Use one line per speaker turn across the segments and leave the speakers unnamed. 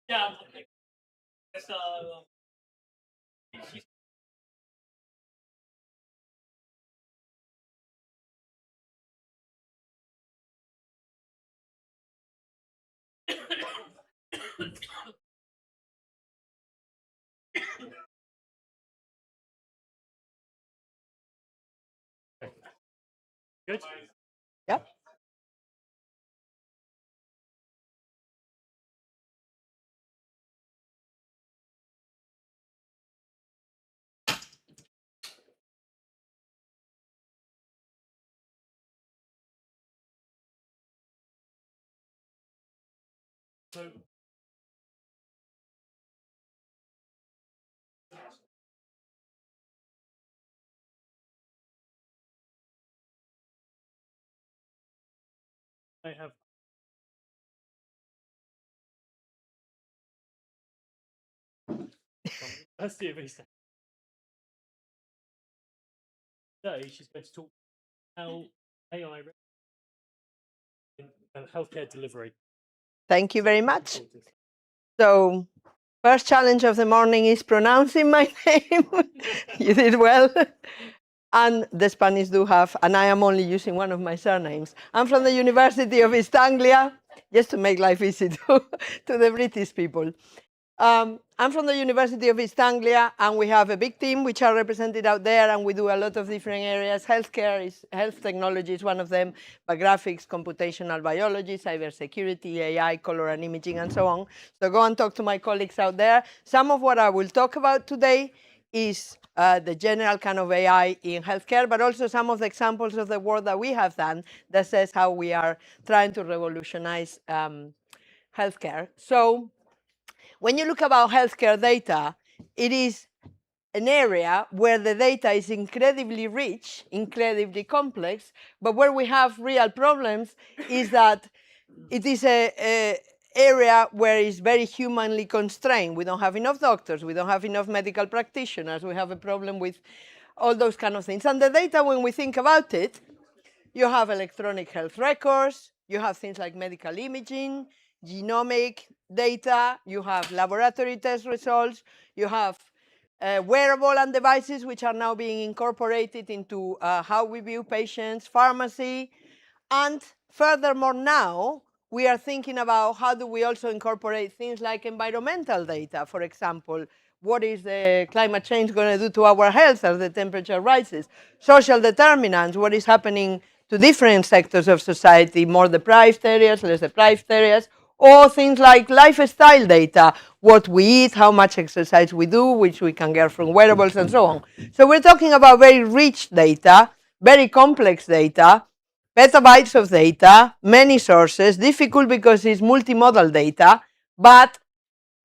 Yeah. Good.
Yep.
So I have let's see if he's today she's going to talk how AI and healthcare delivery.
Thank you very much. So, first challenge of the morning is pronouncing my name. You did well. And the Spanish do have, and I am only using one of my surnames. I'm from the University of East Anglia, just to make life easy to the British people. I'm from the University of East Anglia, and we have a big team which are represented out there, and we do a lot of different areas. Health technology is one of them, but graphics, computational biology, cybersecurity, AI, color and imaging, and so on. So go and talk to my colleagues out there. Some of what I will talk about today is the general kind of AI in healthcare, but also some of the examples of the work that we have done that says how we are trying to revolutionize healthcare. So when you look about healthcare data, it is an area where the data is incredibly rich, incredibly complex, but where we have real problems is that it is a area where it's very humanly constrained. We don't have enough doctors, we don't have enough medical practitioners, we have a problem with all those kind of things. And the data, when we think about it, you have electronic health records, you have things like medical imaging, genomic data, you have laboratory test results, you have wearable and devices which are now being incorporated into how we view patients, pharmacy, and furthermore now, we are thinking about how do we also incorporate things like environmental data, for example, what is the climate change going to do to our health as the temperature rises? Social determinants, what is happening to different sectors of society, more deprived areas, less deprived areas, or things like lifestyle data, what we eat, how much exercise we do, which we can get from wearables and so on. So we're talking about very rich data, very complex data, petabytes of data, many sources, difficult because it's multimodal data, but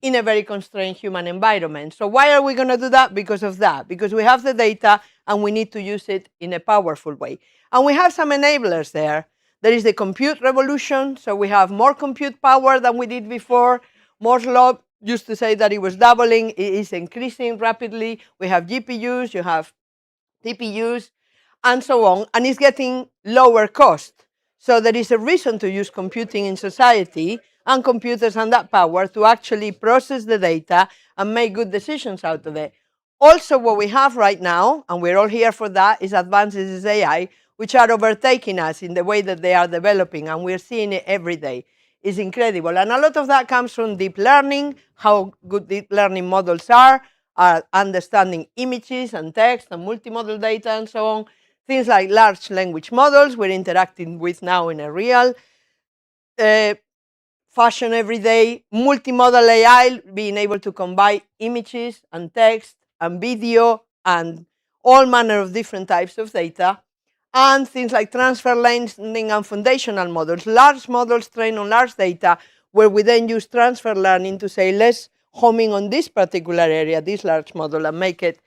in a very constrained human environment. So why are we going to do that? Because of that, because we have the data and we need to use it in a powerful way. And we have some enablers there. There is the compute revolution, so we have more compute power than we did before. Moore's law used to say that it was doubling, it is increasing rapidly. We have GPUs, you have TPUs, and so on, and it's getting lower cost. So there is a reason to use computing in society and computers and that power to actually process the data and make good decisions out of it. Also, what we have right now, and we're all here for that, is advances in AI, which are overtaking us in the way that they are developing, and we're seeing it every day. It's incredible. And a lot of that comes from deep learning, how good deep learning models are understanding images and text and multimodal data and so on. things like large language models we're interacting with now in a real fashion every day, multimodal AI, being able to combine images and text and video and all manner of different types of data, and things like transfer learning and foundational models, large models trained on large data, where we then use transfer learning to say, let's home in on this particular area, this large model, and make it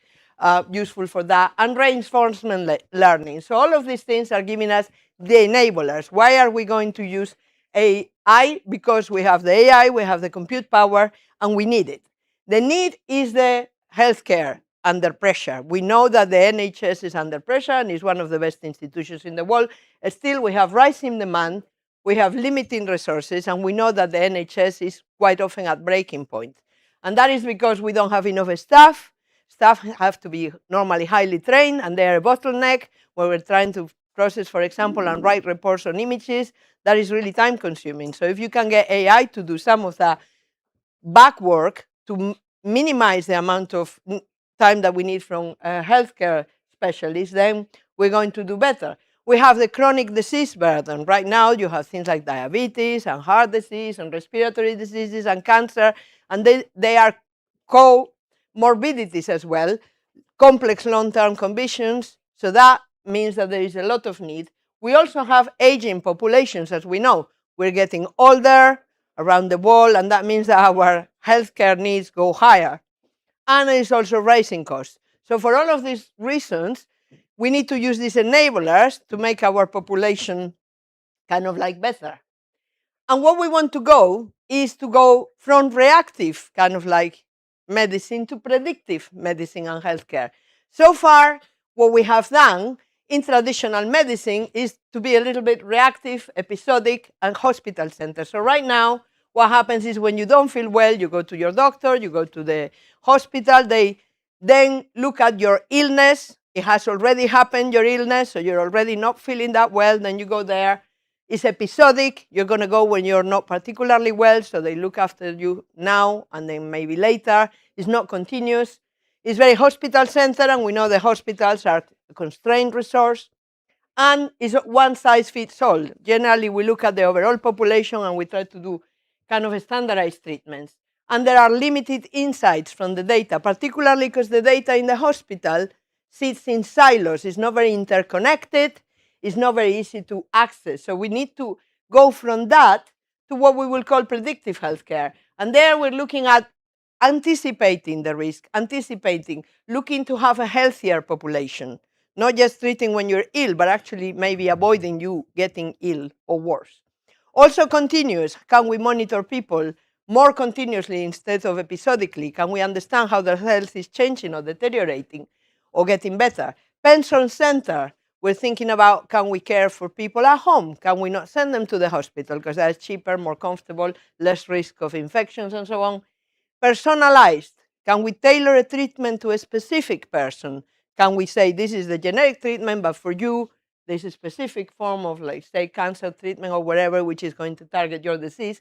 useful for that, and reinforcement learning. So all of these things are giving us the enablers. Why are we going to use AI? Because we have the AI, we have the compute power, and we need it. The need is the healthcare under pressure. We know that the NHS is under pressure and is one of the best institutions in the world. Still, we have rising demand, we have limiting resources, and we know that the NHS is quite often at breaking point. And that is because we don't have enough staff. Staff have to be normally highly trained, and they are a bottleneck where we're trying to process, for example, and write reports on images. That is really time consuming. So if you can get AI to do some of the back work to minimize the amount of time that we need from healthcare specialists, then we're going to do better. We have the chronic disease burden. Right now, you have things like diabetes and heart disease and respiratory diseases and cancer, and they are comorbidities as well, complex long-term conditions. So that means that there is a lot of need. We also have aging populations, as we know. We're getting older around the world, and that means that our healthcare needs go higher. And it's also rising costs. So for all of these reasons, we need to use these enablers to make our population kind of like better. And what we want to go is to go from reactive kind of like medicine to predictive medicine and healthcare. So far, what we have done in traditional medicine is to be a little bit reactive, episodic, and hospital centered. So right now, what happens is when you don't feel well, you go to your doctor, you go to the hospital, they then look at your illness. It has already happened, your illness, so you're already not feeling that well, then you go there. It's episodic. You're going to go when you're not particularly well, so they look after you now and then maybe later. It's not continuous. It's very hospital-centered, and we know the hospitals are a constrained resource. And it's one size fits all. Generally, we look at the overall population and we try to do kind of standardized treatments. And there are limited insights from the data, particularly because the data in the hospital sits in silos. It's not very interconnected. It's not very easy to access. So we need to go from that to what we will call predictive healthcare. And there we're looking at anticipating the risk, looking to have a healthier population, not just treating when you're ill, but actually maybe avoiding you getting ill or worse. Also continuous, can we monitor people more continuously instead of episodically? Can we understand how their health is changing or deteriorating or getting better? Pension center, we're thinking about, can we care for people at home? Can we not send them to the hospital because that's cheaper, more comfortable, less risk of infections and so on? Personalized, can we tailor a treatment to a specific person? Can we say this is the generic treatment, but for you, there's a specific form of, like, say, cancer treatment or whatever, which is going to target your disease?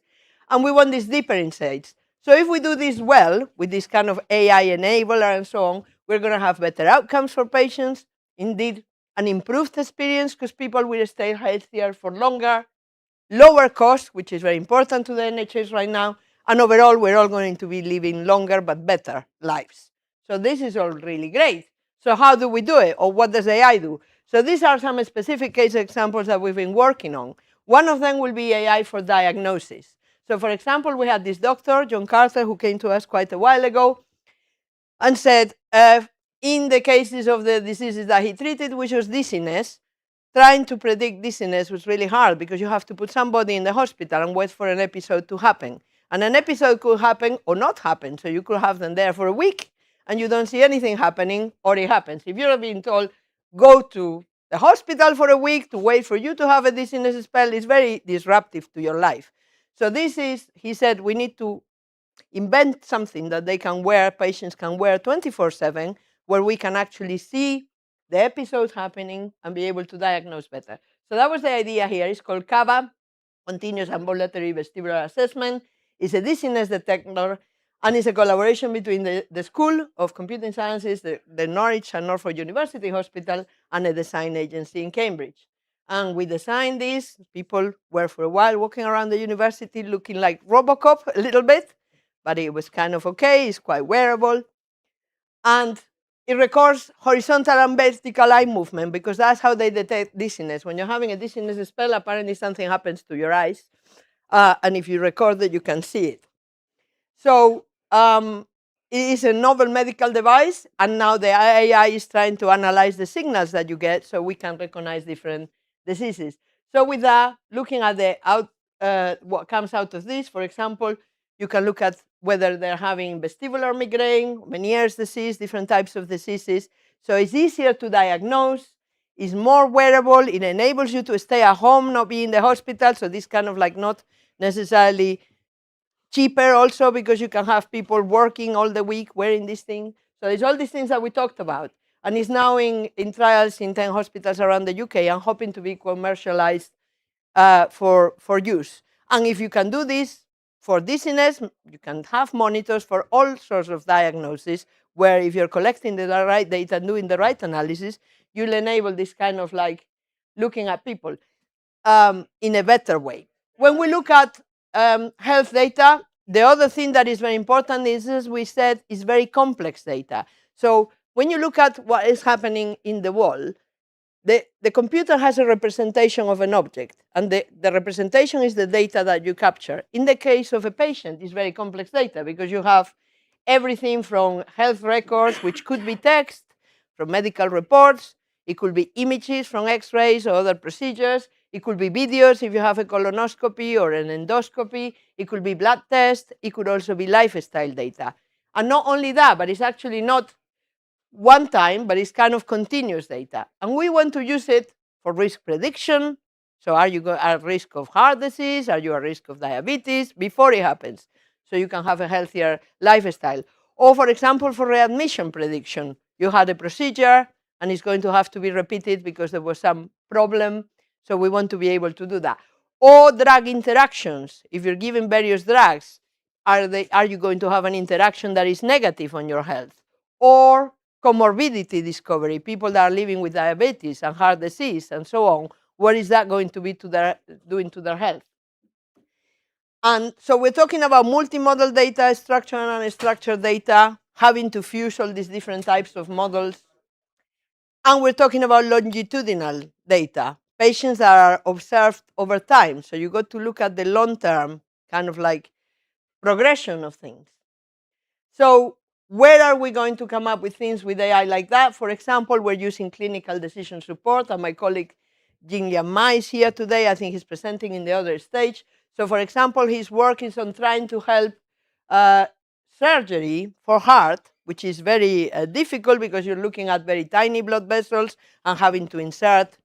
And we want these deeper insights. So if we do this well, with this kind of AI enabler and so on, we're going to have better outcomes for patients, indeed, an improved experience because people will stay healthier for longer, lower cost, which is very important to the NHS right now, and overall, we're all going to be living longer but better lives. So this is all really great. So how do we do it, or what does AI do? So these are some specific case examples that we've been working on. One of them will be AI for diagnosis. So for example, we had this doctor, John Carter, who came to us quite a while ago and said, in the cases of the diseases that he treated, which was dizziness, trying to predict dizziness was really hard because you have to put somebody in the hospital and wait for an episode to happen. And an episode could happen or not happen. So you could have them there for a week and you don't see anything happening, or it happens. If you're being told, go to the hospital for a week to wait for you to have a dizziness spell, it's very disruptive to your life. So this is, he said, we need to invent something that they can wear, patients can wear 24/7, where we can actually see the episodes happening and be able to diagnose better. So that was the idea here. It's called CAVA, Continuous Ambulatory Vestibular Assessment. It's a dizziness detector, And it's a collaboration between the School of Computing Sciences, the Norwich and Norfolk University Hospital, and a design agency in Cambridge. And we designed this. People were for a while walking around the university looking like Robocop a little bit, but it was kind of okay. It's quite wearable. And it records horizontal and vertical eye movement because that's how they detect dizziness. When you're having a dizziness spell, apparently something happens to your eyes. And if you record it, you can see it. So it is a novel medical device, and now the AI is trying to analyze the signals that you get so we can recognize different diseases. So with that, looking at what comes out of this, for example, you can look at whether they're having vestibular migraine, Meniere's disease, different types of diseases. So it's easier to diagnose, it's more wearable, it enables you to stay at home, not be in the hospital. So this kind of like not necessarily cheaper also because you can have people working all the week wearing this thing. So it's all these things that we talked about. And it's now in trials in 10 hospitals around the UK and hoping to be commercialized for use. And if you can do this for dizziness, you can have monitors for all sorts of diagnoses where if you're collecting the right data and doing the right analysis, you'll enable this kind of like looking at people in a better way. When we look at health data, the other thing that is very important is, as we said, is very complex data. So when you look at what is happening in the wall, the computer has a representation of an object, and the representation is the data that you capture. In the case of a patient, it's very complex data because you have everything from health records, which could be text, from medical reports, it could be images from x-rays or other procedures, it could be videos if you have a colonoscopy or an endoscopy, it could be blood tests, it could also be lifestyle data. And not only that, but it's actually not one time, but it's kind of continuous data. And we want to use it for risk prediction. So are you at risk of heart disease? Are you at risk of diabetes before it happens? So you can have a healthier lifestyle. Or for example, for readmission prediction, you had a procedure and it's going to have to be repeated because there was some problem. So we want to be able to do that. Or drug interactions. If you're given various drugs, are you going to have an interaction that is negative on your health? Or comorbidity discovery, people that are living with diabetes and heart disease and so on, what is that going to be doing to their health? And so we're talking about multimodal data, structured and unstructured data, having to fuse all these different types of models. And we're talking about longitudinal data, patients that are observed over time. So you got to look at the long-term kind of like progression of things. So where are we going to come up with things with AI like that? For example, we're using clinical decision support, and my colleague Jinglian Ma is here today. I think he's presenting in the other stage. So for example, his work is on trying to help surgery for heart, which is very difficult because you're looking at very tiny blood vessels and having to insert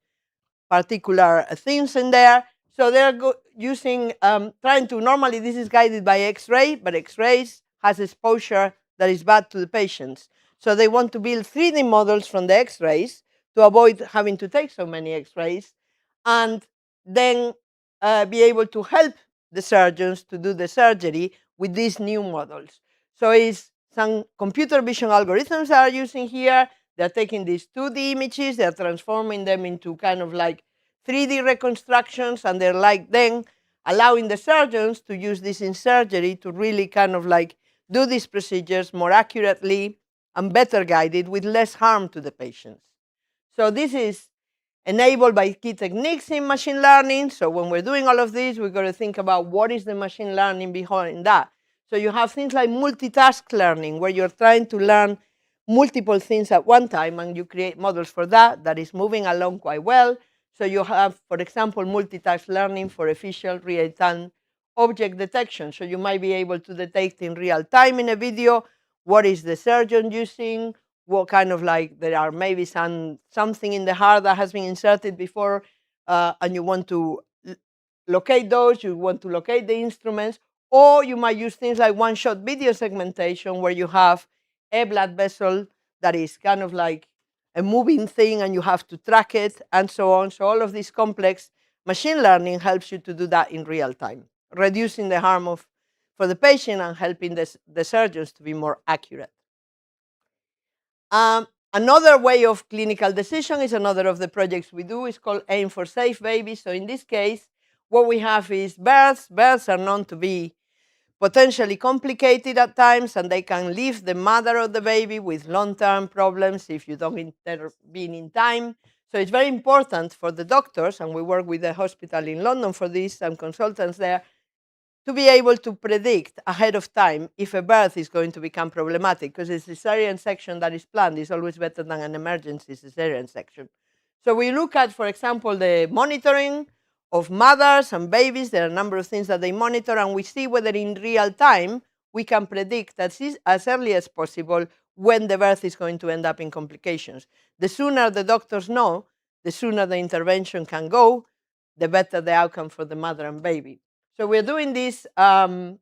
particular things in there. So they're using, trying to, normally this is guided by X-ray, but X-rays has exposure that is bad to the patients. So they want to build 3D models from the X-rays to avoid having to take so many X-rays, and then be able to help the surgeons to do the surgery with these new models. So it's some computer vision algorithms that are using here. They're taking these 2D images, they're transforming them into kind of like 3D reconstructions, and they're like then allowing the surgeons to use this in surgery to really kind of like do these procedures more accurately and better guided with less harm to the patients. So this is enabled by key techniques in machine learning. So when we're doing all of this, we've got to think about what is the machine learning behind that. So you have things like multitask learning, where you're trying to learn multiple things at one time, and you create models for that. That is moving along quite well. So you have, for example, multitask learning for efficient real-time object detection. So you might be able to detect in real time in a video what is the surgeon using, what kind of like there are maybe something in the heart that has been inserted before, and you want to locate those, you want to locate the instruments, or you might use things like one-shot video segmentation where you have a blood vessel that is kind of like a moving thing and you have to track it and so on. So all of this complex machine learning helps you to do that in real time, reducing the harm of for the patient and helping the surgeons to be more accurate. Another way of clinical decision is another of the projects we do is called Aim for Safe Babies. So in this case, what we have is births. Births are known to be potentially complicated at times, and they can leave the mother of the baby with long-term problems if you don't intervene in time. So it's very important for the doctors, and we work with the hospital in London for this, and consultants there, to be able to predict ahead of time if a birth is going to become problematic, because a cesarean section that is planned is always better than an emergency cesarean section. So we look at, for example, the monitoring of mothers and babies. There are a number of things that they monitor, and we see whether in real time we can predict as early as possible when the birth is going to end up in complications. The sooner the doctors know, the sooner the intervention can go, the better the outcome for the mother and baby. So we're doing this so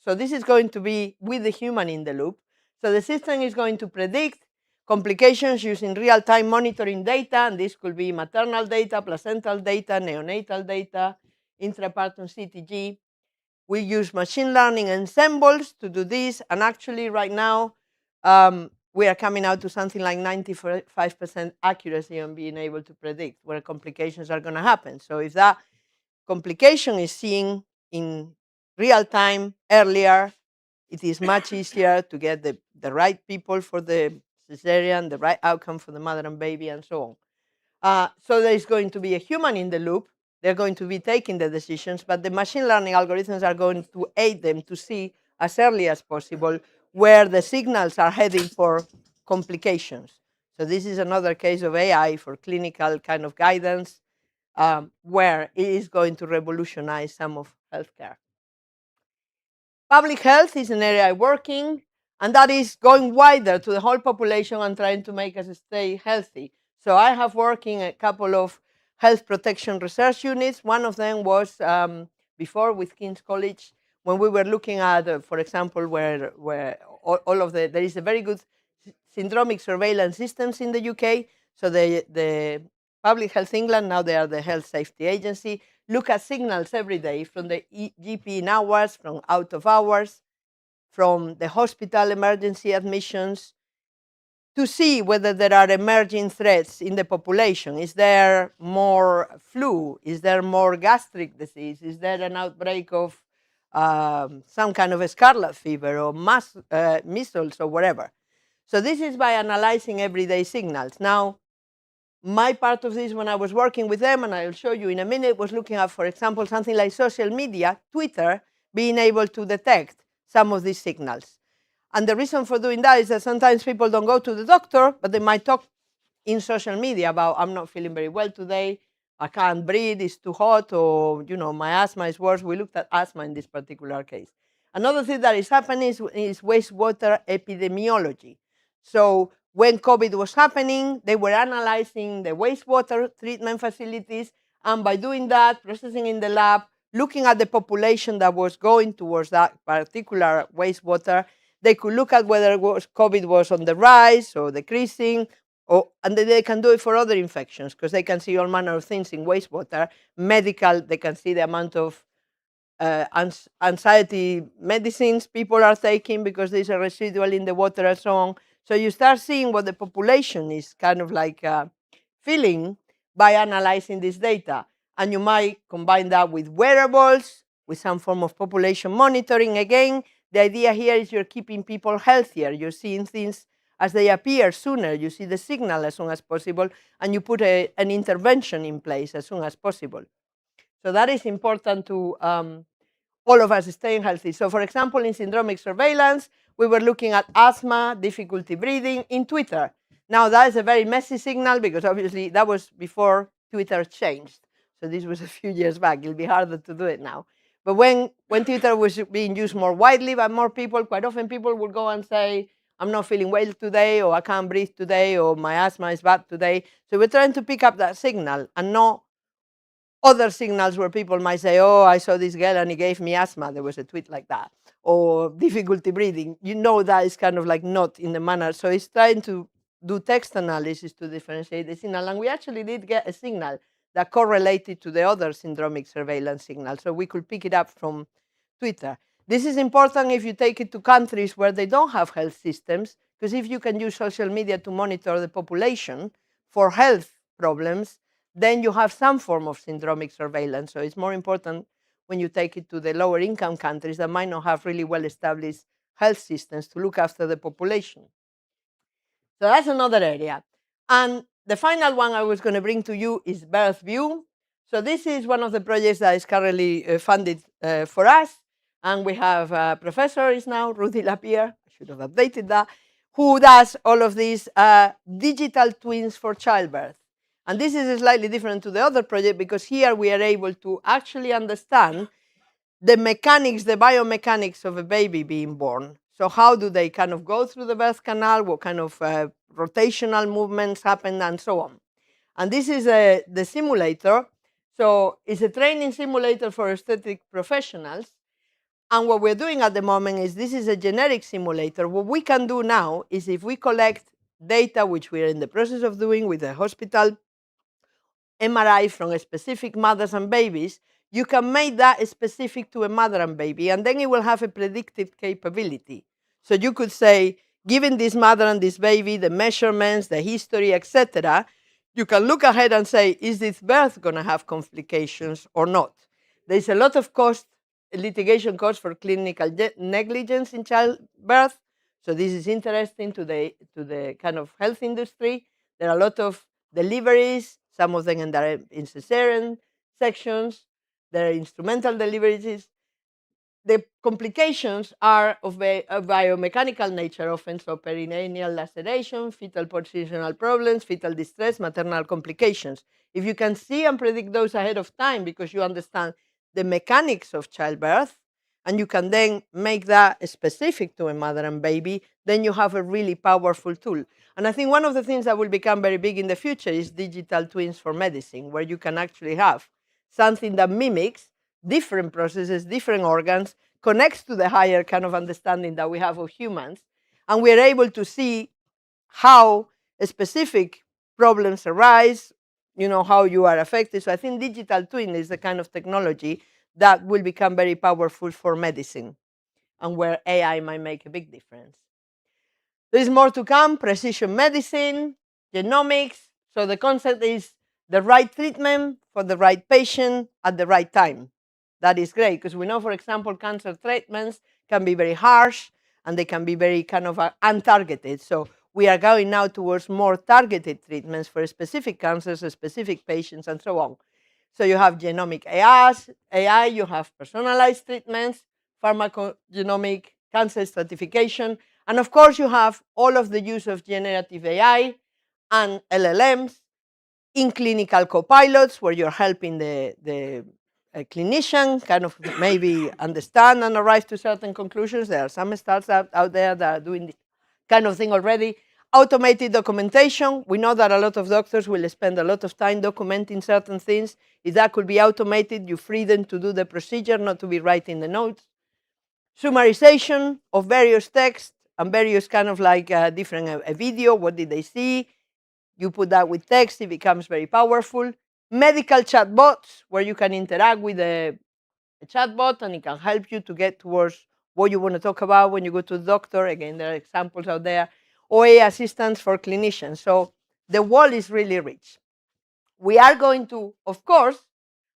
this is going to be with the human in the loop. So the system is going to predict complications using real-time monitoring data, and this could be maternal data, placental data, neonatal data, intrapartum CTG. We use machine learning ensembles to do this, and actually right now we are coming out to something like 95% accuracy on being able to predict where complications are going to happen. So if that complication is seen in real time earlier, it is much easier to get the right people for the cesarean, the right outcome for the mother and baby, and so on. So there is going to be a human in the loop. They're going to be taking the decisions, but the machine learning algorithms are going to aid them to see as early as possible where the signals are heading for complications. So this is another case of AI for clinical kind of guidance, where it is going to revolutionize some of healthcare. Public health is an area I work in, and that is going wider to the whole population and trying to make us stay healthy. So I have worked in a couple of health protection research units. One of them was before with King's College, when we were looking at, for example, where all of there is a very good syndromic surveillance systems in the UK. So the Public Health England, now they are the Health Safety Agency, look at signals every day from the GP in hours, from out of hours, from the hospital emergency admissions, to see whether there are emerging threats in the population. Is there more flu? Is there more gastric disease? Is there an outbreak of some kind of a scarlet fever or measles or whatever? So this is by analyzing everyday signals. Now, my part of this when I was working with them, and I'll show you in a minute, was looking at, for example, something like social media, Twitter, being able to detect some of these signals. And the reason for doing that is that sometimes people don't go to the doctor, but they might talk in social media about, I'm not feeling very well today, I can't breathe, it's too hot, or my asthma is worse. We looked at asthma in this particular case. Another thing that is happening is wastewater epidemiology. So when COVID was happening, they were analyzing the wastewater treatment facilities, and by doing that, processing in the lab, looking at the population that was going towards that particular wastewater, they could look at whether COVID was on the rise or decreasing, and they can do it for other infections, because they can see all manner of things in wastewater. Medical, they can see the amount of anxiety medicines people are taking because there's a residual in the water and so on. So you start seeing what the population is kind of like feeling by analyzing this data. And you might combine that with wearables, with some form of population monitoring. Again, the idea here is you're keeping people healthier. You're seeing things as they appear sooner. You see the signal as soon as possible, and you put an intervention in place as soon as possible. So that is important to all of us staying healthy. So for example, in syndromic surveillance, we were looking at asthma, difficulty breathing in Twitter. Now that is a very messy signal, because obviously that was before Twitter changed. So this was a few years back. It'll be harder to do it now. But when Twitter was being used more widely by more people, quite often people would go and say, I'm not feeling well today, or I can't breathe today, or my asthma is bad today. So we're trying to pick up that signal and not other signals where people might say, oh, I saw this girl and he gave me asthma. There was a tweet like that. Or difficulty breathing. That is kind of like not in the manner. So it's trying to do text analysis to differentiate the signal. And we actually did get a signal that correlated to the other syndromic surveillance signal. So we could pick it up from Twitter. This is important if you take it to countries where they don't have health systems, because if you can use social media to monitor the population for health problems, then you have some form of syndromic surveillance. So it's more important when you take it to the lower income countries that might not have really well established health systems to look after the population. So that's another area. And the final one I was going to bring to you is Birth View. So this is one of the projects that is currently funded for us. And we have a professor is now, Rudy Lapierre, I should have updated that, who does all of these digital twins for childbirth. And this is slightly different to the other project because here we are able to actually understand the mechanics, the biomechanics of a baby being born. So how do they kind of go through the birth canal? What kind of rotational movements happen and so on. And this is the simulator. So it's a training simulator for aesthetic professionals. And what we're doing at the moment is this is a generic simulator. What we can do now is if we collect data, which we are in the process of doing with the hospital MRI from specific mothers and babies, you can make that specific to a mother and baby, and then it will have a predictive capability. So you could say, given this mother and this baby, the measurements, the history, etc., you can look ahead and say, is this birth going to have complications or not? There's a lot of cost, litigation costs for clinical negligence in childbirth. So this is interesting to the kind of health industry. There are a lot of deliveries, some of them in cesarean sections. There are instrumental deliveries. The complications are of a biomechanical nature often, so perinatal laceration, fetal positional problems, fetal distress, maternal complications. If you can see and predict those ahead of time because you understand the mechanics of childbirth, and you can then make that specific to a mother and baby, then you have a really powerful tool. And I think one of the things that will become very big in the future is digital twins for medicine, where you can actually have something that mimics different processes, different organs, connects to the higher kind of understanding that we have of humans, and we are able to see how specific problems arise, how you are affected. So I think digital twin is the kind of technology that will become very powerful for medicine and where AI might make a big difference. There is more to come, precision medicine, genomics. So the concept is the right treatment for the right patient at the right time. That is great because we know, for example, cancer treatments can be very harsh and they can be very kind of untargeted. So we are going now towards more targeted treatments for specific cancers, specific patients, and so on. So you have genomic AI, you have personalized treatments, pharmacogenomic cancer stratification, and of course you have all of the use of generative AI and LLMs in clinical co-pilots where you're helping the clinician kind of maybe understand and arrive to certain conclusions. There are some startups out there that are doing this kind of thing already. Automated documentation. We know that a lot of doctors will spend a lot of time documenting certain things. If that could be automated, you free them to do the procedure, not to be writing the notes. Summarization of various texts and various kind of like different a video. What did they see? You put that with text, it becomes very powerful. Medical chatbots, where you can interact with a chatbot and it can help you to get towards what you want to talk about when you go to the doctor. Again, there are examples out there. OA assistants for clinicians. So the wall is really rich. We are going to, of course,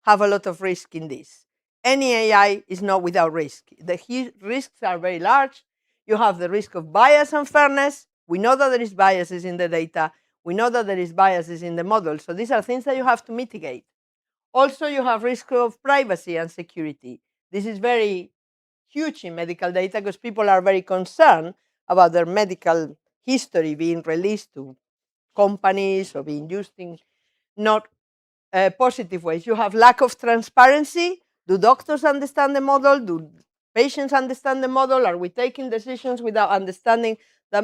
have a lot of risk in this. Any AI is not without risk. The risks are very large. You have the risk of bias and fairness. We know that there is biases in the data. We know that there is biases in the model. So these are things that you have to mitigate. Also, you have risk of privacy and security. This is very huge in medical data because people are very concerned about their medical history being released to companies or being used in not positive ways. You have lack of transparency. Do doctors understand the model? Do patients understand the model? Are we taking decisions without understanding? That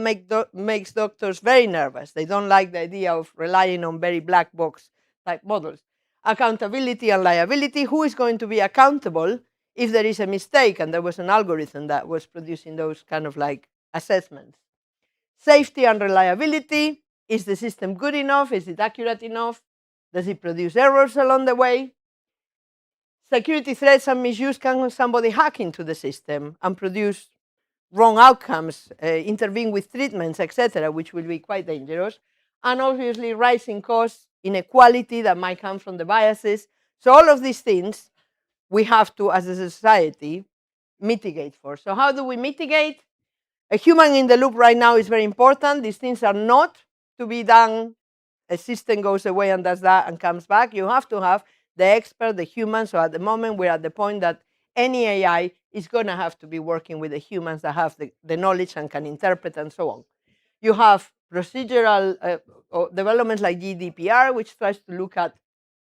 makes doctors very nervous. They don't like the idea of relying on very black box type models. Accountability and liability. Who is going to be accountable if there is a mistake? And there was an algorithm that was producing those kind of like assessments. Safety and reliability. Is the system good enough? Is it accurate enough? Does it produce errors along the way? security threats and misuse. Can somebody hack into the system and produce wrong outcomes, intervene with treatments, etc., which will be quite dangerous? And obviously rising costs, inequality that might come from the biases. So all of these things we have to, as a society, mitigate for. So how do we mitigate? A human in the loop right now is very important. These things are not to be done. A system goes away and does that and comes back. You have to have the expert, the human. So at the moment, we're at the point that any AI is going to have to be working with the humans that have the knowledge and can interpret and so on. You have procedural developments like GDPR, which tries to look at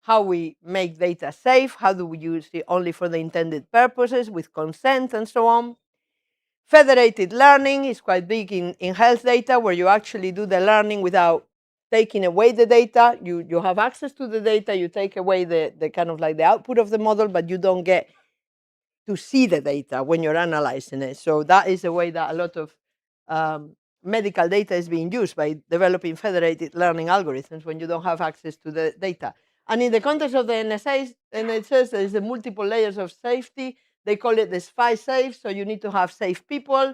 how we make data safe, how do we use it only for the intended purposes with consent and so on. Federated learning is quite big in health data, where you actually do the learning without taking away the data. You have access to the data, you take away the kind of like the output of the model, but you don't get to see the data when you're analyzing it. So that is a way that a lot of medical data is being used by developing federated learning algorithms when you don't have access to the data. And in the context of the NHS, there is the multiple layers of safety. They call it the SPI safe. So you need to have safe people,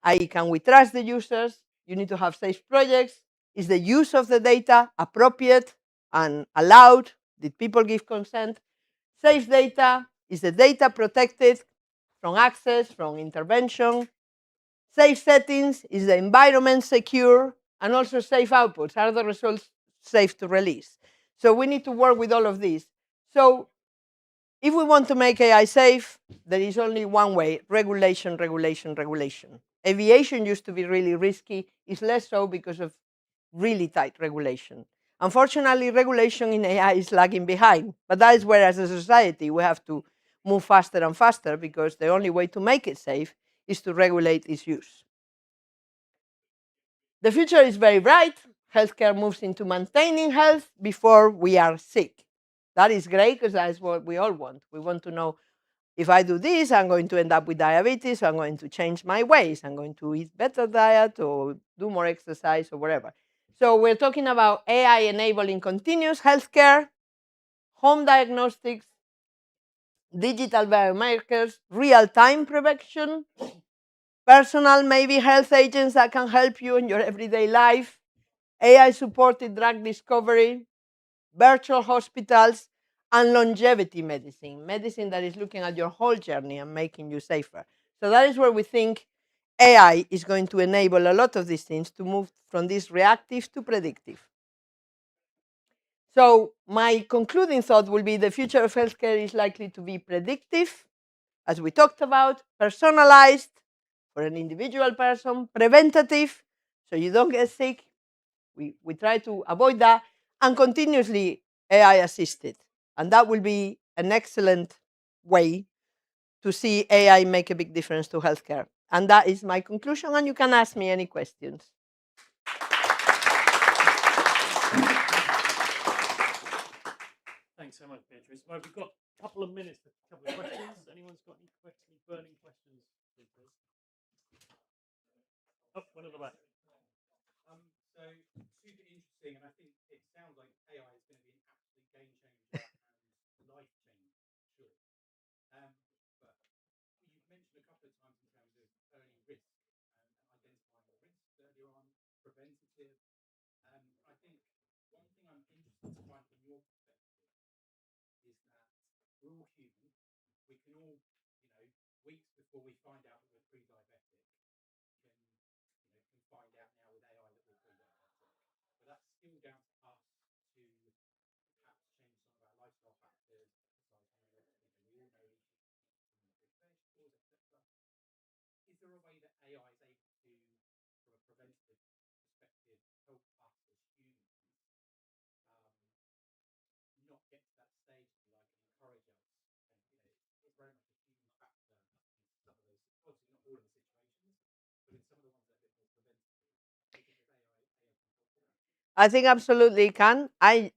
i.e., can we trust the users? You need to have safe projects. Is the use of the data appropriate and allowed? Did people give consent? Safe data, is the data protected from access, from intervention? Safe settings, is the environment secure? And also safe outputs, are the results safe to release? So we need to work with all of these. So if we want to make AI safe, there is only one way: regulation, regulation, regulation. Aviation used to be really risky. It's less so because of really tight regulation. Unfortunately, regulation in AI is lagging behind. But that is where, as a society, we have to move faster and faster, because the only way to make it safe is to regulate its use. The future is very bright. Healthcare moves into maintaining health before we are sick. That is great, because that is what we all want. We want to know, if I do this, I'm going to end up with diabetes, so I'm going to change my ways, I'm going to eat better diet or do more exercise or whatever. So we're talking about AI enabling continuous healthcare, home diagnostics, digital biomarkers, real-time prevention, personal maybe health agents that can help you in your everyday life, AI-supported drug discovery, virtual hospitals, and longevity medicine, medicine that is looking at your whole journey and making you safer. So that is where we think AI is going to enable a lot of these things to move from this reactive to predictive. So my concluding thought will be the future of healthcare is likely to be predictive, as we talked about, personalized for an individual person, preventative, so you don't get sick. We try to avoid that, and continuously AI assisted. And that will be an excellent way to see AI make a big difference to healthcare. And that is my conclusion, and you can ask me any questions.
Thanks so much, Beatrice. Well, we've got a couple of minutes for a couple of questions. Anyone's got any questions, burning questions? Please. Oh, one at the back.
So super interesting, and I think it sounds like AI is going to be an absolute game changer and life changer, sure. But you've mentioned a couple of times in terms of early risk and identifying risks earlier on, preventative. I think one thing I'm interested to find from your perspective is that we're all human. We can all, weeks before we find out that we're pre-diabetic, can find out now with AI that we're pre-diabetic. But that's still down to us to perhaps change some of our lifestyle factors, exercise more, we all know vegetables, etc. Is there a way that AI is able to, from a preventative perspective, help us as humans not get to that stage, if you like, and encourage us? And it's very much a human factor in some of those, obviously not all of the situations, but in some of the ones that are a bit more preventative.
I think absolutely can. I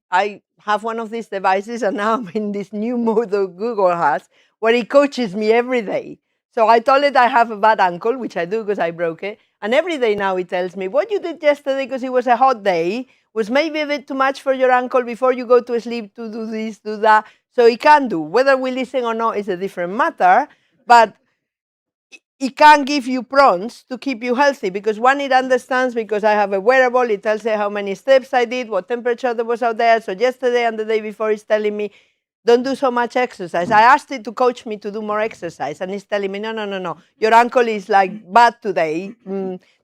have one of these devices, and now I'm in this new mode that Google has, where it coaches me every day. So I told it I have a bad ankle, which I do because I broke it, And every day now he tells me, what you did yesterday because it was a hot day was maybe a bit too much for your uncle before you go to sleep to do this, do that. So he can do. Whether we listen or not is a different matter, but it can give you prompts to keep you healthy, because one, it understands, because I have a wearable, it tells me how many steps I did, what temperature there was out there. So yesterday and the day before it's telling me, don't do so much exercise. I asked it to coach me to do more exercise, and it's telling me, no, no, no, no. Your ankle is like bad today.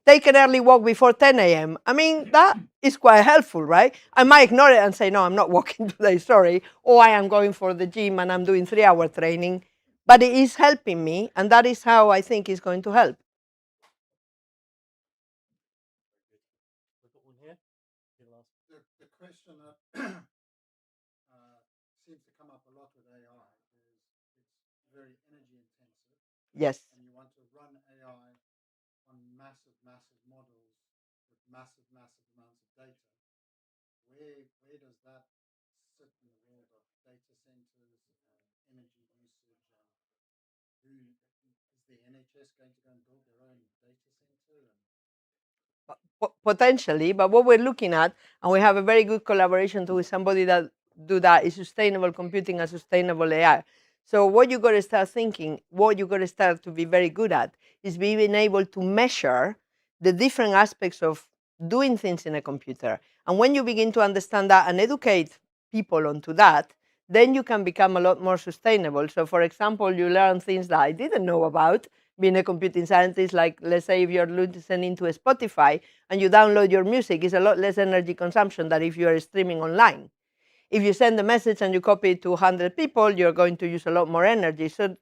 Take an early walk before 10 a.m. I mean, that is quite helpful, right? I might ignore it and say, no, I'm not walking today, sorry. Or I am going for the gym and I'm doing 3-hour training. But it is helping me, and that is how I think it's going to help.
We've got one here.
The question that seems to come up a lot with AI is it's very energy intensive.
Yes.
And you want to run AI on massive models with massive amounts of data. Where does that sit in the world of data centers and energy usage? And is the NHS going to go and build their own data center?
Potentially, but what we're looking at, and we have a very good collaboration with somebody that do that, is sustainable computing and sustainable AI. So what you got to start thinking, what you got to start to be very good at, is being able to measure the different aspects of doing things in a computer. And when you begin to understand that and educate people onto that, then you can become a lot more sustainable. So for example, you learn things that I didn't know about being a computing scientist, like let's say if you're listening to a Spotify and you download your music, it's a lot less energy consumption than if you are streaming online. If you send a message and you copy it to 100 people, you're going to use a lot more energy. So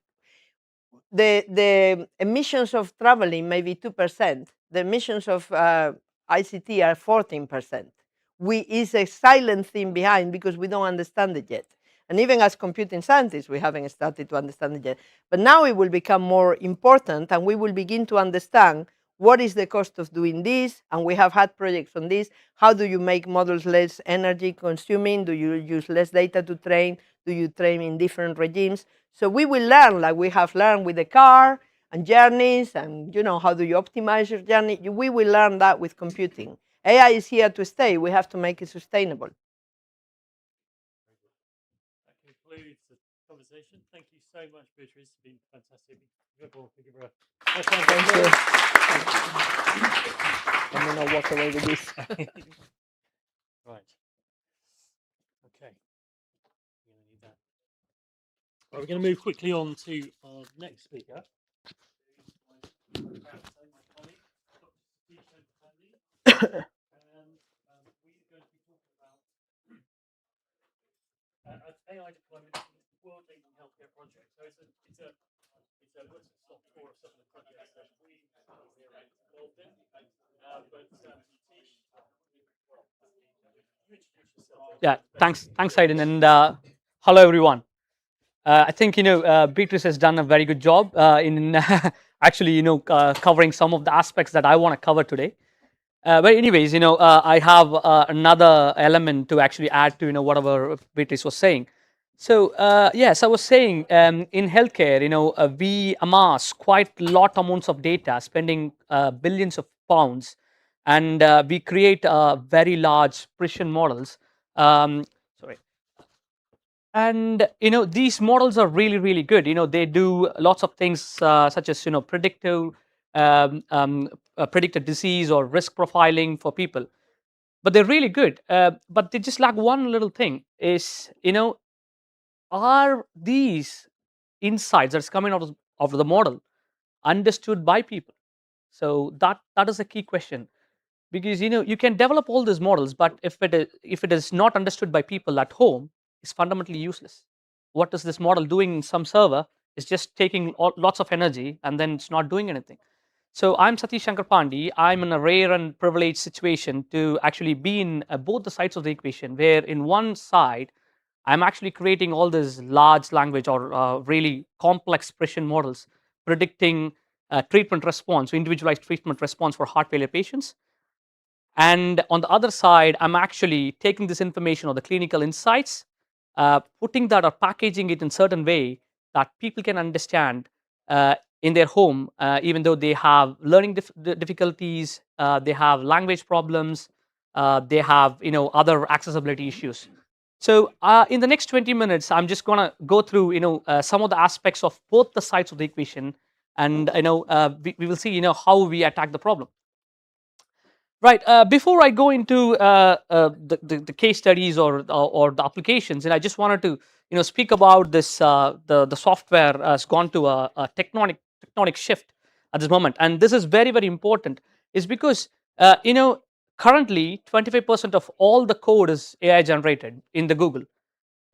the emissions of traveling may be 2%. The emissions of ICT are 14%. Is a silent thing behind because we don't understand it yet. And even as computing scientists, we haven't started to understand it yet. But now it will become more important, and we will begin to understand what is the cost of doing this. And we have had projects on this. How do you make models less energy consuming? Do you use less data to train? Do you train in different regimes? So we will learn, like we have learned with the car and journeys, and how do you optimize your journey? We will learn that with computing. AI is here to stay. We have to make it sustainable.
That concludes the conversation. Thank you so much, Beatrice. It's been fantastic. Give her a
Thank you. I'm going to walk away with this.
Right. Okay. We're going to need that. Right, we're going to move quickly on to our next speaker. AI deployment world-leading healthcare project. So it's a whistle-stop tour of some of the projects that we are involved in. But Satish, you introduce yourself.
Yeah, thanks, Aiden, and hello everyone. I think Beatrice has done a very good job in actually covering some of the aspects that I want to cover today. But anyways, I have another element to actually add to whatever Beatrice was saying. So yes, I was saying in healthcare, we amass quite lot amounts of data, spending billions of pounds, and we create very large precision models. Sorry. And these models are really good. They do lots of things such as predicted disease or risk profiling for people, but they're really good. But they just lack one little thing: is are these insights that's coming out of the model understood by people? So that is a key question, because you can develop all these models, but if it is not understood by people at home, it's fundamentally useless. What is this model doing in some server is just taking lots of energy, and then it's not doing anything. So I'm Satish Shankar Pandey. I'm in a rare and privileged situation to actually be in both the sides of the equation, where in one side I'm actually creating all these large language or really complex precision models predicting treatment response, individualized treatment response for heart failure patients. And on the other side, I'm actually taking this information or the clinical insights, putting that or packaging it in certain way that people can understand in their home, even though they have learning difficulties, they have language problems, they have other accessibility issues. So in the next 20 minutes, I'm just going to go through some of the aspects of both the sides of the equation, and we will see how we attack the problem. Right. Before I go into the case studies or the applications, and I just wanted to speak about this. The software has gone to a tectonic shift at this moment, and this is very important. Is because currently 25% of all the code is AI generated in the Google.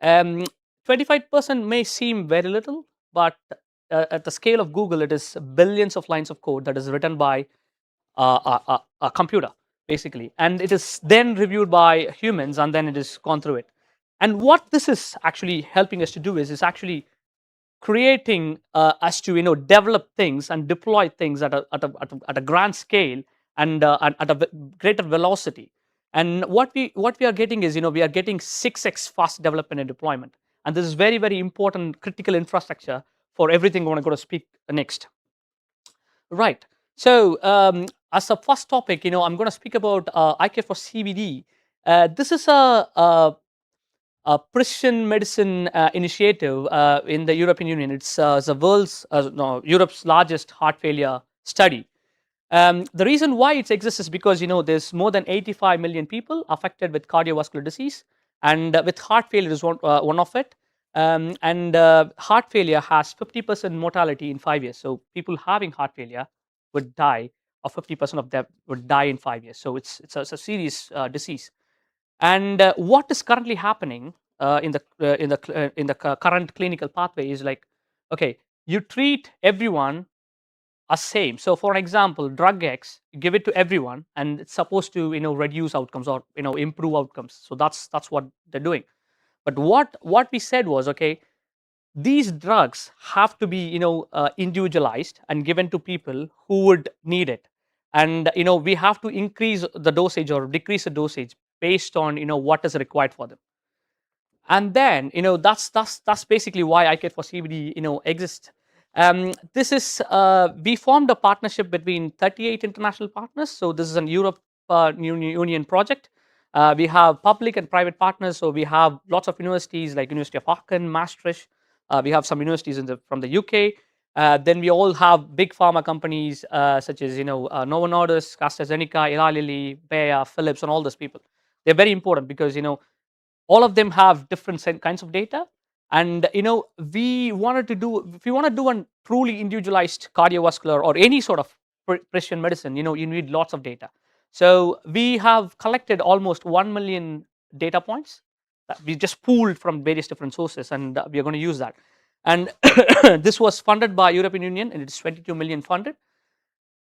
25% may seem very little, but at the scale of Google, it is billions of lines of code that is written by a computer, basically, and it is then reviewed by humans, and then it is gone through it. And what this is actually helping us to do is actually creating us to develop things and deploy things at a grand scale, and at a greater velocity. And what we are getting is we are getting 6x fast development and deployment, and this is very important critical infrastructure for everything we're going to speak next. Right. So as a first topic, I'm going to speak about iCare for CBD. This is a precision medicine initiative in the European Union. It's the world's, no, Europe's largest heart failure study. The reason why it exists is because there's more than 85 million people affected with cardiovascular disease, and with heart failure is one of it. And heart failure has 50% mortality in 5 years. So people having heart failure would die, or 50% of them would die in 5 years. So it's a serious disease. And what is currently happening in the current clinical pathway is like, okay, you treat everyone as same. So for an example, drug X, you give it to everyone, and it's supposed to reduce outcomes or improve outcomes. So that's what they're doing. But what we said was, okay, these drugs have to be individualized and given to people who would need it, and we have to increase the dosage or decrease the dosage based on what is required for them. And then that's basically why iCare for CBD exists. This is we formed a partnership between 38 international partners. So this is an Europe Union project. We have public and private partners. So we have lots of universities like University of Aachen, Maastricht. We have some universities from the UK. Then we all have big pharma companies such as Novo Nordisk, AstraZeneca, Eli Lilly, Bayer, Philips, and all those people. They're very important because all of them have different kinds of data, and we wanted to do, if you want to do a truly individualized cardiovascular or any sort of precision medicine, you need lots of data. So we have collected almost 1 million data points that we just pooled from various different sources, and we are going to use that. And this was funded by European Union, and it's 22 million funded.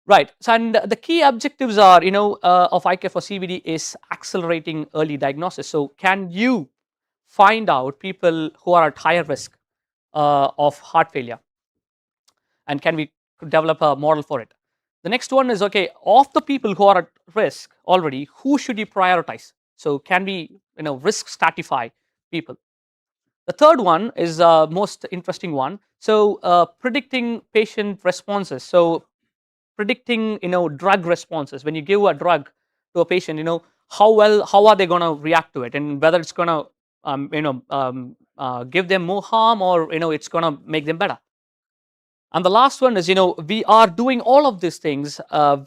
Right. So, and the key objectives are, of iCare for CBD is accelerating early diagnosis. So, can you find out people who are at higher risk of heart failure, and can we develop a model for it? The next one is, okay, of the people who are at risk already, who should you prioritize? So, can we risk stratify people? The third one is most interesting one. So, predicting patient responses. So, predicting drug responses. When you give a drug to a patient, how are they going to react to it, and whether it's going to give them more harm, or it's going to make them better. And the last one is we are doing all of these things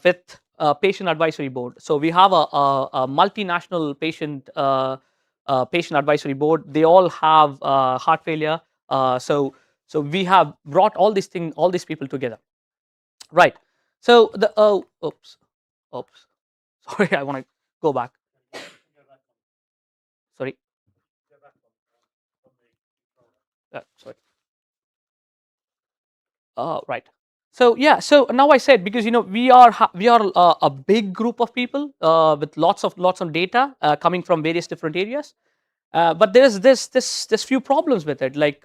with a patient advisory board. So we have a multinational patient advisory board. They all have heart failure. So we have brought all these people together. Right. So the oops, sorry, I want to go back. Sorry. Sorry. Right. So yeah. So now I said, because we are a big group of people with lots of data coming from various different areas, but there's this few problems with it, like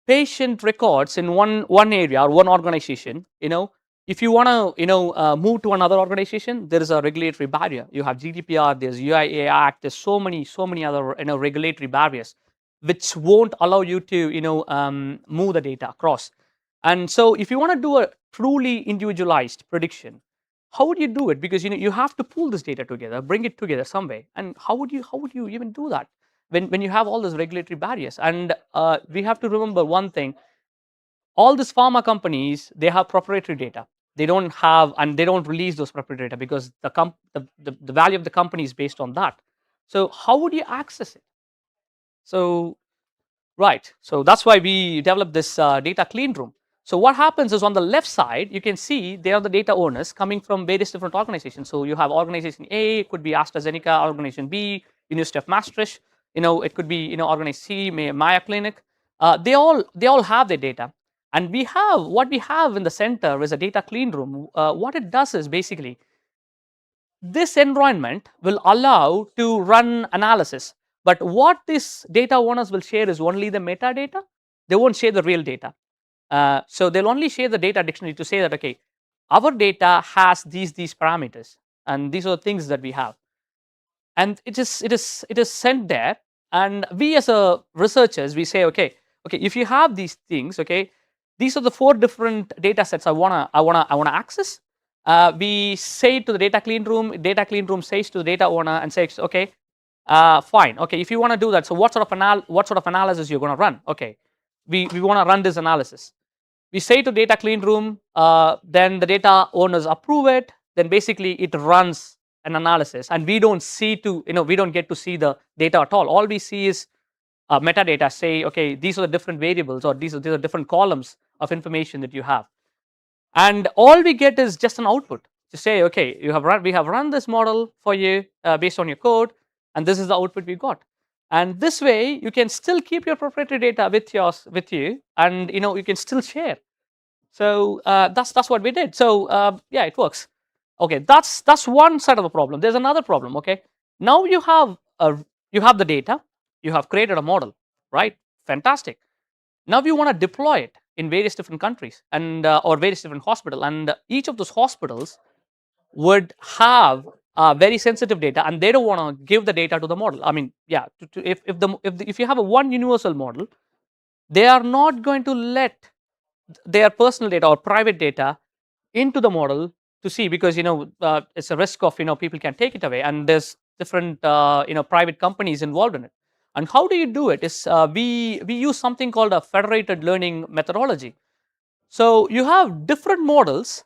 patient records in one area or one organization. If you want to move to another organization, there is a regulatory barrier. You have GDPR, there's UIA Act, there's so many other regulatory barriers which won't allow you to move the data across. And so if you want to do a truly individualized prediction, how would you do it? Because you have to pull this data together, bring it together some way. And how would you even do that when you have all those regulatory barriers? And we have to remember one thing: all these pharma companies, they have proprietary data. They don't have, and they don't release those proprietary data because the value of the company is based on that. So how would you access it? So right. So that's why we developed this data clean room. So what happens is, on the left side, you can see they are the data owners coming from various different organizations. So you have organization A, it could be AstraZeneca; organization B, University of Maastricht. It could be organization C, Maya Clinic. They all have their data, and what we have in the center is a data clean room. What it does is, basically, this environment will allow to run analysis. But what these data owners will share is only the metadata. They won't share the real data. So they'll only share the data dictionary to say that, okay, our data has these parameters, and these are the things that we have. And it is sent there, and we as a researchers, we say, okay, if you have these things, okay, these are the 4 different data sets I wanna access. We say to the data clean room says to the data owner and says, okay, fine, okay, if you want to do that, so what sort of analysis you're going to run? Okay, we want to run this analysis. We say to data clean room, then the data owners approve it, then basically it runs an analysis, and we don't get to see the data at all we see is metadata. Say, okay, these are the different variables, or these are different columns of information that you have, and all we get is just an output to say, okay, we have run this model for you based on your code, and this is the output we got. And this way you can still keep your proprietary data with you, and you can still share. So that's what we did. So yeah, it works. Okay, that's one side of the problem. There's another problem. Okay, now you have the data, you have created a model, right? Fantastic. Now you want to deploy it in various different countries, and or various different hospitals, and each of those hospitals would have very sensitive data, and they don't want to give the data to the model. I mean, yeah, if you have a one universal model, they are not going to let their personal data or private data into the model to see, because it's a risk of people can take it away, and there's different private companies involved in it. And how do you do it is, we use something called a federated learning methodology. So you have different models.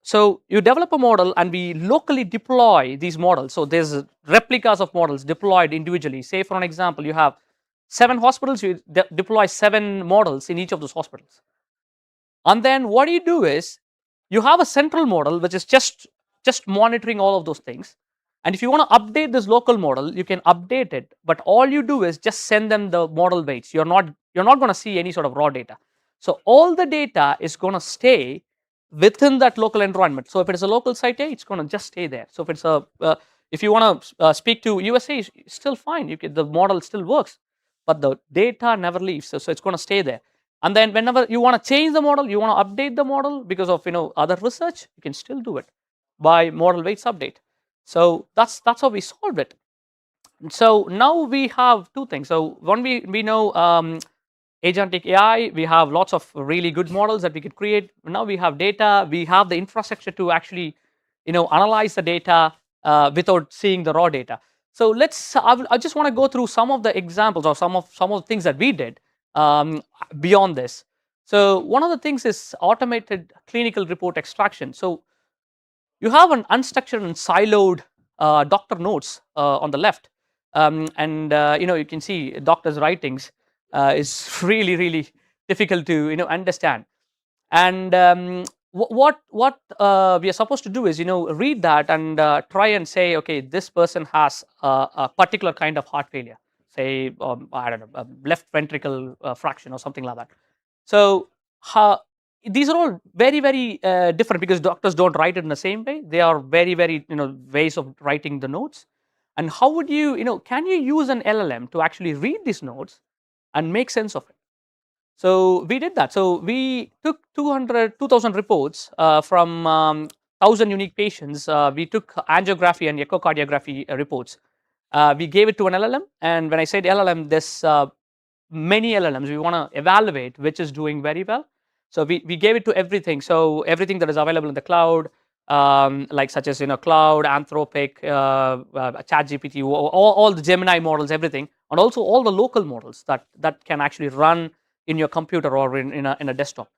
So you develop a model, and we locally deploy these models. So there's replicas of models deployed individually. Say, for an example, you have 7 hospitals, you deploy 7 models in each of those hospitals. And then what you do is, you have a central model which is just monitoring all of those things. And if you want to update this local model, you can update it, but all you do is just send them the model weights. You're not going to see any sort of raw data. So all the data is going to stay within that local environment. So if it is a local site A, it's going to just stay there. So if it's if you want to speak to USA, it's still fine. The model still works, but the data never leaves. So it's going to stay there. And then whenever you want to change the model, you want to update the model because of other research, you can still do it by model weights update. So that's how we solved it. So now we have 2 things. So one, we know agentic AI. We have lots of really good models that we could create. Now we have data. We have the infrastructure to actually analyze the data without seeing the raw data. So I just want to go through some of the examples, or some of the things that we did beyond this. So one of the things is automated clinical report extraction. So you have an unstructured and siloed doctor notes on the left, and you can see doctors' writings is really difficult to understand. And what we are supposed to do is read that and try and say, okay, this person has a particular kind of heart failure, say I don't know, a left ventricle fraction or something like that. So these are all very different, because doctors don't write it in the same way. They are very ways of writing the notes. And how would can you use an LLM to actually read these notes and make sense of it? So we did that. So we took 2,000 reports from 1,000 unique patients. We took angiography and echocardiography reports. We gave it to an LLM, and when I said LLM, there's many LLMs. We want to evaluate which is doing very well. So we gave it to everything. So everything that is available in the cloud, like such as cloud, Anthropic, ChatGPT, all the Gemini models, everything, and also all the local models that can actually run in your computer or in a desktop.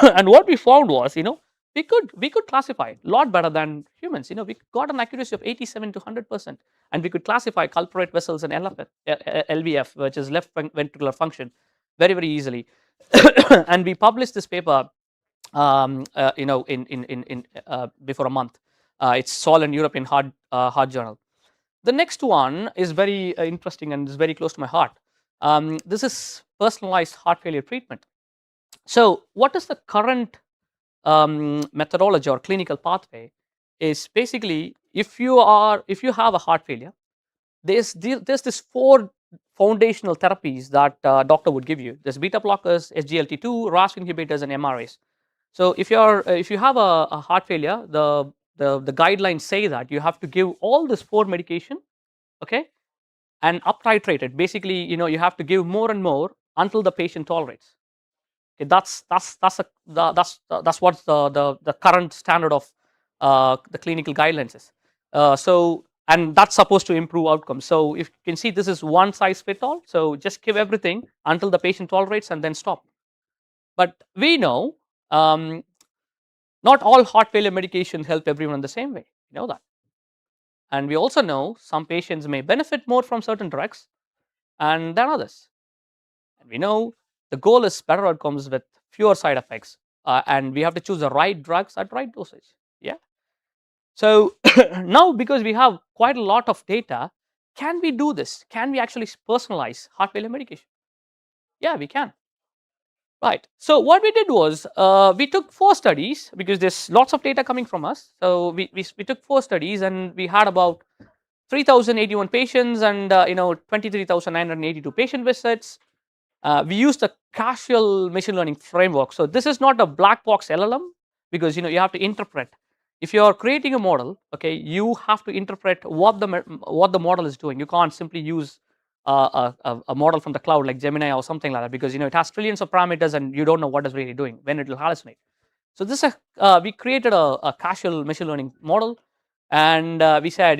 And what we found was, we could classify a lot better than humans. We got an accuracy of 87 to 100%, and we could classify culprit vessels and LVF, which is left ventricular function, very very easily. And we published this paper, in before a month. It's all in European Heart Journal. The next one is very interesting and is very close to my heart. This is personalized heart failure treatment. So, what is the current methodology or clinical pathway? Is basically, if you have a heart failure, there's this four foundational therapies that doctor would give you. There's beta blockers, SGLT2, RAS inhibitors, and MRAs. So if you have a heart failure, the guidelines say that you have to give all this four medication, okay, and up titrate it. Basically, you have to give more and more until the patient tolerates. Okay, that's what the current standard of the clinical guidelines is. And that's supposed to improve outcomes. So if you can see, this is one size fit all. So just give everything until the patient tolerates and then stop. But we know not all heart failure medications help everyone the same way. You know that. And we also know some patients may benefit more from certain drugs and than others. And we know the goal is better outcomes with fewer side effects. And we have to choose the right drugs at right dosage. Yeah. So now, because we have quite a lot of data, can we do this? Can we actually personalize heart failure medication? Yeah, we can. Right. So what we did was, we took 4 studies, because there's lots of data coming from us. So we took 4 studies, and we had about 3,081 patients and 23,982 patient visits. We used a causal machine learning framework. So this is not a black box LLM, because you have to interpret. If you are creating a model, okay, you have to interpret what the model is doing. You can't simply use a model from the cloud like Gemini or something like that, because it has trillions of parameters and you don't know what it's really doing when it will hallucinate. So this we created a causal machine learning model, and we said,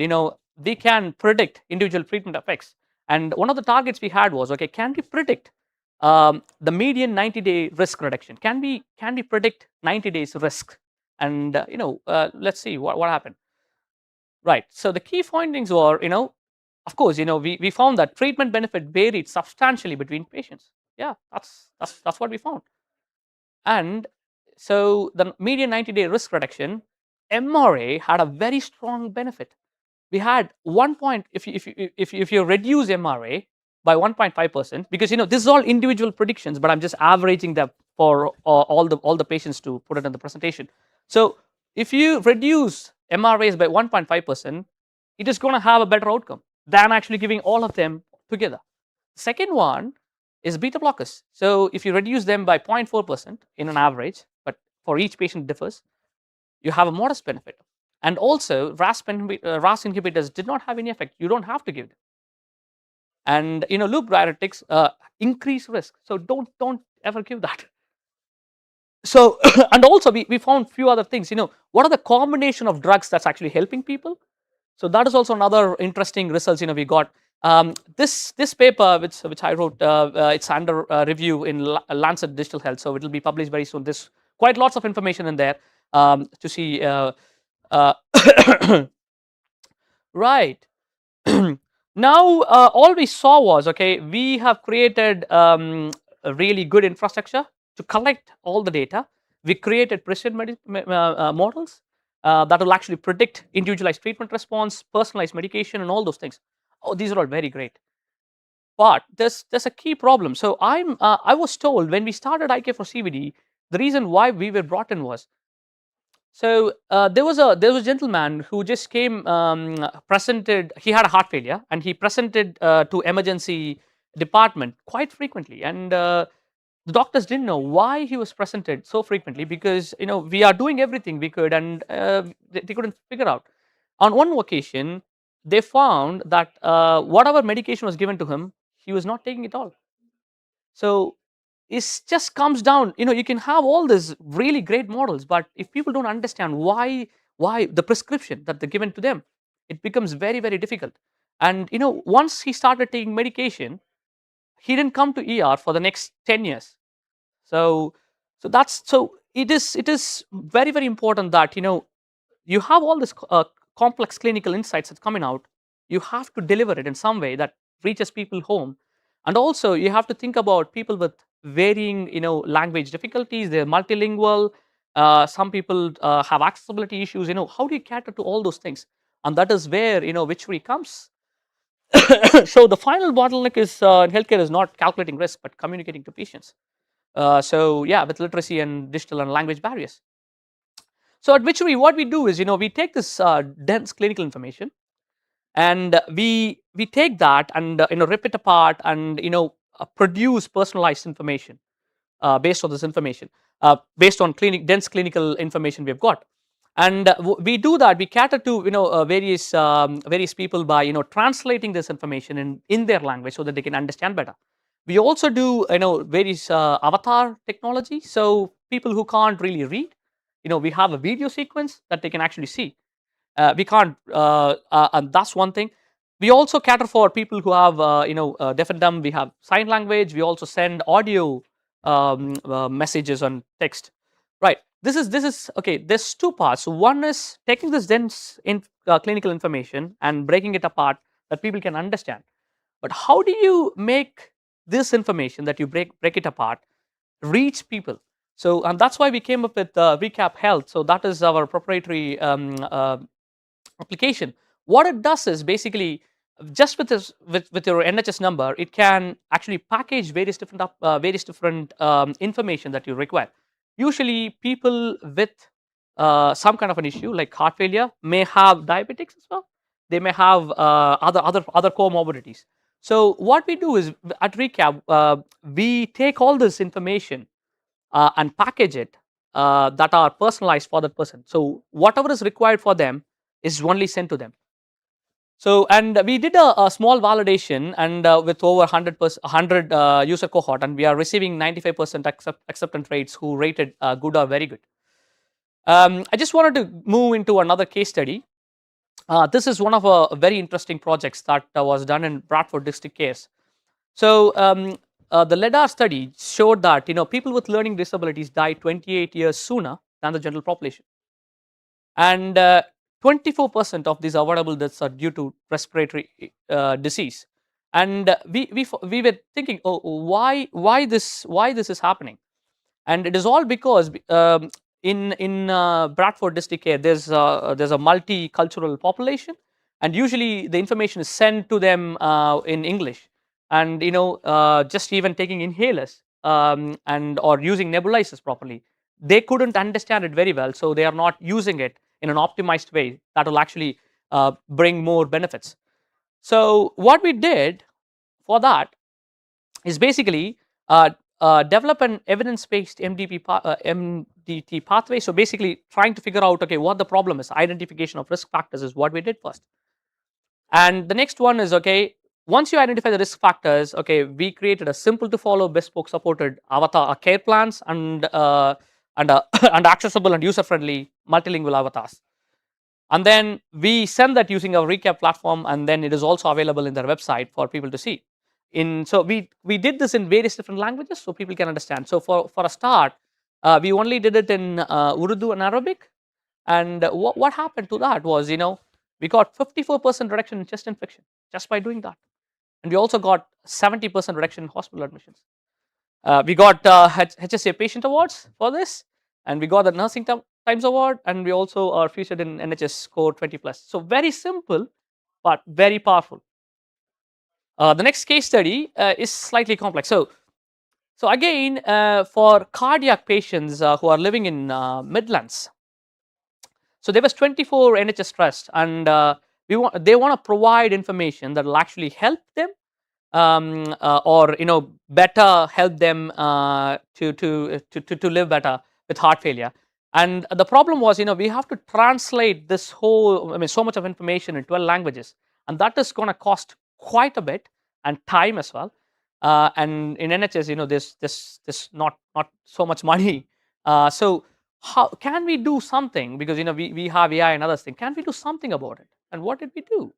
we can predict individual treatment effects. And one of the targets we had was, okay, can we predict the median 90-day risk reduction? Can we predict 90 days risk? And let's see what happened. Right. So the key findings were, of course, we found that treatment benefit varied substantially between patients. Yeah, that's what we found. And so the median 90-day risk reduction, MRA had a very strong benefit. We had 1 point, if you reduce MRA by 1.5%, because this is all individual predictions, but I'm just averaging them for all the patients to put it in the presentation. So if you reduce MRAs by 1.5%, it is going to have a better outcome than actually giving all of them together. Second one is beta blockers. So if you reduce them by 0.4% in an average, but for each patient differs, you have a modest benefit. And also RAS inhibitors did not have any effect. You don't have to give them. And loop diuretics increase risk. So don't ever give that. So and also we found few other things. What are the combination of drugs that's actually helping people? So that is also another interesting results. We got this paper which I wrote. It's under review in Lancet Digital Health, so it will be published very soon. There's quite lots of information in there to see. Right. Now all we saw was, okay, we have created a really good infrastructure to collect all the data. We created precision models that will actually predict individualized treatment response, personalized medication, and all those things. Oh, these are all very great. But there's a key problem. So I was told when we started IK for CVD, the reason why we were brought in was, so there was a gentleman who just came, presented. He had a heart failure, and he presented to emergency department quite frequently. And the doctors didn't know why he was presented so frequently, because we are doing everything we could, and they couldn't figure out. On one occasion, they found that whatever medication was given to him, he was not taking it all. So is just comes down, you can have all these really great models, but if people don't understand why the prescription that they're given to them, it becomes very, very difficult. And once he started taking medication, he didn't come to ER for the next 10 years. So it is very, very important that you have all this complex clinical insights that's coming out. You have to deliver it in some way that reaches people home. And also you have to think about people with varying language difficulties. They're multilingual. Some people have accessibility issues. How do you cater to all those things? And that is where Witchery comes. So the final bottleneck is in healthcare is not calculating risk but communicating to patients. So yeah, with literacy and digital and language barriers. So at Witchery, what we do is we take this dense clinical information, and we take that and rip it apart and produce personalized information based on this information, based on dense clinical information we've got. And we do that. We cater to various people by translating this information in their language so that they can understand better. We also do various avatar technology. So people who can't really read, we have a video sequence that they can actually see. We can't, and that's one thing. We also cater for people who have deaf and dumb. We have sign language. We also send audio messages on text. Right. This is okay. There's two parts. One is taking this dense clinical information and breaking it apart that people can understand. But how do you make this information that you break it apart reach people? So, and that's why we came up with Recap Health. So that is our proprietary application. What it does is basically just with this with your NHS number, it can actually package various different information that you require. Usually, people with some kind of an issue like heart failure may have diabetics as well. They may have other comorbidities. So what we do is at Recap, we take all this information and package it that are personalized for that person. So whatever is required for them is only sent to them. So, and we did a small validation, and with over 100 user cohort, and we are receiving 95% acceptance rates who rated good or very good. I just wanted to move into another case study. This is one of a very interesting projects that was done in Bradford District Case. So the LEDAR study showed that people with learning disabilities die 28 years sooner than the general population, and 24% of these avoidable deaths are due to respiratory disease. And we were thinking, oh, why this is happening? And it is all because in Bradford District Care, there's a multicultural population, and usually the information is sent to them in English. And just even taking inhalers and or using nebulizers properly, they couldn't understand it very well, so they are not using it in an optimized way that will actually bring more benefits. So what we did for that is basically develop an evidence-based MDT pathway. So basically trying to figure out, okay, what the problem is. Identification of risk factors is what we did first. And the next one is, okay, once you identify the risk factors, okay, we created a simple to follow, bespoke supported avatar care plans and and accessible and user friendly multilingual avatars. And then we send that using our Recap platform, and then it is also available in their website for people to see. So we did this in various different languages so people can understand. So for a start, we only did it in Urdu and Arabic. And what happened to that was, we got 54% reduction in chest infection just by doing that. And we also got 70% reduction in hospital admissions. We got HSA patient awards for this, and we got the Nursing Times Award, and we also are featured in NHS Score 20 plus. So very simple, but very powerful. The next case study is slightly complex. So again, for cardiac patients who are living in Midlands, so there was 24 NHS trusts, and they want to provide information that will actually help them or better help them to live better with heart failure. And the problem was, we have to translate this whole, so much of information in 12 languages, and that is going to cost quite a bit and time as well. and in NHS, there's not so much money. So how can we do something? Because we have AI and others thing. Can we do something about it? And what did we do?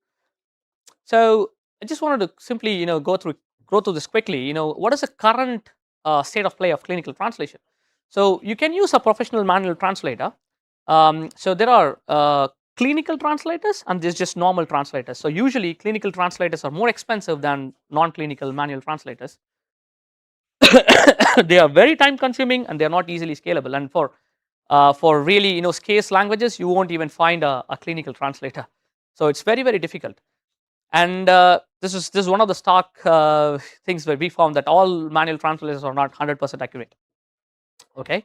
So I just wanted to simply go through this quickly. What is the current state of play of clinical translation? So you can use a professional manual translator. So there are clinical translators and there's just normal translators. So usually clinical translators are more expensive than non-clinical manual translators. They are very time consuming and they are not easily scalable. And for really scarce languages, you won't even find a clinical translator. So it's very, very difficult. And this is one of the stark things where we found that all manual translators are not 100% accurate. Okay,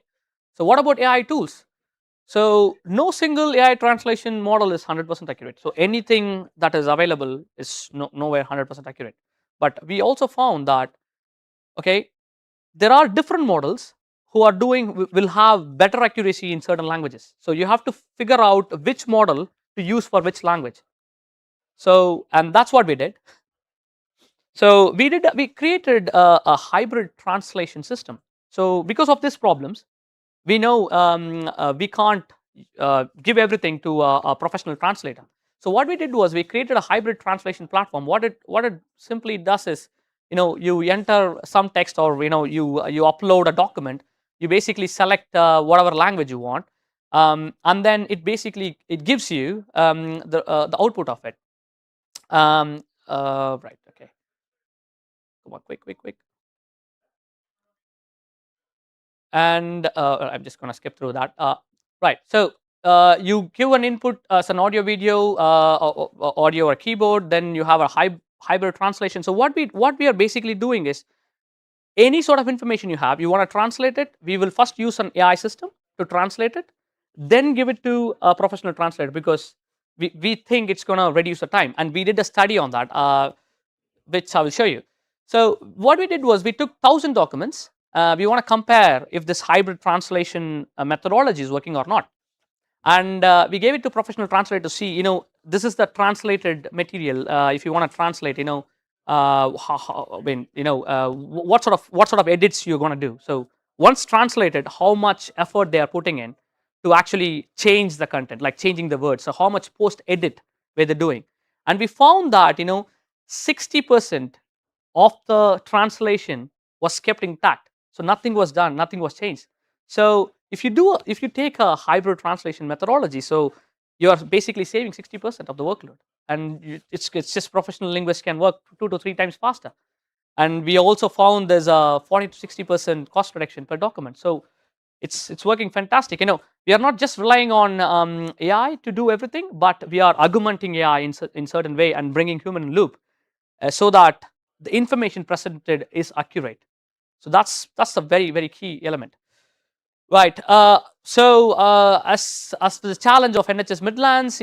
so what about AI tools? So no single AI translation model is 100% accurate. So anything that is available is nowhere 100% accurate. But we also found that, okay, there are different models who are will have better accuracy in certain languages. So you have to figure out which model to use for which language. So, and that's what we did. So we created a hybrid translation system. So because of these problems, we know we can't give everything to a professional translator. So what we did was we created a hybrid translation platform. What it simply does is, you enter some text, or you upload a document. You basically select whatever language you want, and then it gives you the output of it. Right. Okay. Come on, quick. And I'm just going to skip through that. Right. So you give an input as an audio, video, audio or keyboard. Then you have a hybrid translation. So what we are basically doing is, any sort of information you have, you want to translate it. We will first use an AI system to translate it, then give it to a professional translator, because we think it's going to reduce the time. And we did a study on that, which I will show you. So what we did was we took 1,000 documents. We want to compare if this hybrid translation methodology is working or not. And we gave it to professional translator to see, this is the translated material. If you want to translate, what sort of edits you're going to do. So once translated, how much effort they are putting in to actually change the content, like changing the words. So how much post edit were they doing? And we found that 60% of the translation was kept intact. So nothing was done, nothing was changed. So if you take a hybrid translation methodology, so you are basically saving 60% of the workload, and it's just professional linguists can work 2 to 3 times faster. And we also found there's a 40 to 60% cost reduction per document. So it's working fantastic. We are not just relying on AI to do everything, but we are augmenting AI in certain way and bringing human in loop, so that the information presented is accurate. So that's a very, very key element. Right. As the challenge of NHS Midlands,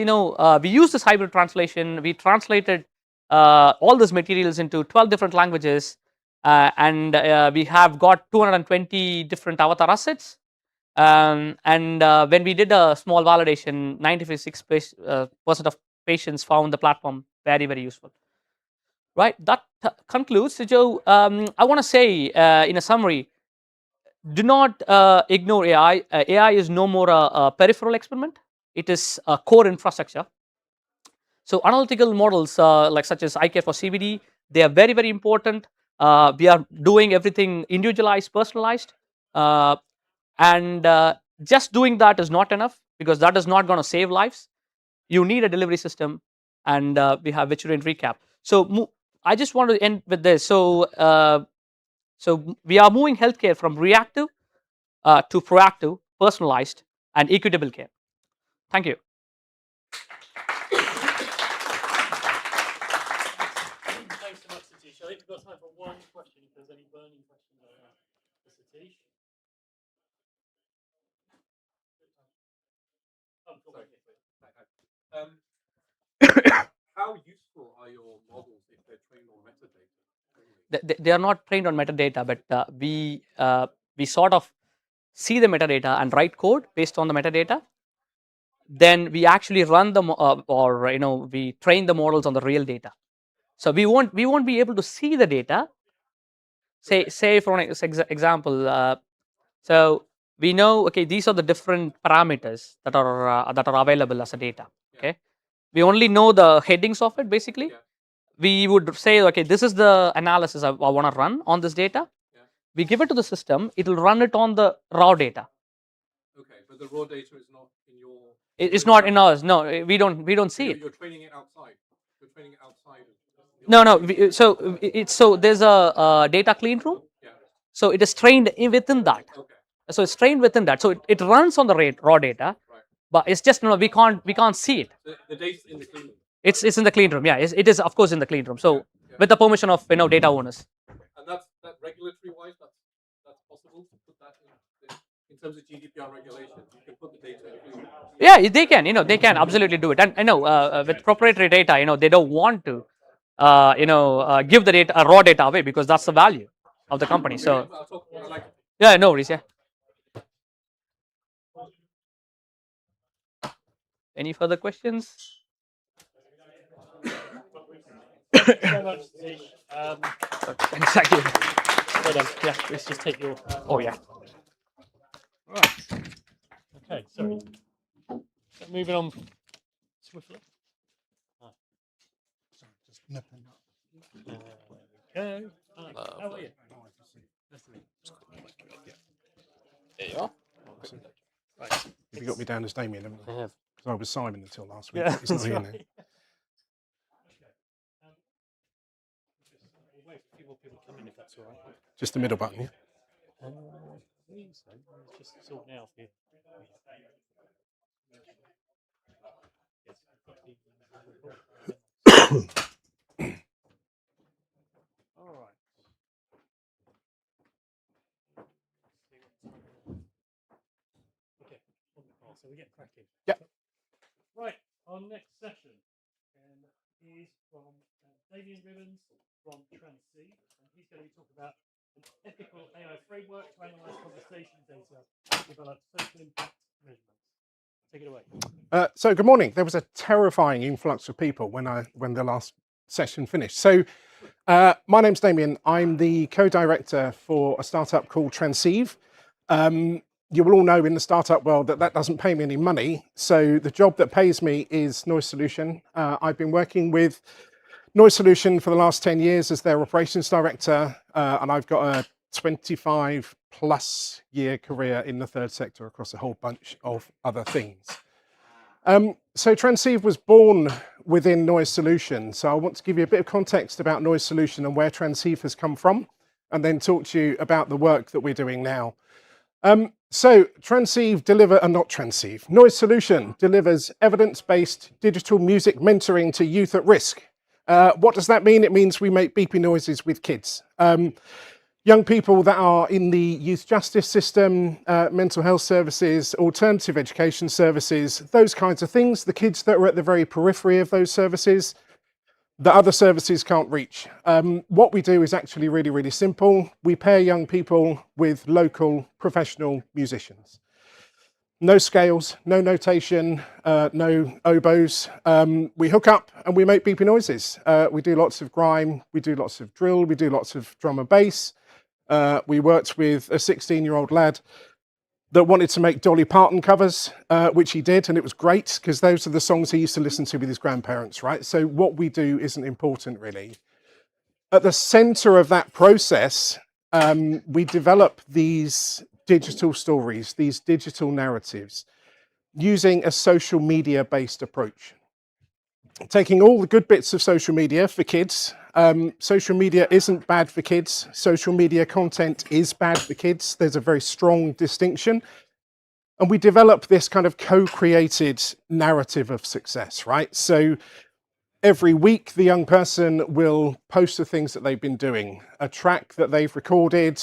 we use this hybrid translation. We translated all these materials into 12 different languages, and we have got 220 different avatar assets. And when we did a small validation, 96% of patients found the platform very, very useful. Right. That concludes. So, Joe, I want to say in a summary, do not ignore AI. AI is no more a peripheral experiment. It is a core infrastructure. So analytical models such as iCare for CBD, they are very, very important. We are doing everything individualized, personalized, and just doing that is not enough, because that is not going to save lives. You need a delivery system, and we have Vichurian recap. So I just want to end with this. So we are moving healthcare from reactive to proactive, personalized, and equitable care. Thank you.
Thanks so much, Satish. I think we've got time for one question, if there's any burning questions for Satish.
How useful are your models if they're trained on metadata?
They are not trained on metadata, but we sort of see the metadata and write code based on the metadata. Then we actually run them, or we train the models on the real data. So we won't be able to see the data, say for an example, so we know, okay, these are the different parameters that are available as a data. Okay, we only know the headings of it. Basically, we would say, okay, this is the analysis I want to run on this data. We give it to the system; it will run it on the raw data.
Okay, but the raw data is not in your.
It's not in ours. No, we don't see it.
You're training it outside. You're training it outside.
No, so there's a data clean room.
Yeah.
So it is trained within that.
Okay.
So it's trained within that. So it runs on the raw data,
Right.
but it's just we can't see it.
The data's in the clean room.
It's in the clean room. Yeah, it is of course in the clean room. So with the permission of data owners.
And that regulatory wise, that's possible to put that in terms of GDPR regulation. You can put the data in the clean room.
Yeah, they can. They can absolutely do it. And I know with proprietary data, they don't want to, give the data, raw data away because that's the value of the company. So
I'll talk about like.
yeah, no worries. Yeah. Any further questions?
Thank you so much, Satish.
Thank you.
Well done. Yeah, let's just take your.
Oh yeah.
Right. Okay, sorry. So moving on swiftly.
Sorry, just nipping up.
Okay. How are you? Nice to meet you.
There you are.
Right.
Have you got me down as Damien, haven't you?
I have.
Because I was Simon until last week.
Yeah,
He's not
that's
here
right.
now.
Okay. We'll wait for a few more people to come in if that's all right.
Just the middle button, yeah?
I think so. Let's just sort now for you. Yes, I've got all right. Okay. So we get cracking.
Yep.
Right. Our next session is from Damien Edmunds from Transceive, and he's going to be talking about an ethical AI framework to analyze conversation data to develop social impact measurements. Take it away.
So good morning. There was a terrifying influx of people when the last session finished. So my name's Damien. I'm the co-director for a startup called Transceive. You will all know in the startup world that doesn't pay me any money. So the job that pays me is Noise Solution. I've been working with Noise Solution for the last 10 years as their operations director, and I've got a 25+ year career in the third sector across a whole bunch of other things. So Transceive was born within Noise Solution. So I want to give you a bit of context about Noise Solution and where Transceive has come from, and then talk to you about the work that we're doing now. So Transceive Noise Solution delivers evidence-based digital music mentoring to youth at risk. What does that mean? It means we make beeping noises with kids. Young people that are in the youth justice system, mental health services, alternative education services, those kinds of things, the kids that are at the very periphery of those services, that other services can't reach. What we do is actually really, really simple. We pair young people with local professional musicians. No scales, no notation, no oboes. We hook up and we make beeping noises. We do lots of grime, we do lots of drill, we do lots of drum and bass. We worked with a 16-year-old lad that wanted to make Dolly Parton covers, which he did, and it was great because those are the songs he used to listen to with his grandparents, right? So what we do isn't important really. At the center of that process, we develop these digital stories, these digital narratives, using a social media based approach. Taking all the good bits of social media for kids. Social media isn't bad for kids. Social media content is bad for kids. There's a very strong distinction. And we develop this kind of co-created narrative of success, right? So every week, the young person will post the things that they've been doing, a track that they've recorded,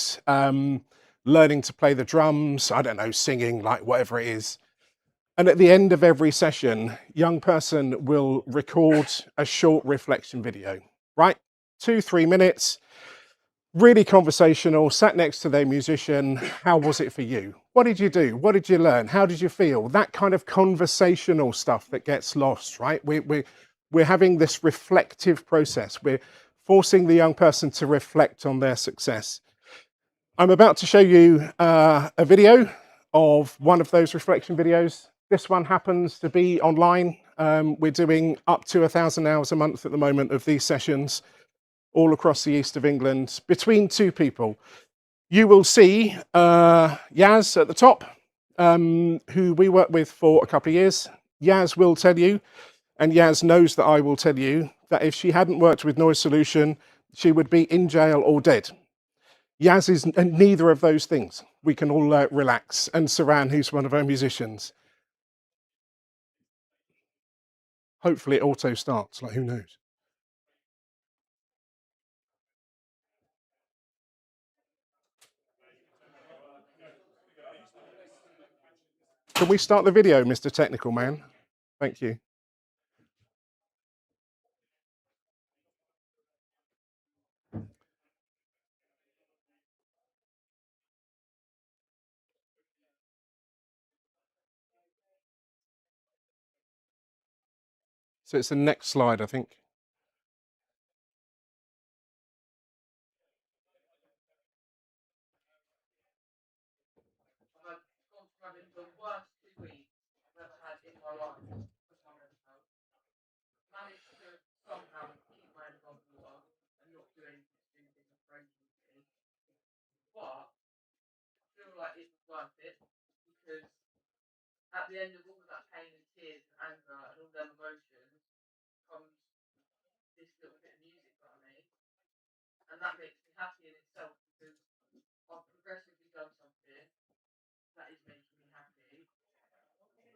learning to play the drums, I don't know, singing, like whatever it is. And at the end of every session, young person will record a short reflection video, right? 2-3 minutes, really conversational, sat next to their musician. How was it for you? What did you do? What did you learn? How did you feel? That kind of conversational stuff that gets lost, right? We're having this reflective process. We're forcing the young person to reflect on their success. I'm about to show you a video of one of those reflection videos. This one happens to be online. We're doing up to 1,000 hours a month at the moment of these sessions all across the east of England between two people. You will see Yaz at the top, who we worked with for a couple of years. Yaz will tell you, and Yaz knows that I will tell you, that if she hadn't worked with Noise Solution, she would be in jail or dead. Yaz is neither of those things. We can all relax. And Saran, who's one of our musicians. Hopefully it auto starts, like who knows. Can we start the video, Mr. Technical Man? Thank you. So it's the next slide, I think.
At the end of all of that pain and tears and anger and all them emotions comes this little bit of music that I made. And that makes me happy in itself because I've progressively done something that is making me happy.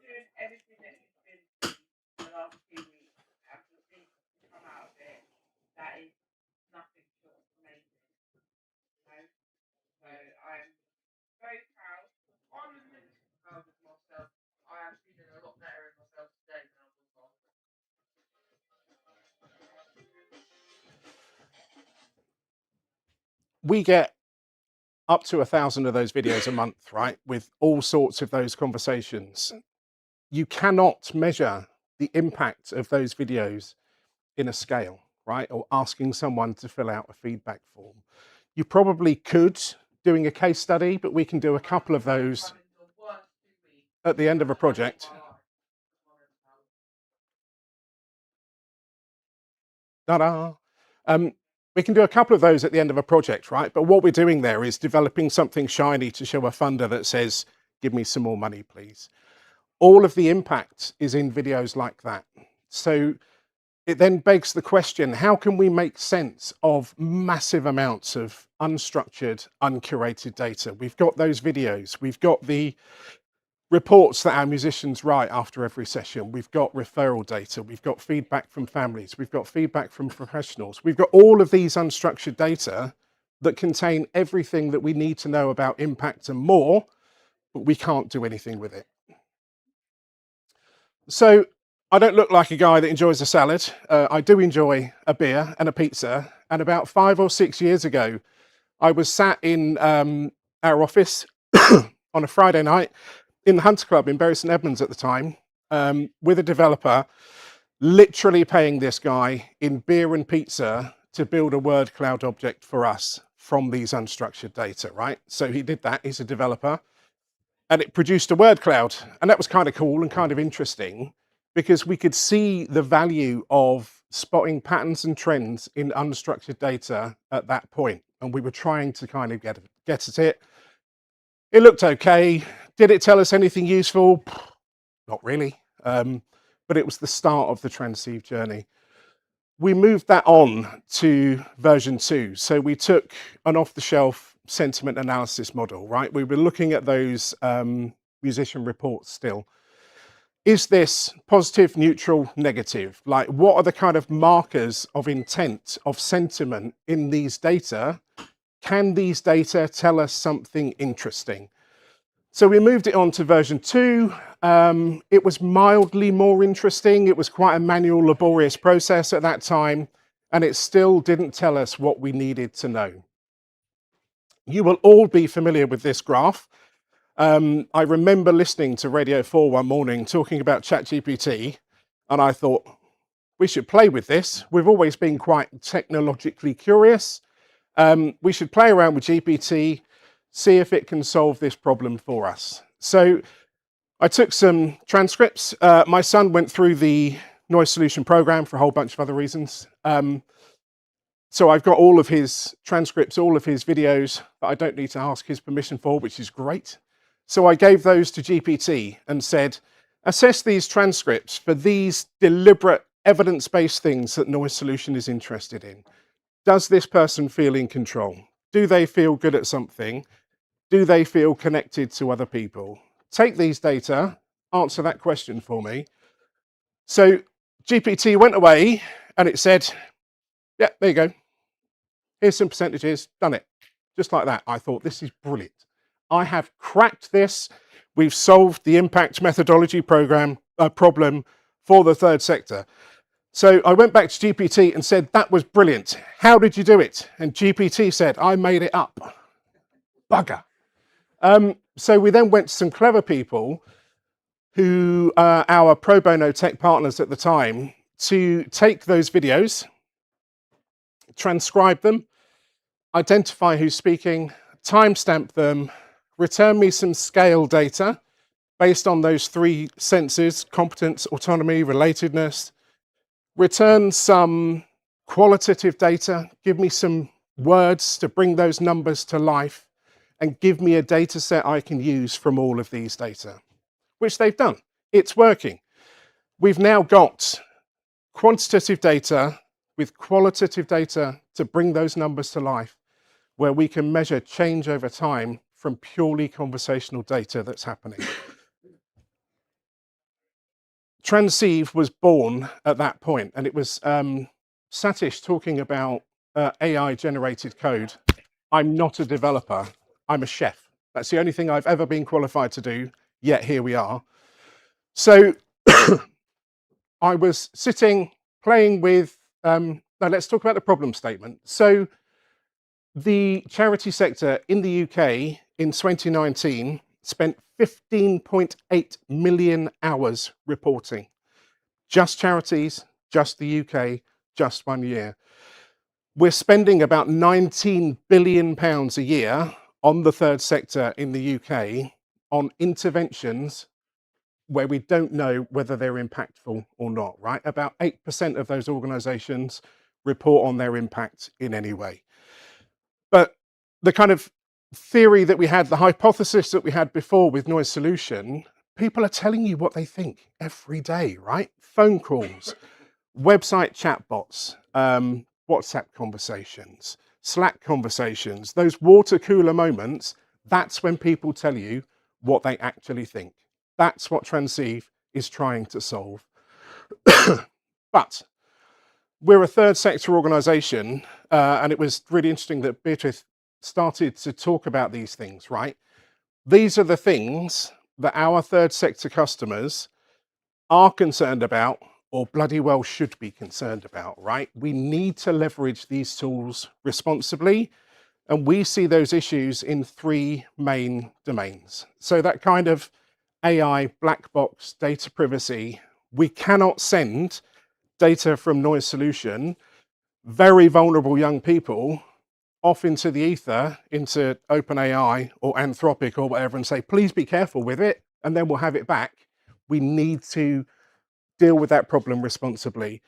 Doing everything that you've been through the last few weeks and for things to come out of it, that is nothing short of amazing. You know? So I'm very proud, honestly proud of myself. I am feeling a lot better in myself today than I was last.
We get up to 1,000 of those videos a month, right? With all sorts of those conversations. You cannot measure the impact of those videos in a scale, right? Or asking someone to fill out a feedback form. You probably could doing a case study, but we can do a couple of those at the end of a project. Ta-da! We can do a couple of those at the end of a project, right? But what we're doing there is developing something shiny to show a funder that says, give me some more money, please. All of the impact is in videos like that. So it then begs the question, how can we make sense of massive amounts of unstructured, uncurated data? We've got those videos, we've got the reports that our musicians write after every session, we've got referral data, we've got feedback from families, we've got feedback from professionals, we've got all of these unstructured data that contain everything that we need to know about impact and more, but we can't do anything with it. So I don't look like a guy that enjoys a salad. I do enjoy a beer and a pizza. And about 5 or 6 years ago, I was sat in our office on a Friday night in the Hunter Club in Bury St Edmunds at the time, with a developer, literally paying this guy in beer and pizza to build a word cloud object for us from these unstructured data, right? So he did that, he's a developer, and it produced a word cloud. And that was kind of cool and kind of interesting because we could see the value of spotting patterns and trends in unstructured data at that point. And we were trying to kind of get at it. It looked okay. Did it tell us anything useful? Not really. But it was the start of the Transceive journey. We moved that on to version 2. So we took an off-the-shelf sentiment analysis model, right? We were looking at those musician reports still. Is this positive, neutral, negative? Like, what are the kind of markers of intent, of sentiment in these data? Can these data tell us something interesting? So we moved it on to version 2. It was mildly more interesting. It was quite a manual, laborious process at that time, and it still didn't tell us what we needed to know. You will all be familiar with this graph. I remember listening to Radio 4 one morning talking about ChatGPT, and I thought, we should play with this. We've always been quite technologically curious. We should play around with GPT. see if it can solve this problem for us. So I took some transcripts. My son went through the noise solution program for a whole bunch of other reasons. So I've got all of his transcripts, all of his videos that I don't need to ask his permission for, which is great. So I gave those to GPT and said, assess these transcripts for these deliberate evidence-based things that noise solution is interested in. Does this person feel in control? Do they feel good at something? Do they feel connected to other people? Take these data, answer that question for me. So GPT went away and it said, yeah, there you go. Here's some percentages, done it. Just like that. I thought, this is brilliant. I have cracked this. We've solved the impact methodology problem for the third sector. So I went back to GPT and said, that was brilliant. How did you do it? And GPT said, I made it up. Bugger. So we then went to some clever people who are our pro bono tech partners at the time to take those videos, transcribe them, identify who's speaking, timestamp them, return me some scale data based on those three senses: competence, autonomy, relatedness. Return some qualitative data, give me some words to bring those numbers to life, and give me a data set I can use from all of these data, which they've done. It's working. We've now got quantitative data with qualitative data to bring those numbers to life, where we can measure change over time from purely conversational data that's happening. Transceive was born at that point, and it was Satish talking about AI-generated code. I'm not a developer, I'm a chef. That's the only thing I've ever been qualified to do, yet here we are. So I was sitting, playing with, now let's talk about the problem statement. So the charity sector in the UK in 2019 spent 15.8 million hours reporting. Just charities, just the UK, just 1 year. We're spending about £19 billion a year on the third sector in the UK on interventions where we don't know whether they're impactful or not, right? About 8% of those organisations report on their impact in any way. But the kind of theory that we had, the hypothesis that we had before with noise solution, people are telling you what they think every day, right? Phone calls, website chatbots, WhatsApp conversations, Slack conversations, those water cooler moments, that's when people tell you what they actually think. That's what Transceive is trying to solve. But we're a third sector organisation, and it was really interesting that Beatrice started to talk about these things, right? These are the things that our third sector customers are concerned about, or bloody well should be concerned about, right? We need to leverage these tools responsibly, and we see those issues in three main domains. So that kind of AI, black box, data privacy, we cannot send data from noise solution, very vulnerable young people, off into the ether, into OpenAI or Anthropic or whatever, and say, please be careful with it, and then we'll have it back. We need to deal with that problem responsibly.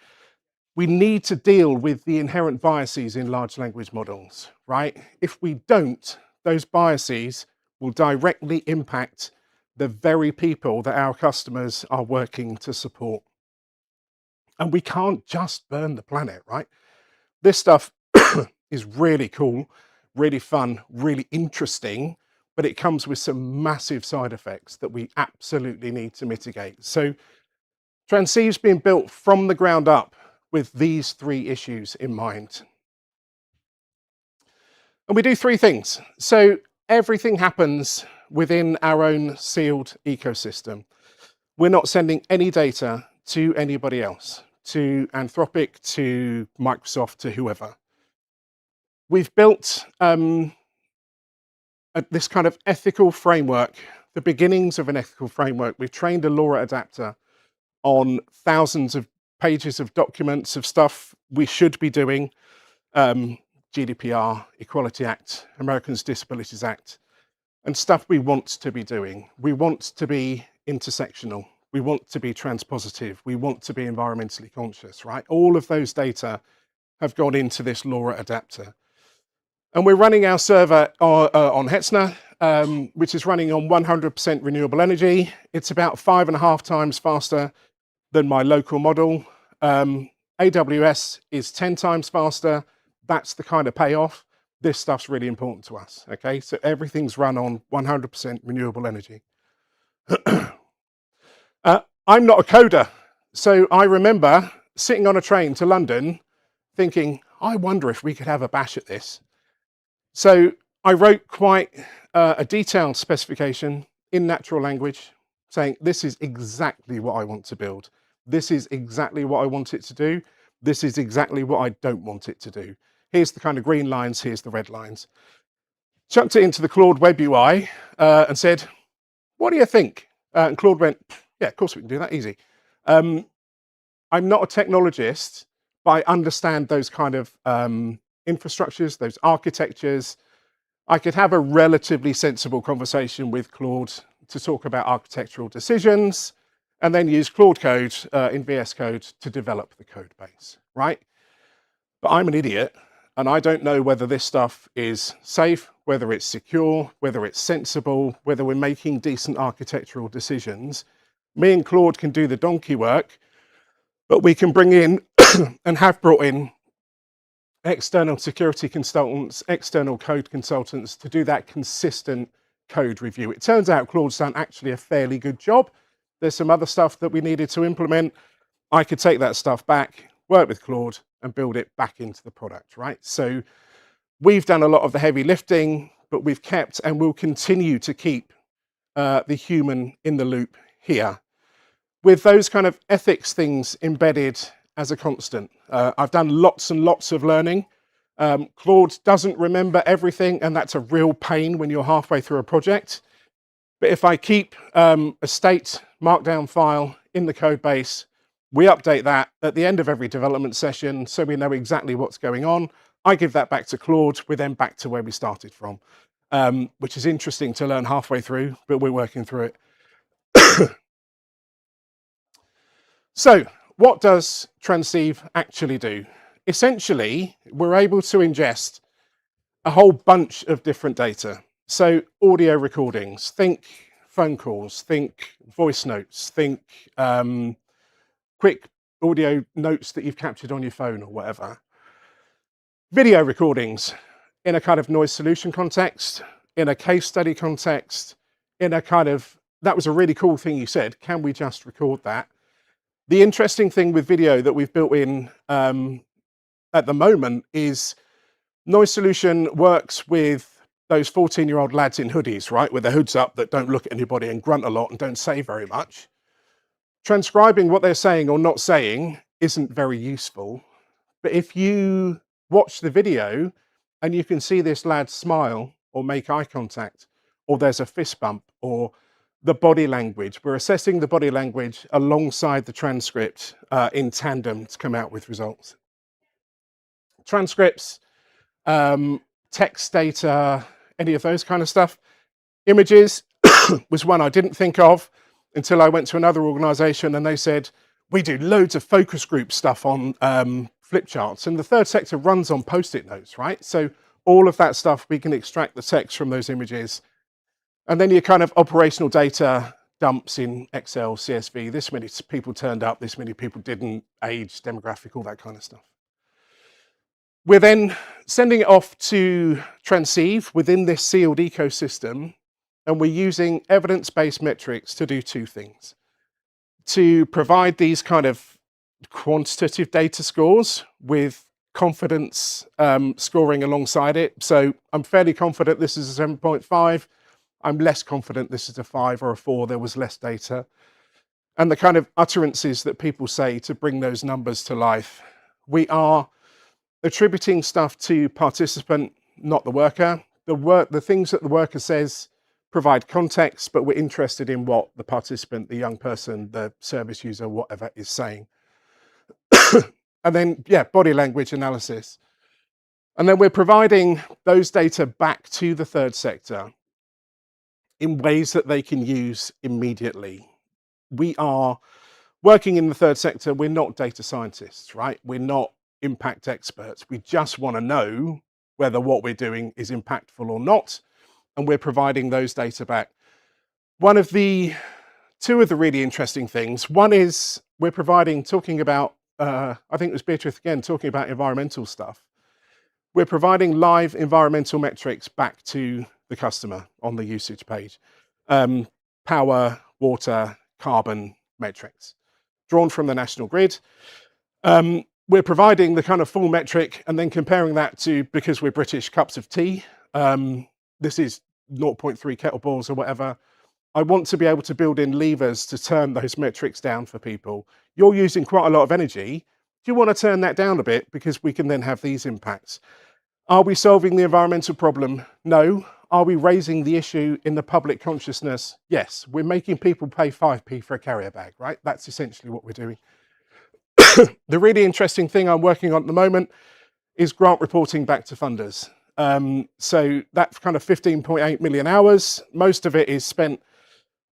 We need to deal with the inherent biases in large language models, right? If we don't, those biases will directly impact the very people that our customers are working to support. And we can't just burn the planet, right? This stuff is really cool, really fun, really interesting, but it comes with some massive side effects that we absolutely need to mitigate. So Transceive's been built from the ground up with these three issues in mind. And we do three things. So everything happens within our own sealed ecosystem. We're not sending any data to anybody else, to Anthropic, to Microsoft, to whoever. We've built this kind of ethical framework, the beginnings of an ethical framework. We've trained a LoRa adapter on thousands of pages of documents of stuff we should be doing, GDPR, Equality Act, Americans with Disabilities Act. and stuff we want to be doing. We want to be intersectional. We want to be transpositive. We want to be environmentally conscious, right? All of those data have gone into this LoRa adapter. And we're running our server on Hetzner, which is running on 100% renewable energy. It's about 5.5 times faster than my local model. AWS is 10 times faster. That's the kind of payoff. This stuff's really important to us, okay? So everything's run on 100% renewable energy. I'm not a coder, so I remember sitting on a train to London thinking, I wonder if we could have a bash at this. So I wrote quite a detailed specification in natural language saying, this is exactly what I want to build. This is exactly what I want it to do. This is exactly what I don't want it to do. Here's the kind of green lines, here's the red lines. Chucked it into the Claude Web UI and said, what do you think? And Claude went, yeah, of course we can do that, easy. I'm not a technologist, but I understand those kind of infrastructures, those architectures. I could have a relatively sensible conversation with Claude to talk about architectural decisions and then use Claude Code in VS Code to develop the code base, right? But I'm an idiot and I don't know whether this stuff is safe, whether it's secure, whether it's sensible, whether we're making decent architectural decisions. Me and Claude can do the donkey work, but we can bring in and have brought in external security consultants, external code consultants to do that consistent code review. It turns out Claude's done actually a fairly good job. There's some other stuff that we needed to implement. I could take that stuff back, work with Claude and build it back into the product, right? So we've done a lot of the heavy lifting, but we've kept and will continue to keep the human in the loop here with those kind of ethics things embedded as a constant. I've done lots and lots of learning. Claude doesn't remember everything, and that's a real pain when you're halfway through a project. But if I keep a state markdown file in the code base, we update that at the end of every development session so we know exactly what's going on. I give that back to Claude, we're then back to where we started from, which is interesting to learn halfway through, but we're working through it. So what does Transceive actually do? Essentially, we're able to ingest a whole bunch of different data. So audio recordings, think phone calls, think voice notes, think quick audio notes that you've captured on your phone or whatever. Video recordings in a kind of noise solution context, in a case study context, in a kind of, that was a really cool thing you said, can we just record that? The interesting thing with video that we've built in at the moment is noise solution works with those 14-year-old lads in hoodies, right? With their hoods up that don't look at anybody and grunt a lot and don't say very much. Transcribing what they're saying or not saying isn't very useful. But if you watch the video and you can see this lad smile or make eye contact, or there's a fist bump, or the body language, we're assessing the body language alongside the transcript in tandem to come out with results. Transcripts, text data, any of those kind of stuff. Images was one I didn't think of until I went to another organization and they said, we do loads of focus group stuff on flip charts, and the third sector runs on post-it notes, right? So all of that stuff, we can extract the text from those images. And then your kind of operational data dumps in Excel, CSV, this many people turned up, this many people didn't, age, demographic, all that kind of stuff. We're then sending it off to Transceive within this sealed ecosystem, and we're using evidence-based metrics to do two things. To provide these kind of quantitative data scores with confidence scoring alongside it. So I'm fairly confident this is a 7.5. I'm less confident this is a 5 or a 4, there was less data. And the kind of utterances that people say to bring those numbers to life. We are attributing stuff to participant, not the worker. The things that the worker says provide context, but we're interested in what the participant, the young person, the service user, whatever is saying. And then, yeah, body language analysis. And then we're providing those data back to the third sector. in ways that they can use immediately. We are working in the third sector. We're not data scientists, right? We're not impact experts. We just want to know whether what we're doing is impactful or not, and we're providing those data back. Two of the really interesting things, one is we're talking about, I think it was Beatrice again, talking about environmental stuff. We're providing live environmental metrics back to the customer on the usage page. Power, water, carbon metrics, drawn from the national grid. We're providing the kind of full metric and then comparing that to, because we're British, cups of tea. This is 0.3 kettleballs or whatever. I want to be able to build in levers to turn those metrics down for people. You're using quite a lot of energy. Do you want to turn that down a bit? Because we can then have these impacts. Are we solving the environmental problem? No. Are we raising the issue in the public consciousness? Yes. We're making people pay 5p for a carrier bag, right? That's essentially what we're doing. The really interesting thing I'm working on at the moment is grant reporting back to funders. So that kind of 15.8 million hours, most of it is spent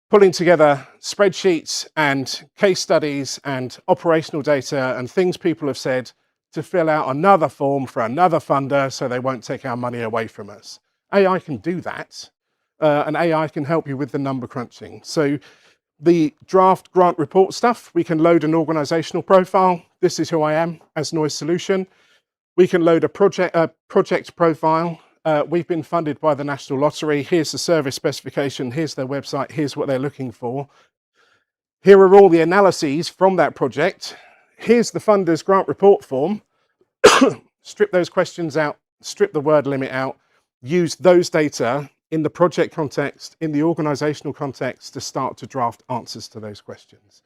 pulling together spreadsheets and case studies and operational data and things people have said to fill out another form for another funder so they won't take our money away from us. AI can do that, and AI can help you with the number crunching. So the draft grant report stuff, we can load an organizational profile. This is who I am as Noise Solution. We can load a project profile. We've been funded by the National Lottery. Here's the service specification. Here's their website. Here's what they're looking for. Here are all the analyses from that project. Here's the funder's grant report form. Strip those questions out, strip the word limit out, use those data in the project context, in the organizational context, to start to draft answers to those questions.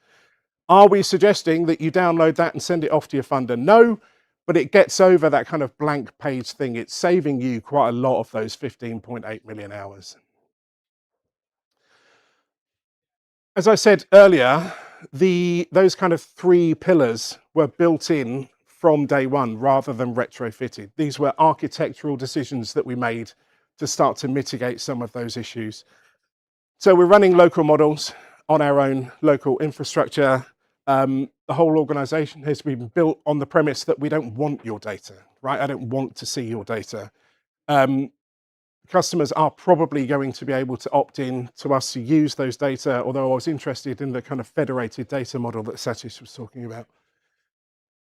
Are we suggesting that you download that and send it off to your funder? No. But it gets over that kind of blank page thing. It's saving you quite a lot of those 15.8 million hours. As I said earlier, those kind of 3 pillars were built in from day one rather than retrofitted. These were architectural decisions that we made to start to mitigate some of those issues. So we're running local models on our own local infrastructure. The whole organization has been built on the premise that we don't want your data, right? I don't want to see your data. Customers are probably going to be able to opt in to us to use those data, although I was interested in the kind of federated data model that Satish was talking about.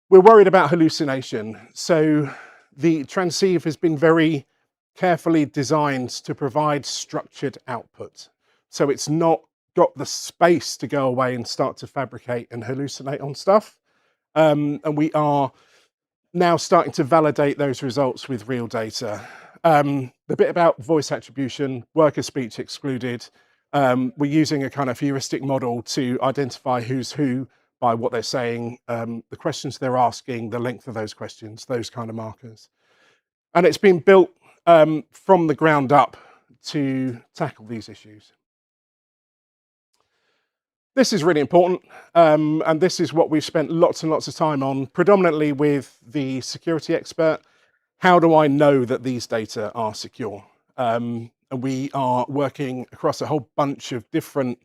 We're worried about hallucination. So the transceive has been very carefully designed to provide structured output. So it's not got the space to go away and start to fabricate and hallucinate on stuff. And we are now starting to validate those results with real data. The bit about voice attribution, worker speech excluded. We're using a kind of heuristic model to identify who's who by what they're saying, the questions they're asking, the length of those questions, those kind of markers. And it's been built from the ground up to tackle these issues. This is really important, and this is what we've spent lots and lots of time on, predominantly with the security expert. How do I know that these data are secure? And we are working across a whole bunch of different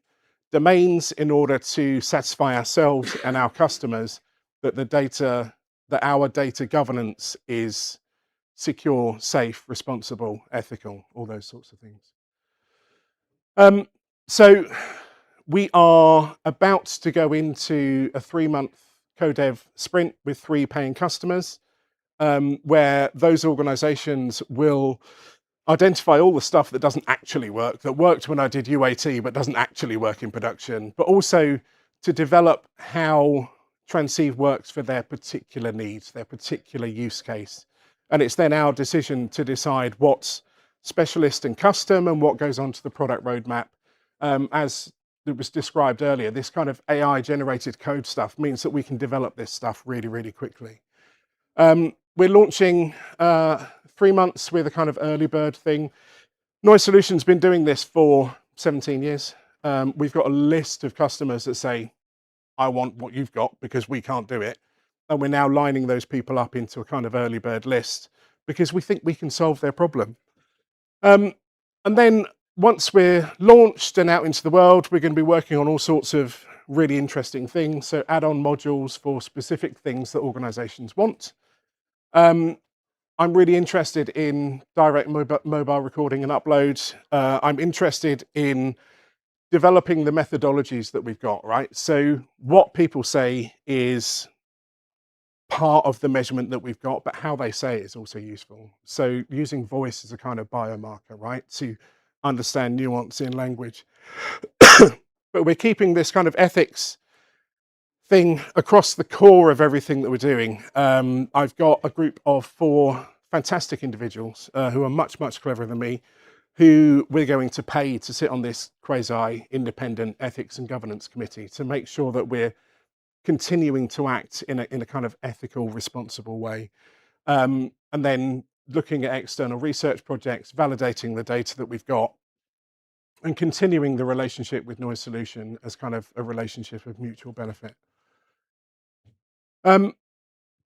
domains in order to satisfy ourselves and our customers that that our data governance is secure, safe, responsible, ethical, all those sorts of things. So we are about to go into a 3-month co-dev sprint with 3 paying customers, where those organizations will identify all the stuff that doesn't actually work, that worked when I did UAT but doesn't actually work in production, but also to develop how Transceive works for their particular needs, their particular use case. And it's then our decision to decide what's specialist and custom and what goes onto the product roadmap. As it was described earlier, this kind of AI generated code stuff means that we can develop this stuff really, really quickly. We're launching 3 months with a kind of early bird thing. Noise Solutions been doing this for 17 years. We've got a list of customers that say, I want what you've got because we can't do it. And we're now lining those people up into a kind of early bird list because we think we can solve their problem. And then once we're launched and out into the world, we're going to be working on all sorts of really interesting things. So add-on modules for specific things that organizations want. I'm really interested in direct mobile recording and upload. I'm interested in developing the methodologies that we've got, right? So what people say is part of the measurement that we've got, but how they say it is also useful. So using voice as a kind of biomarker, right, to understand nuance in language. But we're keeping this kind of ethics thing across the core of everything that we're doing. I've got a group of 4 fantastic individuals who are much, much cleverer than me, who we're going to pay to sit on this quasi-independent ethics and governance committee to make sure that we're continuing to act in a kind of ethical, responsible way. And then looking at external research projects, validating the data that we've got, and continuing the relationship with Noise Solution as kind of a relationship of mutual benefit.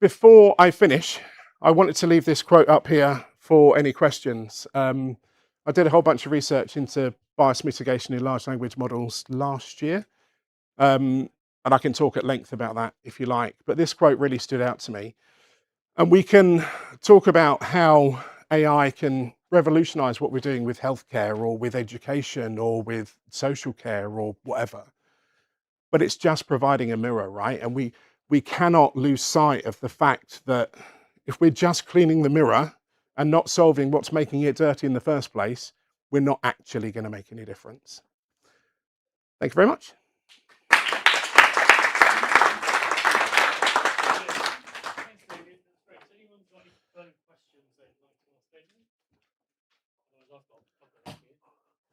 Before I finish, I wanted to leave this quote up here for any questions. I did a whole bunch of research into bias mitigation in large language models last year. And I can talk at length about that if you like, but this quote really stood out to me. And we can talk about how AI can revolutionize what we're doing with healthcare or with education or with social care or whatever. But it's just providing a mirror, right? And we cannot lose sight of the fact that if we're just cleaning the mirror and not solving what's making it dirty in the first place, we're not actually going to make any difference. Thank you very much.
Thanks, David. That's great. Has anyone got any burning questions they'd like to ask David? Otherwise, I've got a here.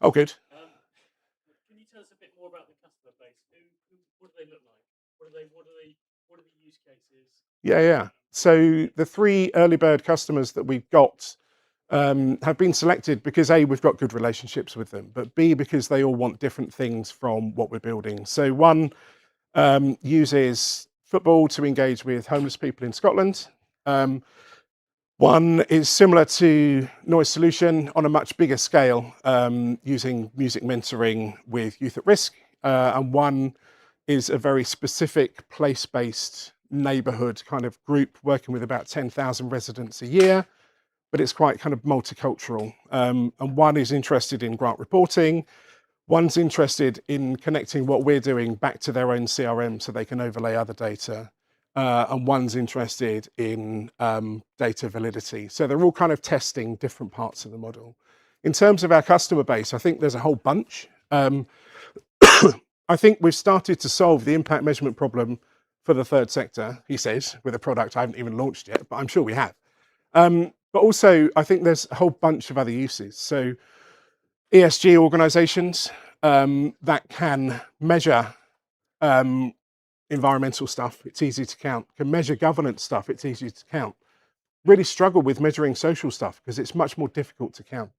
Oh, good.
Can you tell us a bit more about the customer base? What do they look like? What are the use cases?
Yeah. So the 3 early bird customers that we've got have been selected because A, we've got good relationships with them, but B, because they all want different things from what we're building. So one uses football to engage with homeless people in Scotland. One is similar to Noise Solution on a much bigger scale, using music mentoring with youth at risk. And one is a very specific place-based neighborhood kind of group working with about 10,000 residents a year, but it's quite kind of multicultural. And one is interested in grant reporting. One's interested in connecting what we're doing back to their own CRM so they can overlay other data. And one's interested in data validity. So they're all kind of testing different parts of the model. In terms of our customer base, I think there's a whole bunch. I think we've started to solve the impact measurement problem for the third sector, he says, with a product I haven't even launched yet, but I'm sure we have. But also, I think there's a whole bunch of other uses. So ESG organizations that can measure environmental stuff, it's easy to count, can measure governance stuff, it's easy to count. Really struggle with measuring social stuff because it's much more difficult to count.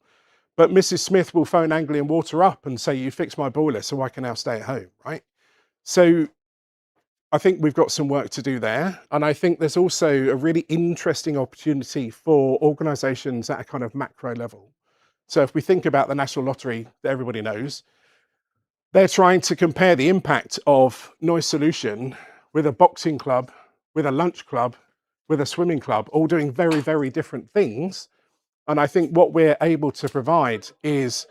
But Mrs. Smith will phone Anglian Water up and say, you fixed my boiler so I can now stay at home, right? So I think we've got some work to do there. And I think there's also a really interesting opportunity for organizations at a kind of macro level. So if we think about the National Lottery that everybody knows, they're trying to compare the impact of Noise Solution with a boxing club, with a lunch club, with a swimming club, all doing very, very different things. And I think what we're able to provide is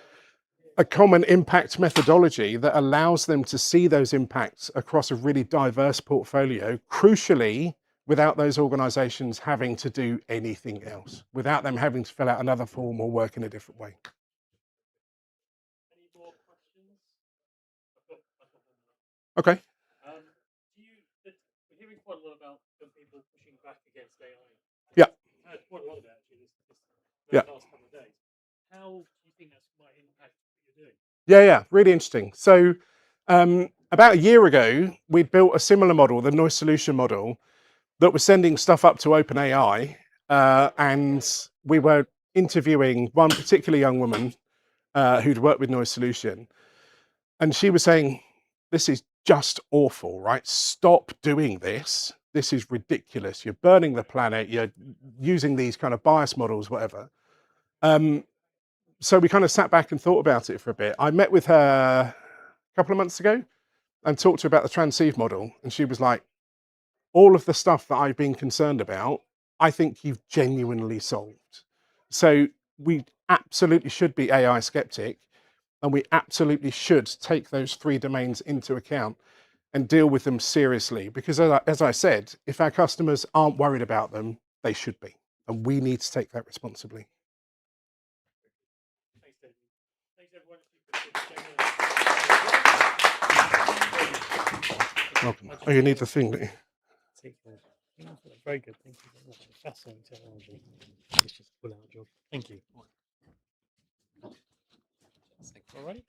a common impact methodology that allows them to see those impacts across a really diverse portfolio, crucially, without those organizations having to do anything else, without them having to fill out another form or work in a different way.
Any more questions?
Okay.
We're hearing quite a lot about people pushing back against AI.
Yeah.
We've heard quite a lot about it actually the
Yeah.
last couple of days. How do you think that might impact what you're doing?
Yeah, really interesting. So about a year ago, we'd built a similar model, the Noise Solution model, that was sending stuff up to OpenAI, and we were interviewing one particular young woman who'd worked with Noise Solution, and she was saying, this is just awful, right? Stop doing this. This is ridiculous. You're burning the planet. You're using these kind of bias models, whatever. so we kind of sat back and thought about it for a bit. I met with her a couple of months ago and talked to her about the transceive model, and she was like, all of the stuff that I've been concerned about, I think you've genuinely solved. So we absolutely should be AI skeptic, and we absolutely should take those 3 domains into account and deal with them seriously. Because as I said, if our customers aren't worried about them, they should be. And we need to take that responsibly.
Thanks, David. Thanks, everyone. If you could
Welcome. Oh, you need the thing, don't you?
take care. Very good. Thank you very much. Fascinating technology. It's just a pull-out job. Thank you. All right.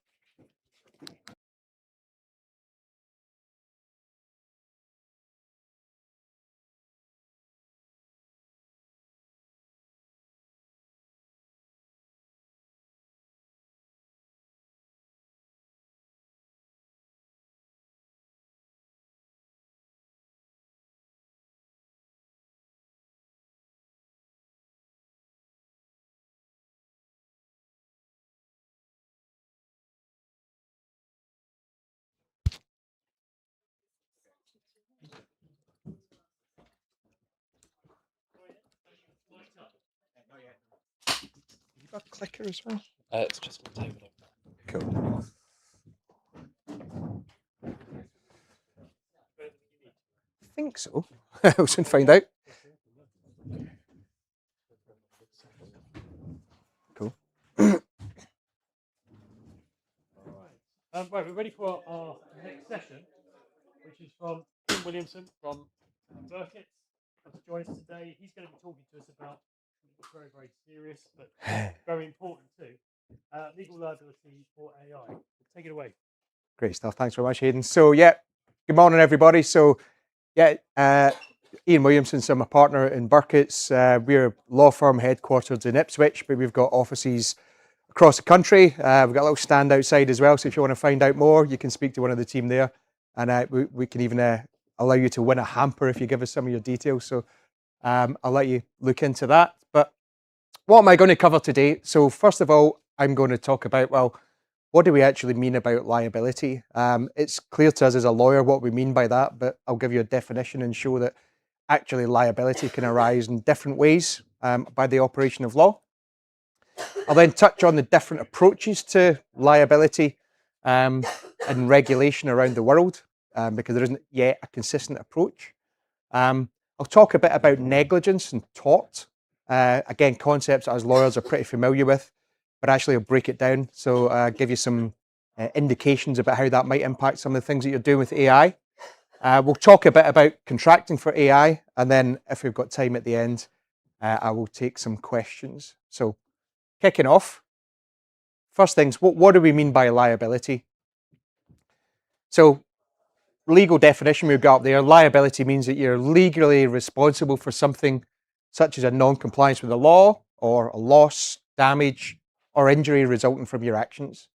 You got a clicker as well?
It's just my table.
Cool. I think so. We'll soon find out. Cool.
Right, we're ready for our next session, which is from Tim Williamson from Burkitt. To join us today. He's going to be talking to us about something very, very serious, but very important too. Legal liability for AI. Take it away.
Great stuff. Thanks very much, Hayden. So, yeah, good morning, everybody. So, yeah, Ian Williamson, so I'm a partner in Burkitt's. We're a law firm headquartered in Ipswich, but we've got offices across the country. We've got a little stand outside as well. So if you want to find out more, you can speak to one of the team there. And we can even allow you to win a hamper if you give us some of your details. So I'll let you look into that. But what am I going to cover today? So first of all, I'm going to talk about, well, what do we actually mean about liability? It's clear to us as a lawyer what we mean by that, but I'll give you a definition and show that actually liability can arise in different ways by the operation of law. I'll then touch on the different approaches to liability and regulation around the world because there isn't yet a consistent approach. I'll talk a bit about negligence and tort. Again, concepts that as lawyers are pretty familiar with, but actually I'll break it down. So give you some indications about how that might impact some of the things that you're doing with AI. We'll talk a bit about contracting for AI, and then if we've got time at the end, I will take some questions. So kicking off, first things, what do we mean by liability? So legal definition we've got up there, liability means that you're legally responsible for something such as a non-compliance with the law or a loss, damage, or injury resulting from your actions.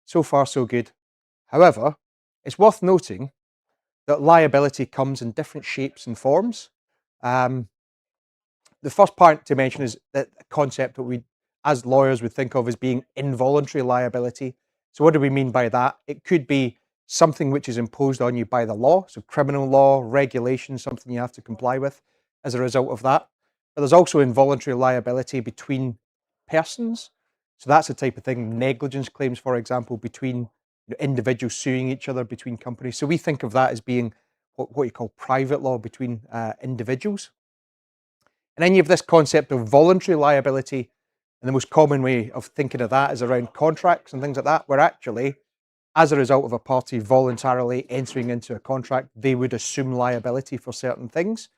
So far, so good. However, it's worth noting that liability comes in different shapes and forms. The first part to mention is that concept that we, as lawyers, would think of as being involuntary liability. So what do we mean by that? It could be something which is imposed on you by the law, so criminal law, regulation, something you have to comply with as a result of that. But there's also involuntary liability between persons. So that's the type of thing, negligence claims, for example, between individuals suing each other, between companies. So we think of that as being what you call private law between individuals. And then you have this concept of voluntary liability, and the most common way of thinking of that is around contracts and things like that, where actually, as a result of a party voluntarily entering into a contract, they would assume liability for certain things.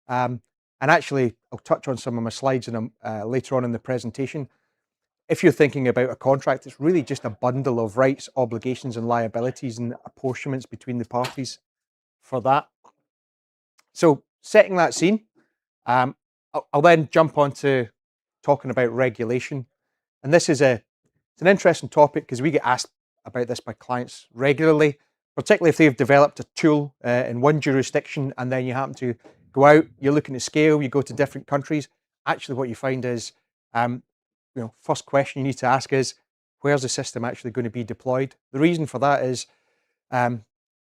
And actually, I'll touch on some of my slides later on in the presentation. If you're thinking about a contract, it's really just a bundle of rights, obligations, and liabilities and apportionments between the parties for that. So setting that scene, I'll then jump on to talking about regulation. And this is it's an interesting topic because we get asked about this by clients regularly, particularly if they've developed a tool in one jurisdiction and then you happen to go out, you're looking to scale, you go to different countries. Actually, what you find is first question you need to ask is, where's the system actually going to be deployed? The reason for that is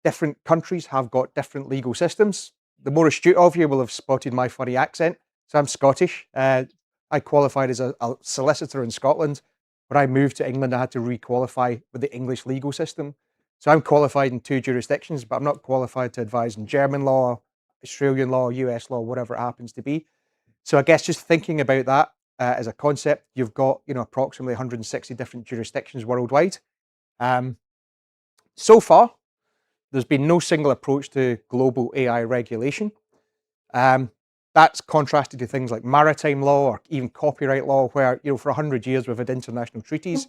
different countries have got different legal systems. The more astute of you will have spotted my funny accent. So I'm Scottish. I qualified as a solicitor in Scotland. When I moved to England, I had to re-qualify with the English legal system. So I'm qualified in 2 jurisdictions, but I'm not qualified to advise in German law, Australian law, US law, whatever it happens to be. So I guess just thinking about that as a concept, you've got approximately 160 different jurisdictions worldwide. So far, there's been no single approach to global AI regulation. That's contrasted to things like maritime law or even copyright law, where for 100 years we've had international treaties.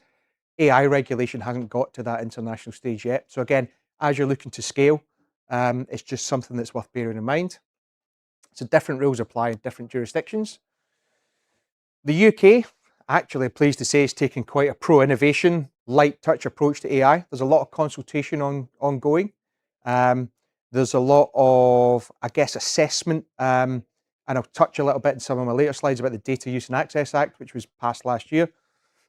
AI regulation hasn't got to that international stage yet. So again, as you're looking to scale, it's just something that's worth bearing in mind. So different rules apply in different jurisdictions. The UK, actually, pleased to say, is taking quite a pro-innovation, light touch approach to AI. There's a lot of consultation ongoing. There's a lot of, I guess, assessment, and I'll touch a little bit in some of my later slides about the Data Use and Access Act, which was passed last year.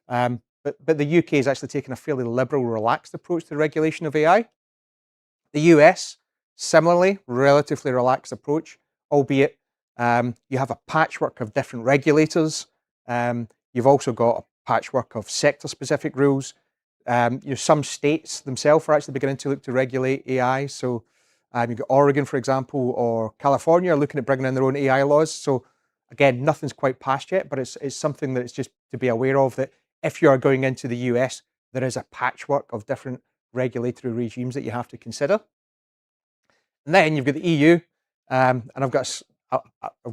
But the UK is actually taking a fairly liberal, relaxed approach to the regulation of AI. The US, similarly, relatively relaxed approach, albeit you have a patchwork of different regulators. You've also got a patchwork of sector-specific rules. Some states themselves are actually beginning to look to regulate AI. So you've got Oregon, for example, or California are looking at bringing in their own AI laws. So again, nothing's quite passed yet, but it's something that it's just to be aware of, that if you are going into the US, there is a patchwork of different regulatory regimes that you have to consider. And then you've got the EU, and I've got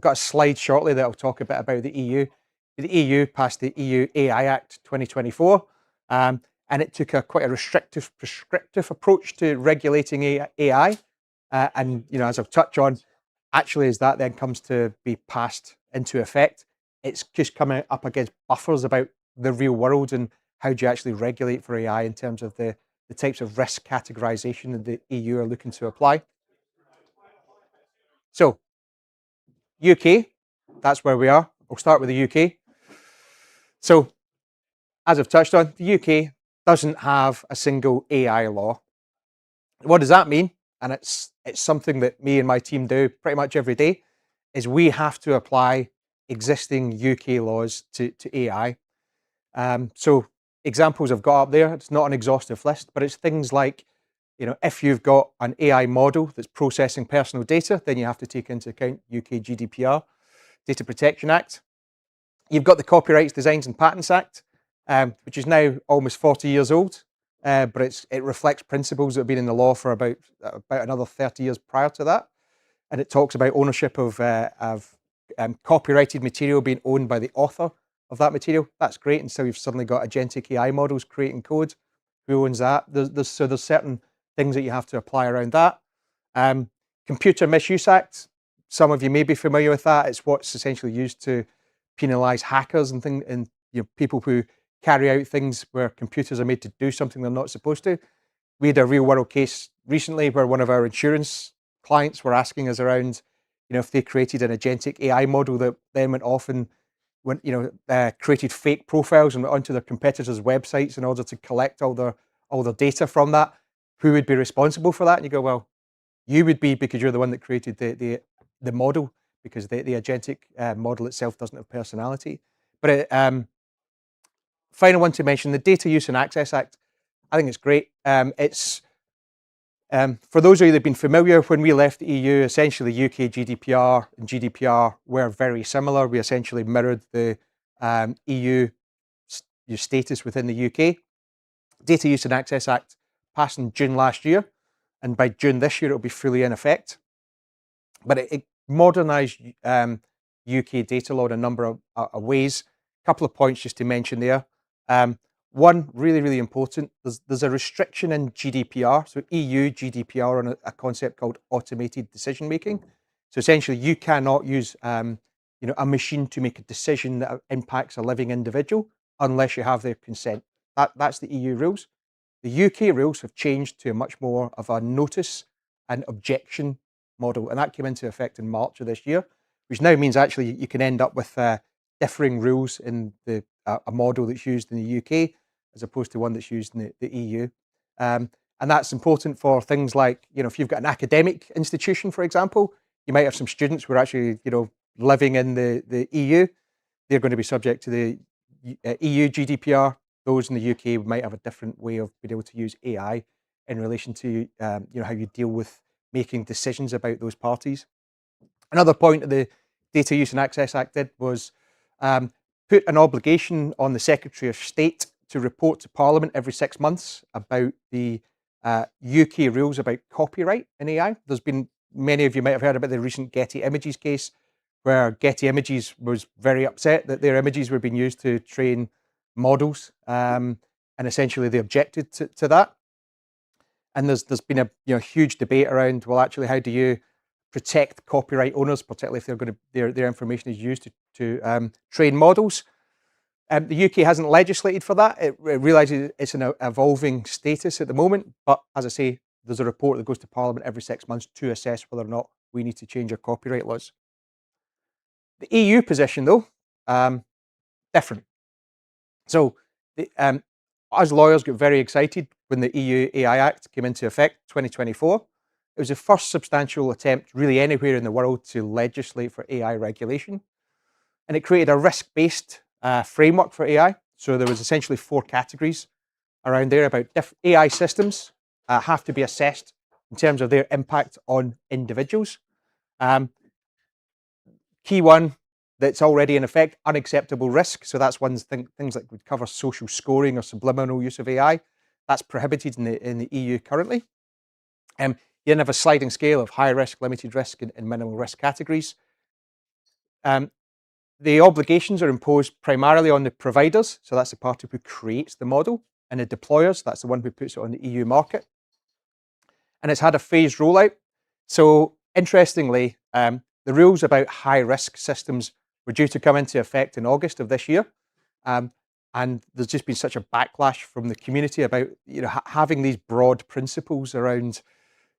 a slide shortly that I'll talk a bit about the EU. The EU passed the EU AI Act 2024, and it took quite a restrictive, prescriptive approach to regulating AI. And as I'll touch on, actually, as that then comes to be passed into effect, it's just coming up against buffers about the real world and how do you actually regulate for AI in terms of the types of risk categorization that the EU are looking to apply. So, UK, that's where we are. We'll start with the UK. So, as I've touched on, the UK doesn't have a single AI law. What does that mean? And it's something that me and my team do pretty much every day, is we have to apply existing UK laws to AI. So examples I've got up there, it's not an exhaustive list, but it's things like, if you've got an AI model that's processing personal data, then you have to take into account UK GDPR, Data Protection Act. You've got the Copyrights, Designs and Patents Act, which is now almost 40 years old, but it reflects principles that have been in the law for about another 30 years prior to that. And it talks about ownership of copyrighted material being owned by the author of that material. That's great. And so you've suddenly got agentic AI models creating code. Who owns that? There's certain things that you have to apply around that. Computer Misuse Act. Some of you may be familiar with that. It's what's essentially used to penalise hackers and people who carry out things where computers are made to do something they're not supposed to. We had a real world case recently where one of our insurance clients were asking us around, if they created an agentic AI model that then went off and created fake profiles and went onto their competitors' websites in order to collect all their data from that, who would be responsible for that? And you go, well, you would be, because you're the one that created the model, because the agentic model itself doesn't have personality. But final one to mention, the Data Use and Access Act. I think it's great. It's for those of you that have been familiar, when we left the EU, essentially UK GDPR and GDPR were very similar. We essentially mirrored the EU status within the UK. Data Use and Access Act passed in June last year, and by June this year, it'll be fully in effect. But it modernised UK data law in a number of ways. A couple of points just to mention there. One, really, really important, there's a restriction in GDPR, so EU GDPR, on a concept called automated decision making. So essentially, you cannot use a machine to make a decision that impacts a living individual unless you have their consent. That's the EU rules. The UK rules have changed to a much more of a notice and objection model, and that came into effect in March of this year, which now means actually you can end up with differing rules in a model that's used in the UK as opposed to one that's used in the EU. And that's important for things like, if you've got an academic institution, for example, you might have some students who are actually, living in the EU. They're going to be subject to the EU GDPR. Those in the UK might have a different way of being able to use AI in relation to, how you deal with making decisions about those parties. Another point that the Data Use and Access Act did was put an obligation on the Secretary of State to report to Parliament every 6 months about the UK rules about copyright in AI. There's been, many of you might have heard about the recent Getty Images case, where Getty Images was very upset that their images were being used to train models, and essentially they objected to that. And there's been a huge debate around, well, actually, how do you protect copyright owners, particularly if they're going to their information is used to train models. The UK hasn't legislated for that. It realises it's an evolving status at the moment, but as I say, there's a report that goes to Parliament every 6 months to assess whether or not we need to change our copyright laws. The EU position, though, different. So, us lawyers got very excited when the EU AI Act came into effect, 2024. It was the first substantial attempt really anywhere in the world to legislate for AI regulation. And it created a risk-based framework for AI. So there was essentially 4 categories around there about AI systems have to be assessed in terms of their impact on individuals. Key one that's already in effect, unacceptable risk. So that's things that would cover social scoring or subliminal use of AI. That's prohibited in the EU currently. You then have a sliding scale of high risk, limited risk, and minimal risk categories. The obligations are imposed primarily on the providers, so that's the party who creates the model, and the deployers, that's the one who puts it on the EU market. And it's had a phased rollout. So interestingly, the rules about high risk systems were due to come into effect in August of this year. And there's just been such a backlash from the community about having these broad principles around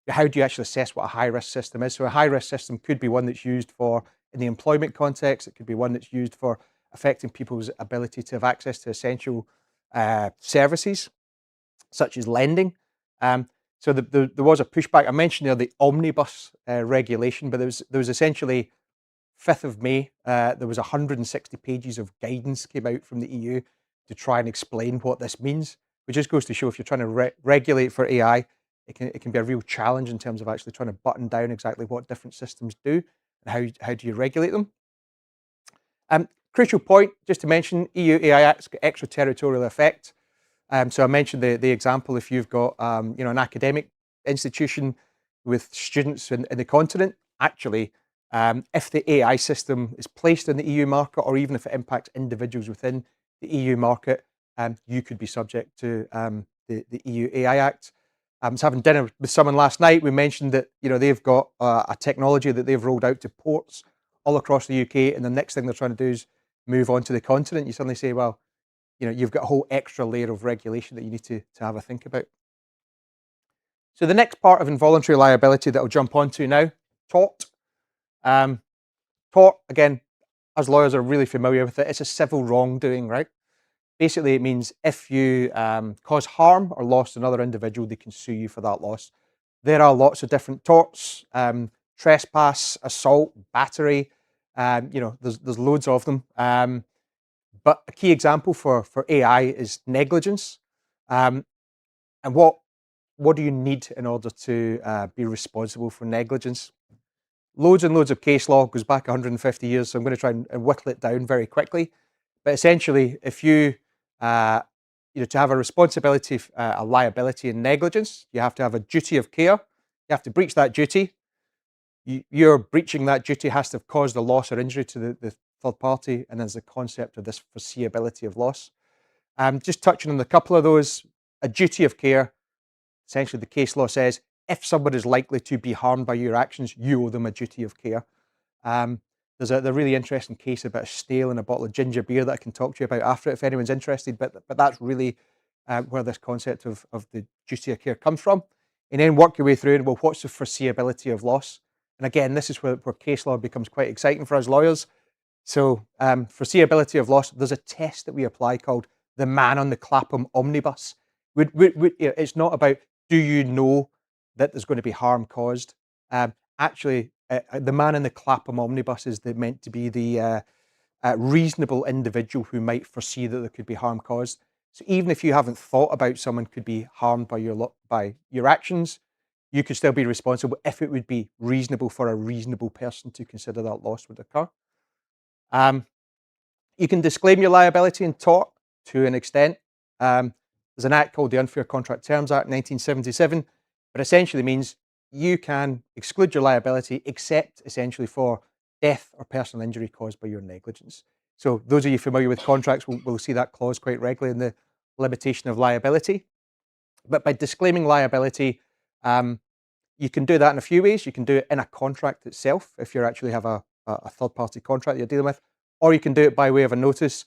how do you actually assess what a high-risk system is. So a high-risk system could be one that's used for, in the employment context, it could be one that's used for affecting people's ability to have access to essential services, such as lending. So there was a pushback. I mentioned there the omnibus regulation, but there was essentially 5th of May, there was 160 pages of guidance came out from the EU to try and explain what this means, which just goes to show if you're trying to regulate for AI, it can be a real challenge in terms of actually trying to button down exactly what different systems do and how do you regulate them. Crucial point, just to mention, EU AI Act's got extraterritorial effect. So I mentioned the example, if you've got an academic institution with students in the continent, actually, if the AI system is placed in the EU market, or even if it impacts individuals within the EU market, you could be subject to the EU AI Act. I was having dinner with someone last night. We mentioned that they've got a technology that they've rolled out to ports all across the UK, and the next thing they're trying to do is move on to the continent. You suddenly say, well, you've got a whole extra layer of regulation that you need to have a think about. So the next part of involuntary liability that I'll jump onto now, tort. Tort, again, as lawyers are really familiar with it, it's a civil wrongdoing, right? Basically, it means if you cause harm or loss to another individual, they can sue you for that loss. There are lots of different torts, trespass, assault, battery, there's loads of them. But a key example for AI is negligence. And what do you need in order to be responsible for negligence? Loads and loads of case law, goes back 150 years, so I'm going to try and whittle it down very quickly. But essentially, if you to have a responsibility, a liability in negligence, you have to have a duty of care. You have to breach that duty. You're breaching that duty has to have caused a loss or injury to the third party, and there's the concept of this foreseeability of loss. Just touching on a couple of those, a duty of care, essentially the case law says, if someone is likely to be harmed by your actions, you owe them a duty of care. There's a really interesting case about a snail and a bottle of ginger beer that I can talk to you about after if anyone's interested, but that's really where this concept of the duty of care comes from. And then work your way through, well, what's the foreseeability of loss? And again, this is where case law becomes quite exciting for us lawyers. So foreseeability of loss, there's a test that we apply called the man on the Clapham omnibus. It's not about, do you know that there's going to be harm caused? Actually, the man in the Clapham omnibus is meant to be the reasonable individual who might foresee that there could be harm caused. So even if you haven't thought about someone could be harmed by your actions, you could still be responsible if it would be reasonable for a reasonable person to consider that loss would occur. You can disclaim your liability in tort to an extent. There's an act called the Unfair Contract Terms Act 1977, but essentially means you can exclude your liability except essentially for death or personal injury caused by your negligence. So those of you familiar with contracts will see that clause quite regularly in the limitation of liability. But by disclaiming liability, you can do that in a few ways. You can do it in a contract itself if you actually have a third-party contract that you're dealing with, or you can do it by way of a notice.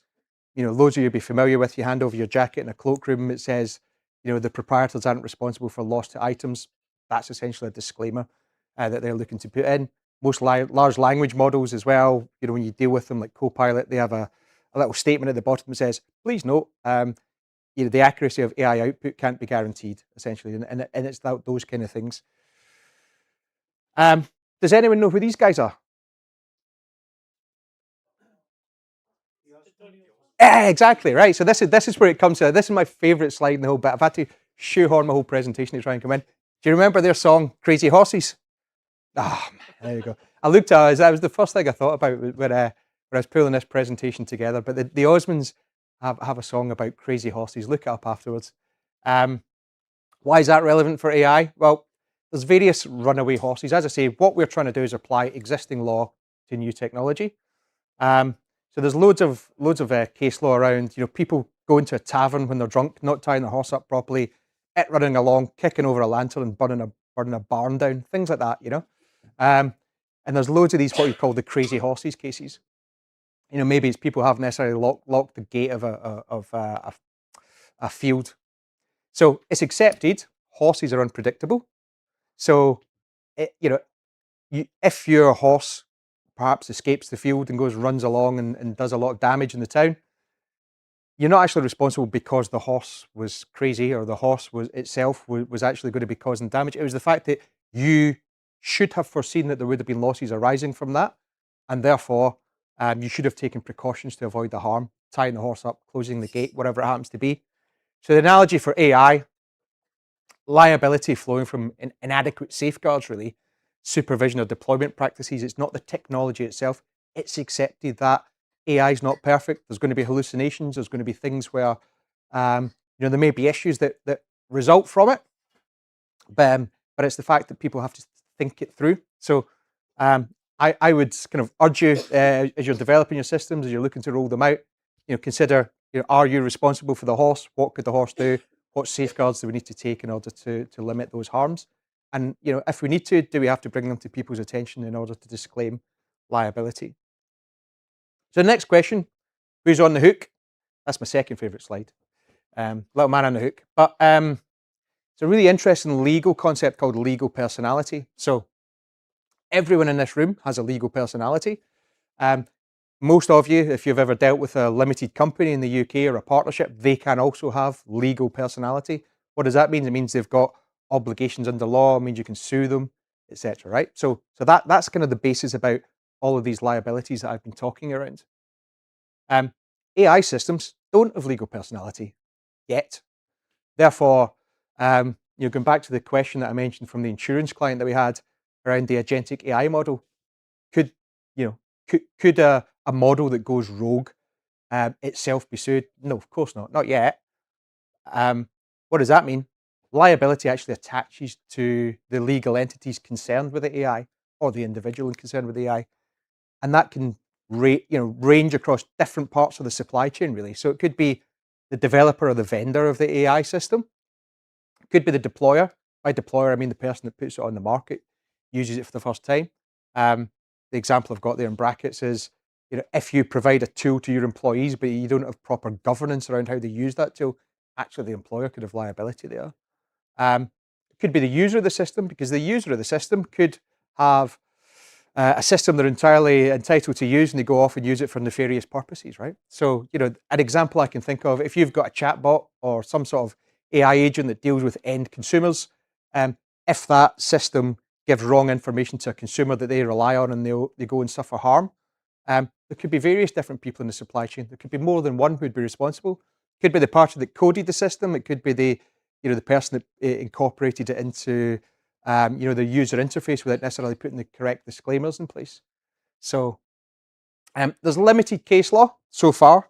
Loads of you will be familiar with, you hand over your jacket in a cloakroom, it says, the proprietors aren't responsible for loss to items. That's essentially a disclaimer that they're looking to put in. Most large language models as well, when you deal with them like Copilot, they have a little statement at the bottom that says, please note, the accuracy of AI output can't be guaranteed, essentially, and it's those kind of things. Does anyone know who these guys are? Yeah, exactly, right. So this is where it comes to. This is my favourite slide in the whole bit. I've had to shoehorn my whole presentation to try and come in. Do you remember their song "Crazy Horses"? Ah, man, there you go. I looked at it. That was the first thing I thought about when I was pulling this presentation together. But the Osmonds have a song about crazy horses. Look it up afterwards. Why is that relevant for AI? Well, there's various runaway horses. As I say, what we're trying to do is apply existing law to new technology. So there's loads of case law around, people go into a tavern when they're drunk, not tying the horse up properly, it running along, kicking over a lantern and burning a barn down, things like that, And there's loads of these what we call the crazy horses cases. Maybe it's people haven't necessarily locked the gate of a field. So it's accepted. Horses are unpredictable. So, if your horse perhaps escapes the field and runs along and does a lot of damage in the town, you're not actually responsible because the horse was crazy or the horse itself was actually going to be causing damage. It was the fact that you should have foreseen that there would have been losses arising from that, and therefore you should have taken precautions to avoid the harm, tying the horse up, closing the gate, whatever it happens to be. So the analogy for AI, liability flowing from inadequate safeguards, really, supervision or deployment practices. It's not the technology itself. It's accepted that AI is not perfect. There's going to be hallucinations. There's going to be things where there may be issues that result from it. But it's the fact that people have to think it through. So I would kind of urge you as you're developing your systems, as you're looking to roll them out, consider, are you responsible for the horse? What could the horse do? What safeguards do we need to take in order to limit those harms? And if we need to, do we have to bring them to people's attention in order to disclaim liability? So the next question, who's on the hook? That's my second favourite slide. Little man on the hook. But it's a really interesting legal concept called legal personality. So everyone in this room has a legal personality. Most of you, if you've ever dealt with a limited company in the UK or a partnership, they can also have legal personality. What does that mean? It means they've got obligations under law. It means you can sue them, etc. Right? So that's kind of the basis about all of these liabilities that I've been talking around. AI systems don't have legal personality yet. Therefore, going back to the question that I mentioned from the insurance client that we had around the agentic AI model, could a model that goes rogue itself be sued? No, of course not yet. What does that mean? Liability actually attaches to the legal entities concerned with the AI or the individual concerned with the AI, and that can range across different parts of the supply chain, really. So it could be the developer or the vendor of the AI system. It could be the deployer. By deployer, I mean the person that puts it on the market, uses it for the first time. The example I've got there in brackets is, if you provide a tool to your employees, but you don't have proper governance around how they use that tool, actually the employer could have liability there. It could be the user of the system, because the user of the system could have a system they're entirely entitled to use, and they go off and use it for nefarious purposes, right? So, you know, an example I can think of, if you've got a chatbot or some sort of AI agent that deals with end consumers, if that system gives wrong information to a consumer that they rely on and they go and suffer harm, there could be various different people in the supply chain. There could be more than one who'd be responsible. It could be the party that coded the system. It could be the person that incorporated it into the user interface without necessarily putting the correct disclaimers in place. So there's limited case law so far,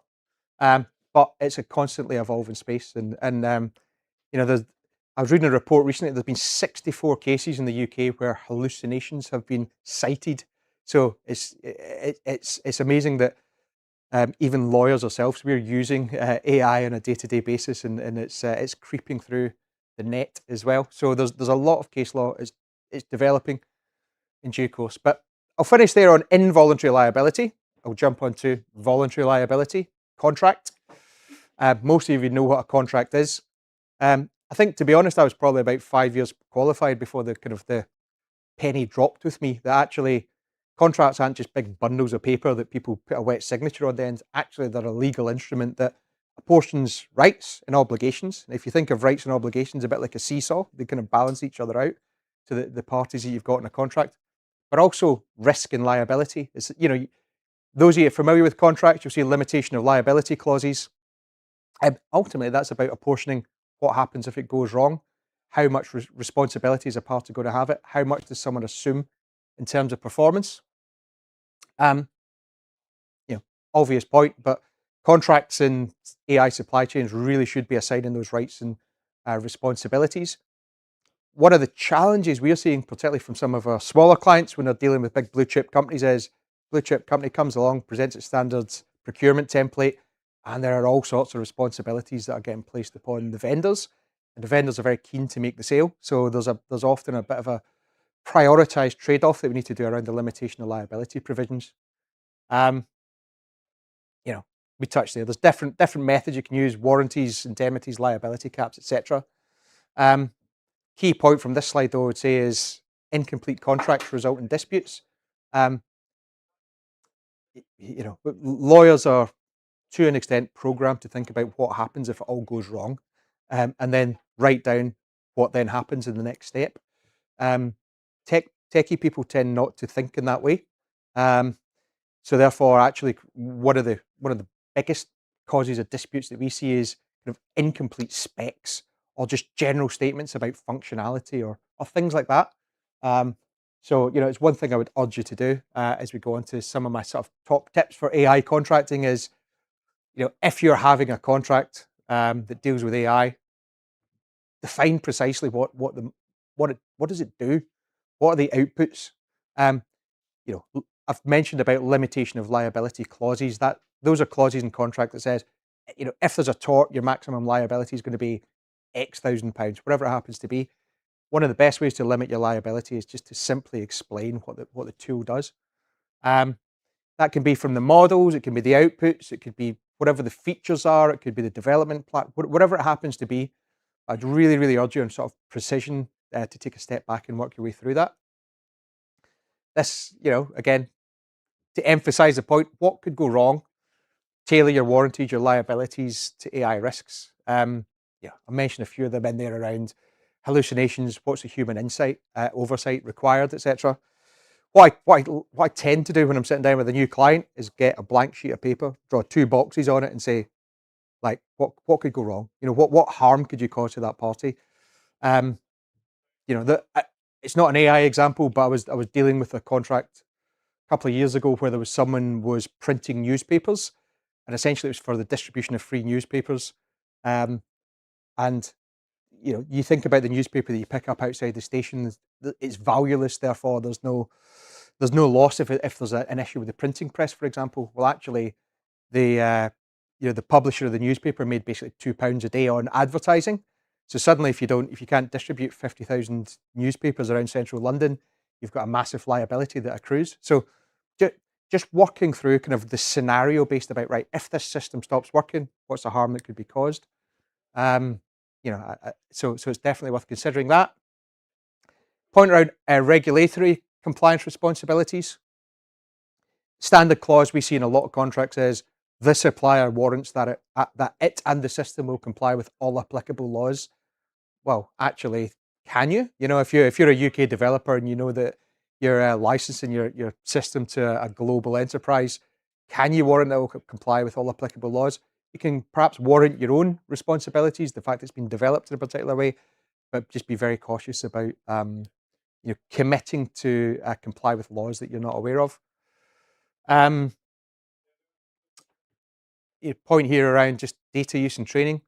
but it's a constantly evolving space. And I was reading a report recently. There's been 64 cases in the UK where hallucinations have been cited. So it's amazing that even lawyers ourselves, we're using AI on a day-to-day basis, and it's creeping through the net as well. So there's a lot of case law. It's developing in due course. But I'll finish there on involuntary liability. I'll jump onto voluntary liability, contract. Most of you know what a contract is. I think, to be honest, I was probably about 5 years qualified before the penny dropped with me that actually contracts aren't just big bundles of paper that people put a wet signature on the end. Actually, they're a legal instrument that apportions rights and obligations. And if you think of rights and obligations a bit like a seesaw, they kind of balance each other out to the parties that you've got in a contract, but also risk and liability. It's, those of you familiar with contracts, you'll see limitation of liability clauses. Ultimately, that's about apportioning what happens if it goes wrong, how much responsibility is a party going to have it, how much does someone assume in terms of performance. Obvious point, but contracts in AI supply chains really should be assigning those rights and responsibilities. One of the challenges we're seeing, particularly from some of our smaller clients when they're dealing with big blue chip companies, is blue chip company comes along, presents its standards procurement template, and there are all sorts of responsibilities that are getting placed upon the vendors. And the vendors are very keen to make the sale. So there's often a bit of a prioritized trade-off that we need to do around the limitation of liability provisions. We touched there. There's different methods you can use: warranties, indemnities, liability caps, etc. Key point from this slide, though, I would say, is incomplete contracts result in disputes. Lawyers are, to an extent, programmed to think about what happens if it all goes wrong, and then write down what then happens in the next step. Techie people tend not to think in that way. So therefore, actually, one of the biggest causes of disputes that we see is kind of incomplete specs or just general statements about functionality or things like that. So it's one thing I would urge you to do as we go on to some of my sort of top tips for AI contracting is, if you're having a contract that deals with AI, define precisely what does it do, what are the outputs. I've mentioned about limitation of liability clauses. Those are clauses in contract that says, if there's a tort, your maximum liability is going to be X £1,000, whatever it happens to be. One of the best ways to limit your liability is just to simply explain what the tool does. That can be from the models, it can be the outputs, it could be whatever the features are, it could be the development plan, whatever it happens to be. I'd really, really urge you on sort of precision to take a step back and work your way through that. This, again, to emphasize the point, what could go wrong? Tailor your warranties, your liabilities to AI risks. I mentioned a few of them in there around hallucinations, what's the human insight, oversight required, etc. What I tend to do when I'm sitting down with a new client is get a blank sheet of paper, draw 2 boxes on it, and say, like, what could go wrong? What harm could you cause to that party? It's not an AI example, but I was dealing with a contract a couple of years ago where there was someone was printing newspapers, and essentially it was for the distribution of free newspapers. And you think about the newspaper that you pick up outside the station, it's valueless, therefore there's no loss if there's an issue with the printing press, for example. Well, actually, the publisher of the newspaper made basically £2 a day on advertising. So suddenly, if you can't distribute 50,000 newspapers around central London, you've got a massive liability that accrues. So just working through kind of the scenario based about, right, if this system stops working, what's the harm that could be caused? So it's definitely worth considering that. Point around regulatory compliance responsibilities. Standard clause we see in a lot of contracts is the supplier warrants that it and the system will comply with all applicable laws. Well, actually, can you? You know, if you're a UK developer and you know that you're licensing your system to a global enterprise, can you warrant that it will comply with all applicable laws? You can perhaps warrant your own responsibilities, the fact it's been developed in a particular way, but just be very cautious about committing to comply with laws that you're not aware of. Your point here around just data use and training.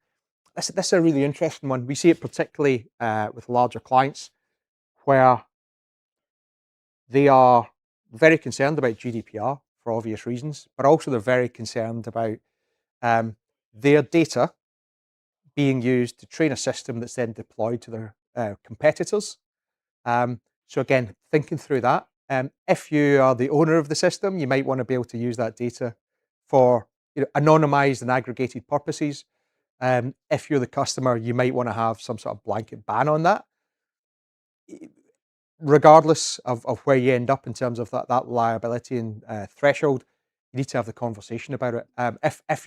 This is a really interesting one. We see it particularly with larger clients where they are very concerned about GDPR for obvious reasons, but also they're very concerned about their data being used to train a system that's then deployed to their competitors. So again, thinking through that, if you are the owner of the system, you might want to be able to use that data for anonymized and aggregated purposes. If you're the customer, you might want to have some sort of blanket ban on that. Regardless of where you end up in terms of that liability and threshold, you need to have the conversation about it. If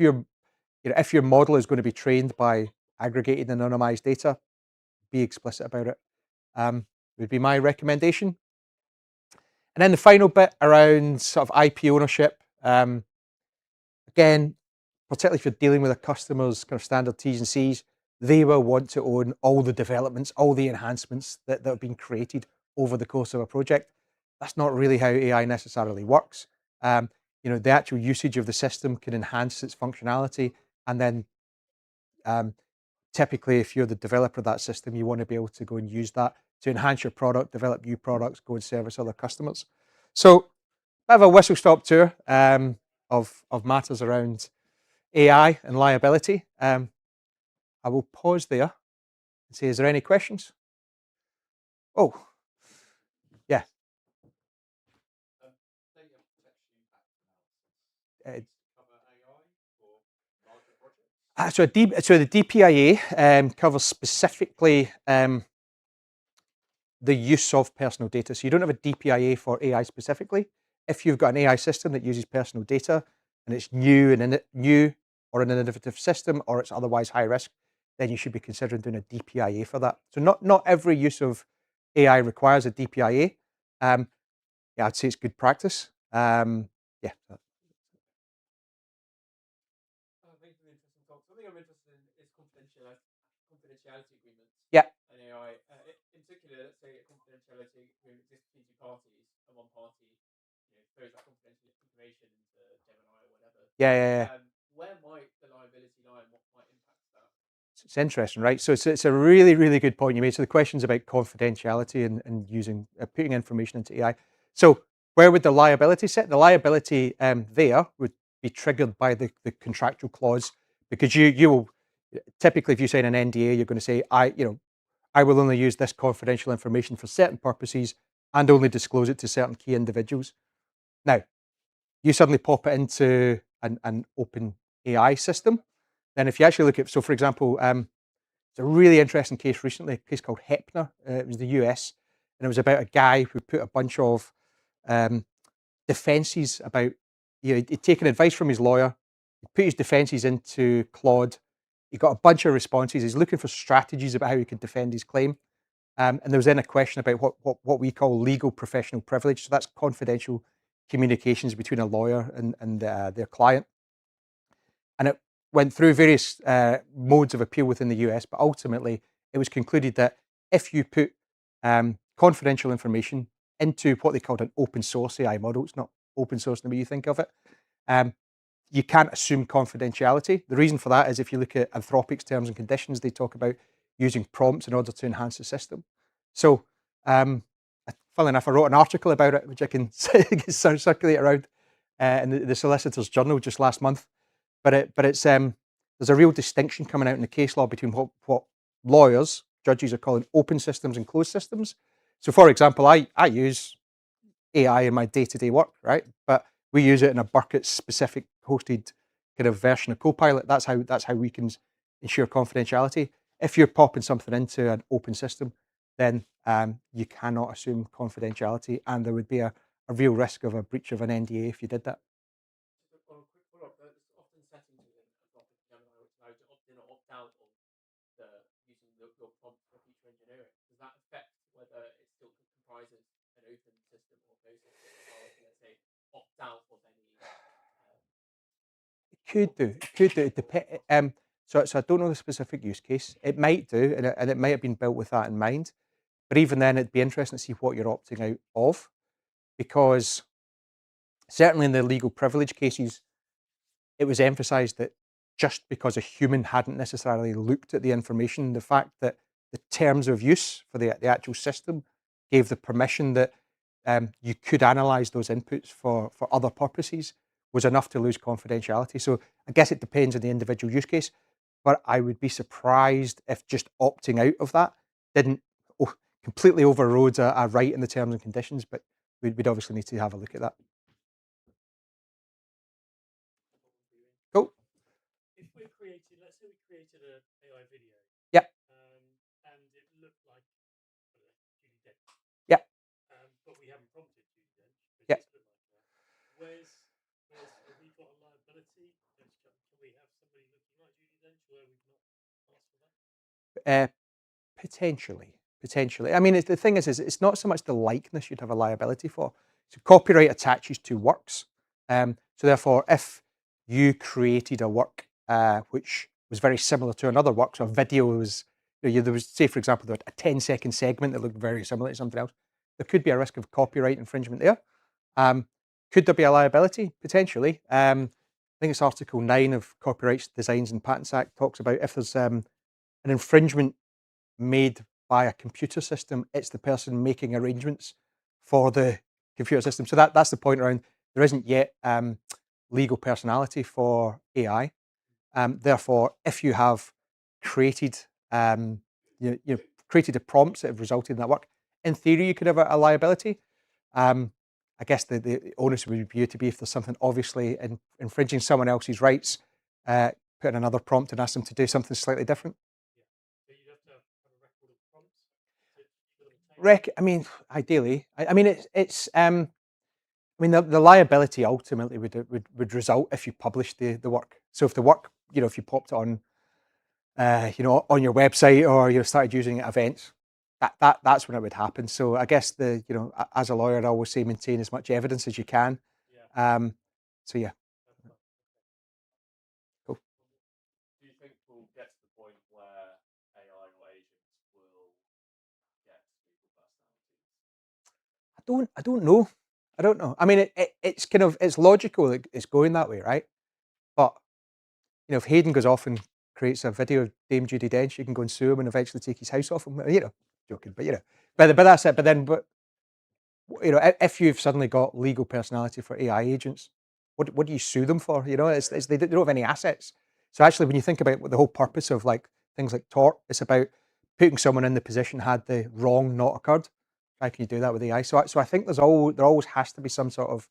your model is going to be trained by aggregated anonymized data, be explicit about it. Would be my recommendation. And then the final bit around sort of IP ownership. Again, particularly if you're dealing with a customer's kind of standard T's and C's, they will want to own all the developments, all the enhancements that have been created over the course of a project. That's not really how AI necessarily works. The actual usage of the system can enhance its functionality, and then typically, if you're the developer of that system, you want to be able to go and use that to enhance your product, develop new products, go and service other customers. So, I have a whistle-stop tour of matters around AI and liability. I will pause there and say, is there any questions? Oh, yeah. So the DPIA covers specifically the use of personal data. So you don't have a DPIA for AI specifically. If you've got an AI system that uses personal data and it's new or an innovative system, or it's otherwise high risk, then you should be considering doing a DPIA for that. So not every use of AI requires a DPIA. Yeah, I'd say it's good practice. Yeah.
Thanks for the interesting talk. Something I'm interested in is confidentiality agreements.
Yeah.
And AI, in particular, let's say a confidentiality agreement exists between two parties, and one party throws that confidential information into Gemini or whatever.
Yeah.
Where might the liability lie, and what might impact that?
It's interesting, right? So it's a really, really good point you made. So the question's about confidentiality and using putting information into AI. So where would the liability sit? The liability there would be triggered by the contractual clause, because you will typically, if you sign an NDA, you're going to say, I will only use this confidential information for certain purposes and only disclose it to certain key individuals. Now, you suddenly pop it into an open AI system. Then if you actually look at, so for example, it's a really interesting case recently, a case called Hepner. It was the US, and it was about a guy who put a bunch of defenses about, he'd taken advice from his lawyer, he put his defenses into Claude, he got a bunch of responses, he's looking for strategies about how he could defend his claim. And there was then a question about what we call legal professional privilege. So that's confidential communications between a lawyer and their client. And it went through various modes of appeal within the US, but ultimately it was concluded that if you put confidential information into what they called an open source AI model, it's not open source the way you think of it, you can't assume confidentiality. The reason for that is if you look at Anthropic's terms and conditions, they talk about using prompts in order to enhance the system. So, funnily enough, I wrote an article about it, which I can circulate around in the Solicitor's Journal just last month. But it's there's a real distinction coming out in the case law between what lawyers, judges are calling open systems and closed systems. So, for example, I use AI in my day-to-day work, right? But we use it in a Burkett-specific hosted kind of version of Copilot. That's how we can ensure confidentiality. If you're popping something into an open system, then you cannot assume confidentiality, and there would be a real risk of a breach of an NDA if you did that.
Quick follow-up. There's often settings within Anthropic Gemini which allow you to opt in or opt out of using your prompt for feature engineering. Does that affect whether it still comprises an open system or closed system if I were to, let's say, opt out of any?
It could do. It could do. It so I don't know the specific use case. It might do, and it might have been built with that in mind. But even then, it'd be interesting to see what you're opting out of, because certainly in the legal privilege cases, it was emphasised that just because a human hadn't necessarily looked at the information, the fact that the terms of use for the actual system gave the permission that you could analyse those inputs for other purposes was enough to lose confidentiality. So I guess it depends on the individual use case, but I would be surprised if just opting out of that didn't completely overrode a right in the terms and conditions, but we'd obviously need to have a look at that. Cool.
If we're creating, let's say we created an AI video.
Yep.
And it looked like Judi Dench.
Yep.
But we haven't prompted Judi Dench.
Yep.
Where's have we got a liability? Can we have somebody looking like Judi Dench where we've not asked for that?
Potentially. I mean, the thing is it's not so much the likeness you'd have a liability for. So copyright attaches to works. So therefore, if you created a work which was very similar to another work, so a video was, there was, say for example, there was a 10-second segment that looked very similar to something else, there could be a risk of copyright infringement there. Could there be a liability? Potentially. I think it's Article 9 of Copyrights, Designs and Patents Act talks about if there's an infringement made by a computer system, it's the person making arrangements for the computer system. So that's the point around there isn't yet legal personality for AI. Therefore, if you have created created the prompts that have resulted in that work, in theory you could have a liability. I guess the onus would be to be if there's something obviously infringing someone else's rights, put in another prompt and ask them to do something slightly different. I mean, ideally, I mean, the liability ultimately would result if you published the work. So if the work, if you popped it on, on your website or you started using it at events, that's when it would happen. So I guess as a lawyer, I always say maintain as much evidence as you can. So yeah. Cool.
Do you think we'll get to the point where AI or agents will get legal personalities?
I don't know. I mean, it's logical that it's going that way, right? But if Hayden goes off and creates a video of Dame Judi Dench, you can go and sue him and eventually take his house off him. Joking, but that's it. But if you've suddenly got legal personality for AI agents, what do you sue them for? They don't have any assets. So actually, when you think about what the whole purpose of things like tort, it's about putting someone in the position had the wrong not occurred. How can you do that with AI? So I think there always has to be some sort of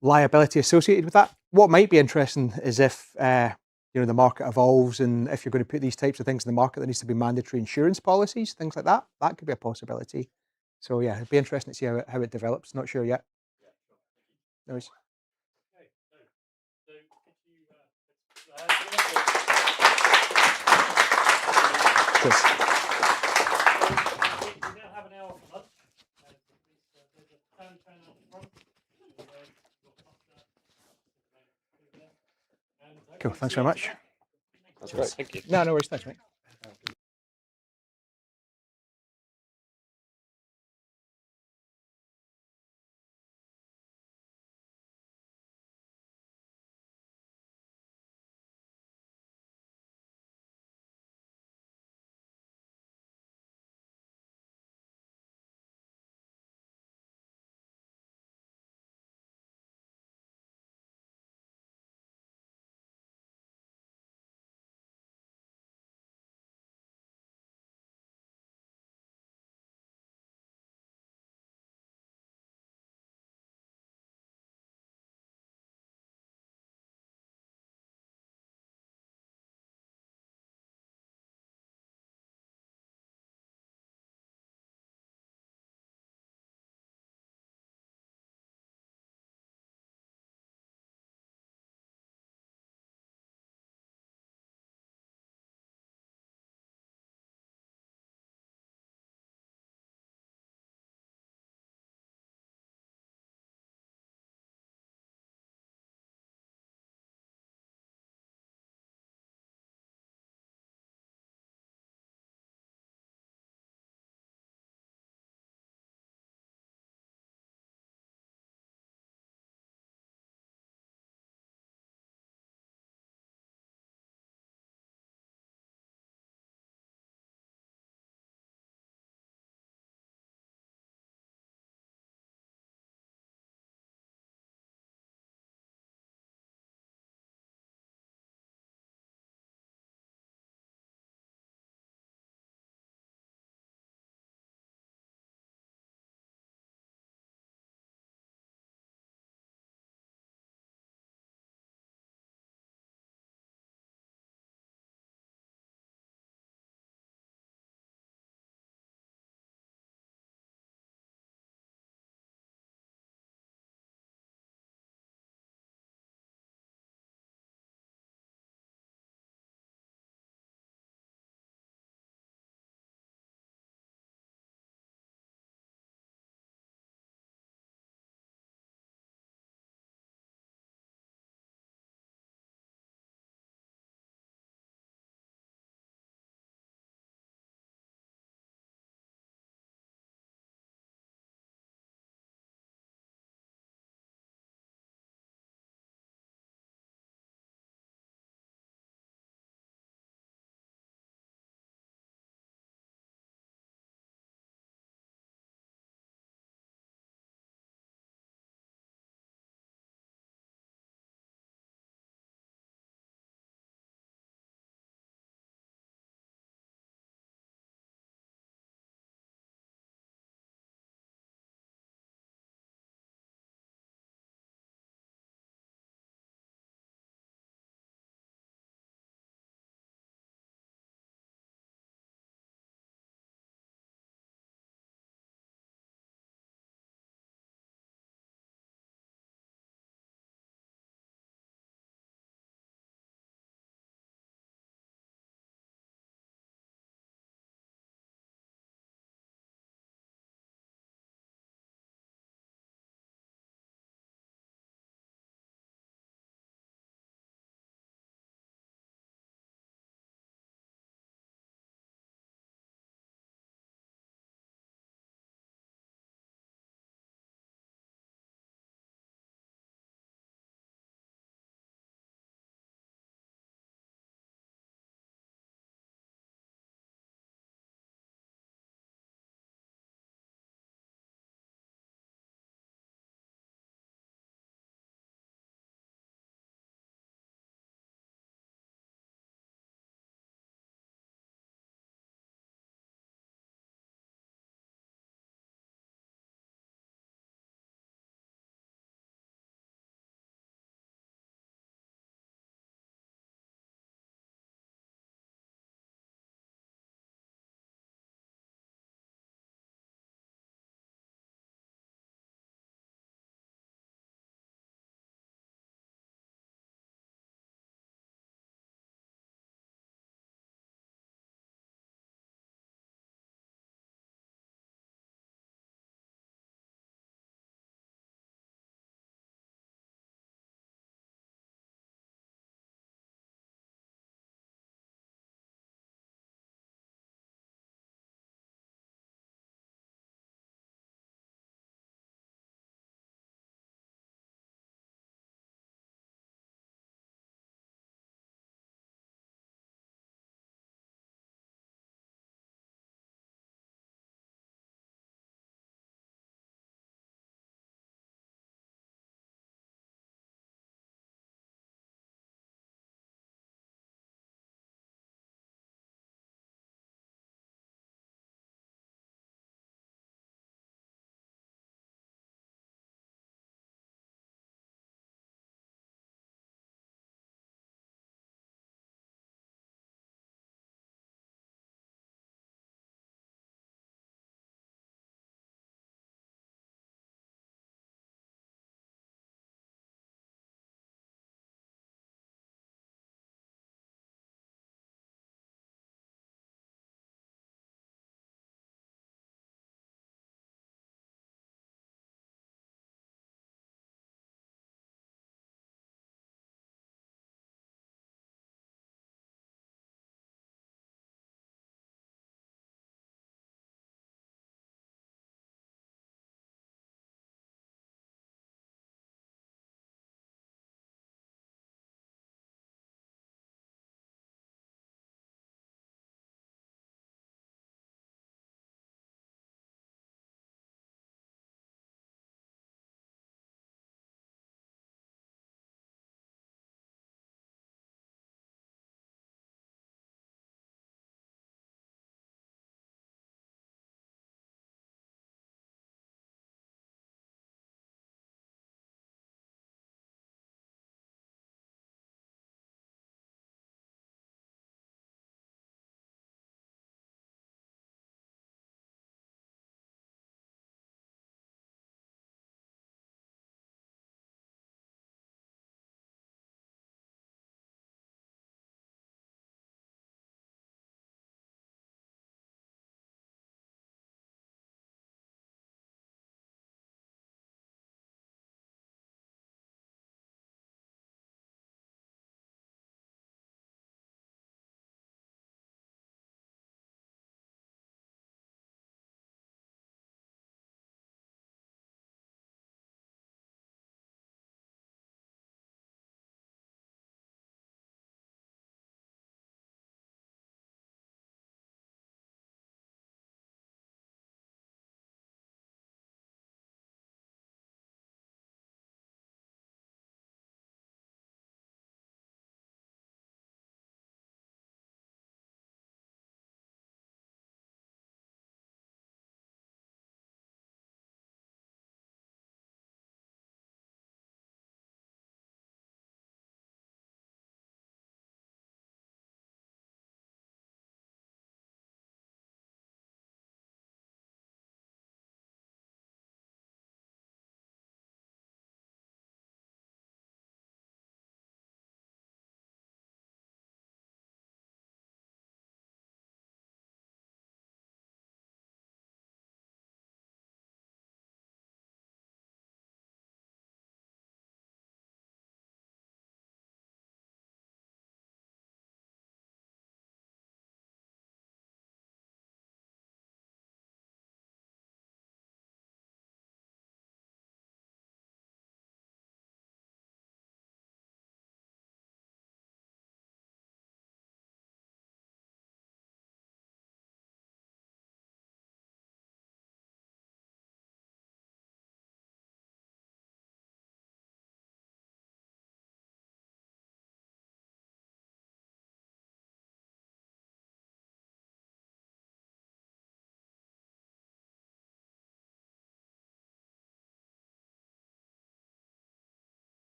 liability associated with that. What might be interesting is if the market evolves, and if you're going to put these types of things in the market, there needs to be mandatory insurance policies, things like that. That could be a possibility. So yeah, it'd be interesting to see how it develops. Not sure yet. No worries. Cheers.
We now have an hour for lunch. There's a phone out the front.
Cool. Thanks very much.
That's great. Thank you.
No worries. Thanks, mate.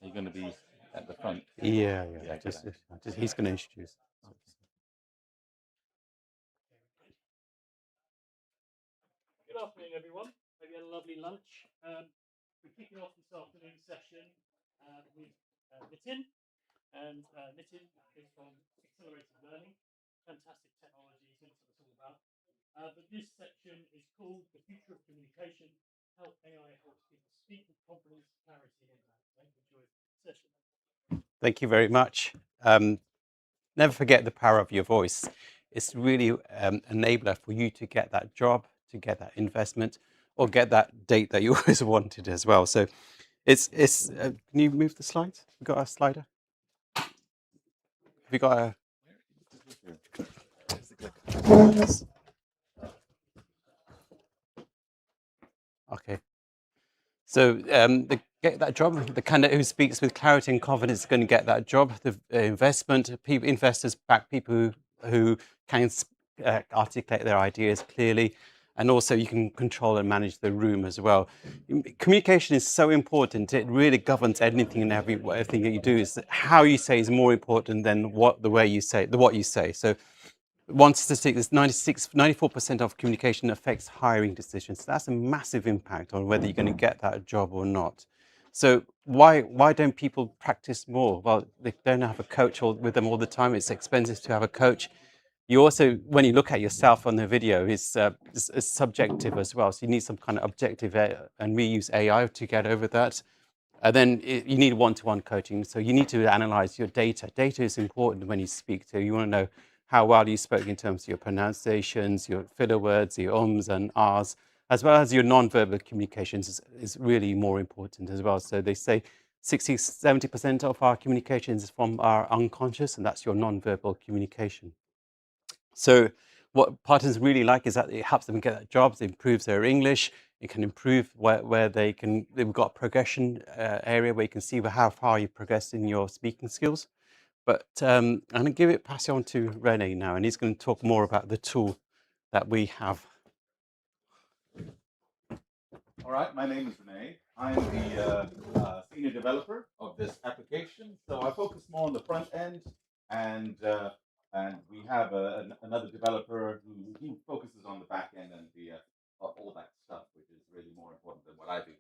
You're going to be at the front.
Yeah,
Yeah,
Just,
good
he's going to introduce.
Good afternoon, everyone. Hope you had a lovely lunch. We're kicking off this afternoon's session with Nitin. And Nitin is from Accelerated Learning. Fantastic technology he's going to tell us all about. But this section is called The Future of Communication, How AI Helps People Speak with Confidence, Clarity, and Impact. I hope you enjoyed the session.
Thank you very much. Never forget the power of your voice. It's really enabler for you to get that job, to get that investment, or get that date that you always wanted as well. So it's can you move the slides? We got a slider? Have you got a okay. So get that job. The candidate who speaks with clarity and confidence is going to get that job. The investors back people who can articulate their ideas clearly, and also you can control and manage the room as well. Communication is so important. It really governs anything and everything that you do. Is how you say is more important than what you say. So one statistic is 94% of communication affects hiring decisions. So that's a massive impact on whether you're going to get that job or not. So why don't people practice more? Well, they don't have a coach with them all the time. It's expensive to have a coach. You also, when you look at yourself on the video, it's subjective as well. So you need some kind of objective, and we use AI to get over that. And then you need one-to-one coaching. So you need to analyze your data. Data is important when you speak to. You want to know how well you spoke in terms of your pronunciations, your filler words, your ums and ahs, as well as your non-verbal communications is really more important as well. So they say 60-70% of our communications is from our unconscious, and that's your non-verbal communication. So what partners really like is that it helps them get jobs, it improves their English, it can improve where they've got a progression area where you can see how far you progressed in your speaking skills. But I'm going to pass it on to Rene now, and he's going to talk more about the tool that we have.
All right, my name is Rene. I'm the senior developer of this application. So I focus more on the front end, and we have another developer who he focuses on the back end and the all that stuff, which is really more important than what I do.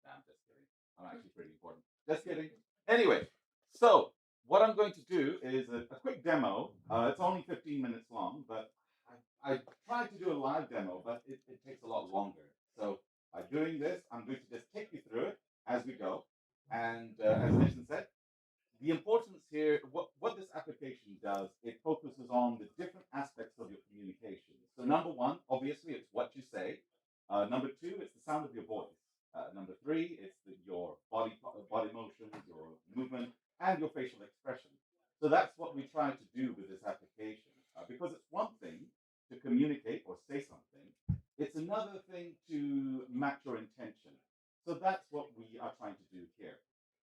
Nah, I'm just kidding. I'm actually pretty important. Just kidding. Anyway, so what I'm going to do is a quick demo. It's only 15 minutes long, but I tried to do a live demo, but it takes a lot longer. So by doing this, I'm going to just take you through it as we go. And as Nathan said, the importance here, what this application does, it focuses on the different aspects of your communication. So number one, obviously, it's what you say. Number two, it's the sound of your voice. Number three, it's your body motions, your movement, and your facial expression. So that's what we try to do with this application. Because it's one thing to communicate or say something, it's another thing to match your intention. So that's what we are trying to do here.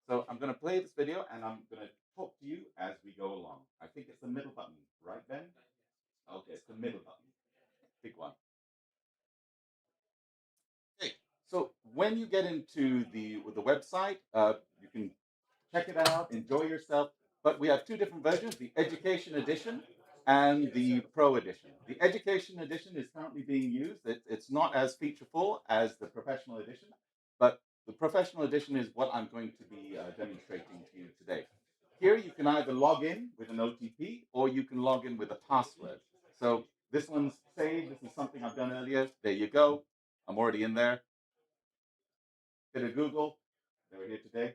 So I'm going to play this video and I'm going to talk to you as we go along. I think it's the middle button, right, Ben? Okay, it's the middle button. Big one. Okay, so when you get into the website, you can check it out, enjoy yourself. But we have two different versions, the Education Edition and the Pro Edition. The Education Edition is currently being used. It's not as featureful as the Professional Edition, but the Professional Edition is what I'm going to be demonstrating to you today. Here you can either log in with an OTP or you can log in with a password. So this one's saved. This is something I've done earlier. There you go. I'm already in there. Bit of Google. They were here today.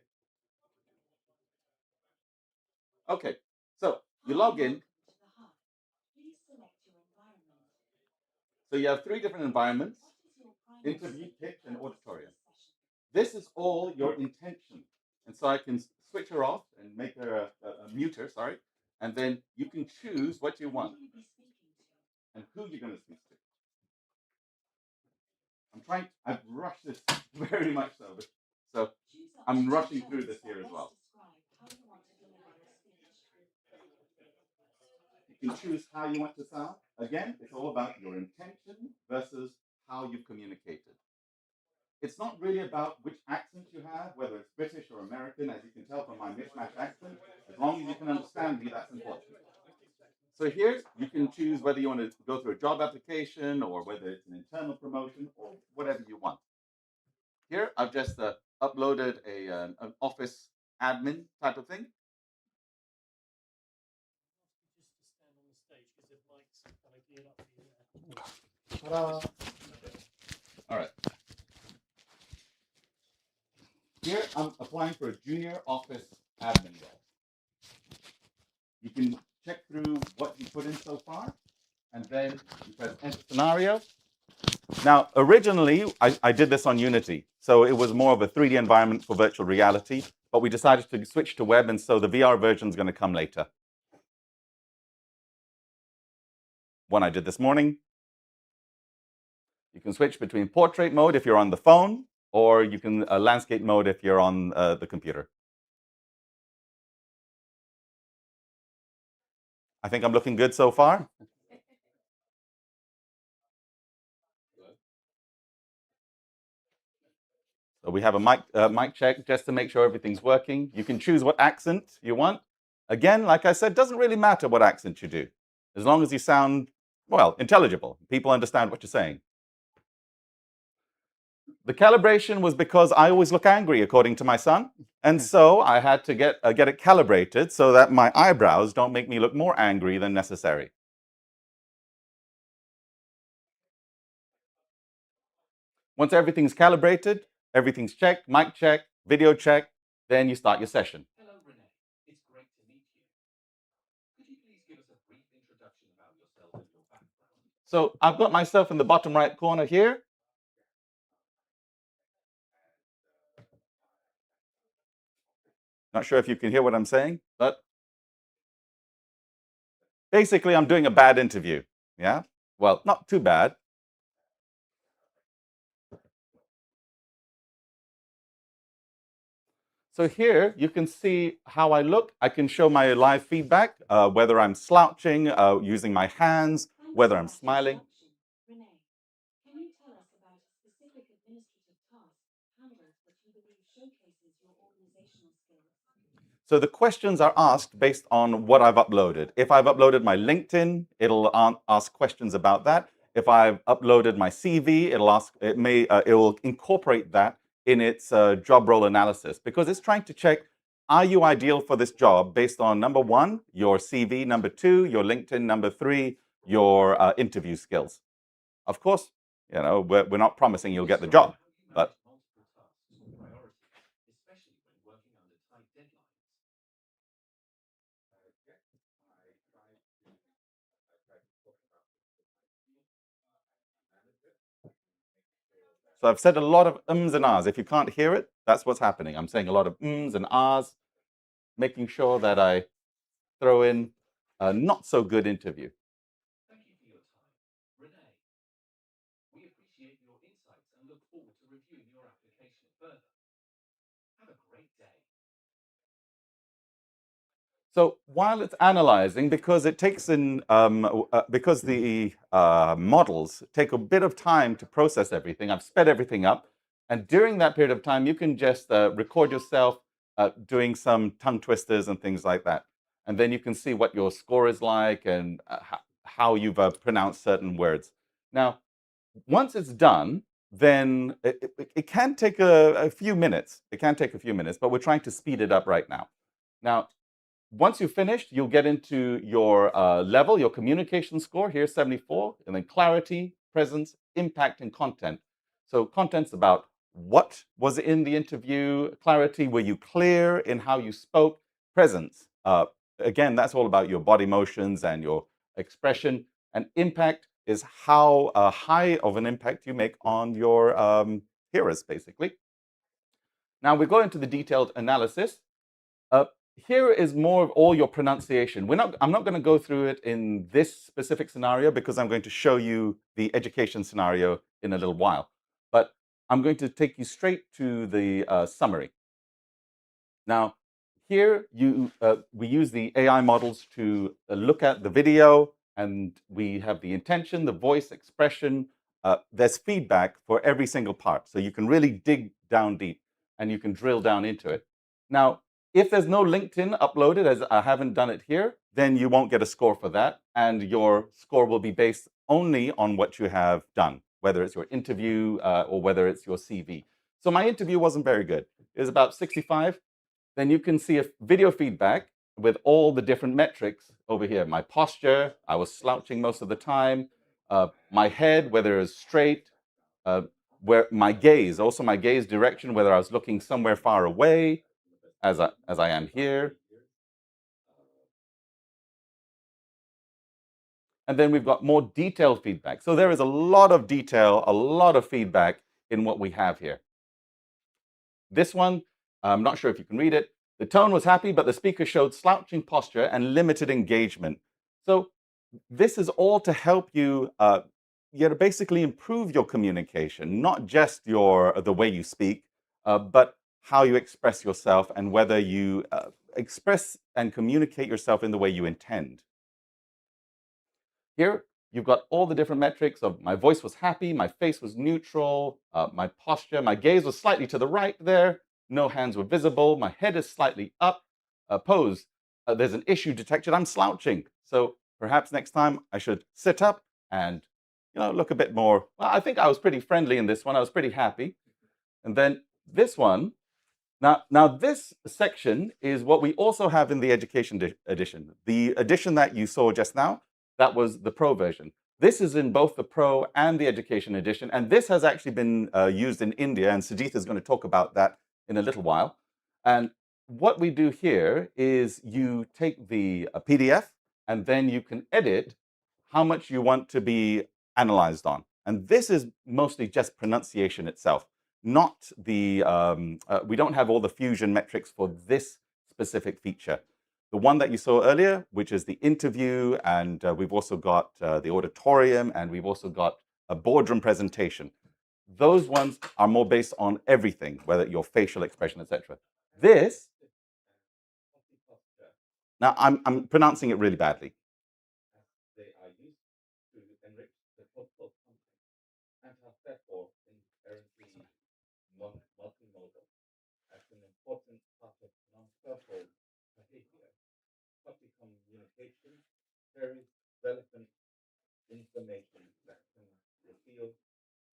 Okay, so you log in. So you have three different environments: interview, pitch, and auditorium. This is all your intention. And so I can switch her off and make her a mute her, sorry. And then you can choose what you want and who you're going to speak to. I've rushed this very much so. So I'm rushing through this here as well. You can choose how you want to sound. Again, it's all about your intention versus how you've communicated. it's not really about which accent you have, whether it's British or American, as you can tell from my mishmash accent. As long as you can understand me, that's important. So here you can choose whether you want to go through a job application or whether it's an internal promotion or whatever you want. Here I've just uploaded an office admin type of thing. All right. Here I'm applying for a junior office admin role. You can check through what you put in so far, and then you press enter scenario. Now, originally, I did this on Unity, so it was more of a 3D environment for virtual reality, but we decided to switch to web, and so the VR version is going to come later. One I did this morning. You can switch between portrait mode if you're on the phone, or you can landscape mode if you're on the computer. I think I'm looking good so far. So we have a mic check just to make sure everything's working. You can choose what accent you want. Again, like I said, doesn't really matter what accent you do, as long as you sound, well, intelligible. People understand what you're saying. The calibration was because I always look angry, according to my son. And so I had to get it calibrated so that my eyebrows don't make me look more angry than necessary. Once everything's calibrated, everything's checked, mic check, video check, then you start your session.
Hello, Renee. It's great to meet you. Could you please give us a brief introduction about yourself and your background?
So I've got myself in the bottom right corner here. Not sure if you can hear what I'm saying, but basically I'm doing a bad interview. Yeah? Well, not too bad. So here you can see how I look. I can show my live feedback, whether I'm slouching, using my hands, whether I'm smiling.
Renee, can you tell us about a specific administrative task handled that you believe showcases your organizational skills?
So the questions are asked based on what I've uploaded. If I've uploaded my LinkedIn, it'll ask questions about that. If I've uploaded my CV, it will incorporate that in its job role analysis, because it's trying to check, are you ideal for this job based on number one, your CV, number two, your LinkedIn, number three, your interview skills. Of course, you know, we're not promising you'll get the job, but so I've said a lot of ums and ahs. If you can't hear it, that's what's happening. I'm saying a lot of ums and ahs, making sure that I throw in a not so good interview.
Thank you for your time. Renee, we appreciate your insights and look forward to reviewing your application further. Have a great day.
So while it's analyzing, because it takes in, because the models take a bit of time to process everything, I've sped everything up. And during that period of time, you can just record yourself doing some tongue twisters and things like that. And then you can see what your score is like and how you've pronounced certain words. Now, once it's done, then it can take a few minutes. It can take a few minutes, but we're trying to speed it up right now. Now, once you've finished, you'll get into your level, your communication score. Here's 74, and then clarity, presence, impact, and content. So content's about what was in the interview. Clarity, were you clear in how you spoke? Presence, again, that's all about your body motions and your expression. And impact is how high of an impact you make on your hearers, basically. Now we go into the detailed analysis. Here is more of all your pronunciation. I'm not going to go through it in this specific scenario because I'm going to show you the education scenario in a little while. But I'm going to take you straight to the summary. Now, here we use the AI models to look at the video, and we have the intention, the voice, expression, there's feedback for every single part. So you can really dig down deep and you can drill down into it. Now, if there's no LinkedIn uploaded, as I haven't done it here, then you won't get a score for that. And your score will be based only on what you have done, whether it's your interview or whether it's your CV. So my interview wasn't very good. It was about 65. Then you can see a video feedback with all the different metrics over here. My posture, I was slouching most of the time. My head, whether it was straight. Where my gaze, also my gaze direction, whether I was looking somewhere far away, as I am here. And then we've got more detailed feedback. So there is a lot of detail, a lot of feedback in what we have here. This one, I'm not sure if you can read it. The tone was happy, but the speaker showed slouching posture and limited engagement. So this is all to help you basically improve your communication, not just the way you speak, but how you express yourself and whether you express and communicate yourself in the way you intend. Here, you've got all the different metrics of my voice was happy, my face was neutral, my posture, my gaze was slightly to the right there, no hands were visible, my head is slightly up, pose, there's an issue detected, I'm slouching. So perhaps next time I should sit up and look a bit more. Well, I think I was pretty friendly in this one, I was pretty happy. And then this one, now this section is what we also have in the education edition. The edition that you saw just now, that was the Pro version. This is in both the Pro and the Education edition, and this has actually been used in India, and Sujitha is going to talk about that in a little while. And what we do here is you take the PDF, and then you can edit how much you want to be analyzed on. And this is mostly just pronunciation itself, not the, we don't have all the fusion metrics for this specific feature. The one that you saw earlier, which is the interview, and we've also got the auditorium, and we've also got a boardroom presentation. Those ones are more based on everything, whether your facial expression, etc. This, now I'm pronouncing it really badly. They are used to enrich the cultural content and have therefore inherently multimodal as an important part of non-verbal behavior. Public communication, very relevant information that can reveal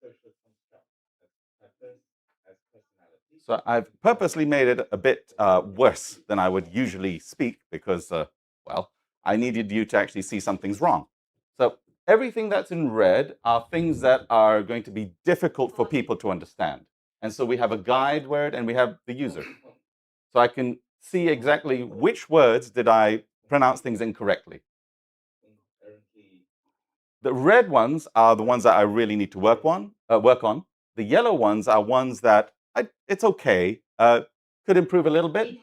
social constructs as diverse as personality. So I've purposely made it a bit worse than I would usually speak because, well, I needed you to actually see something's wrong. So everything that's in red are things that are going to be difficult for people to understand. And so we have a guide word and we have the user. So I can see exactly which words did I pronounce things incorrectly. The red ones are the ones that I really need to work on. The yellow ones are ones that it's okay, could improve a little bit.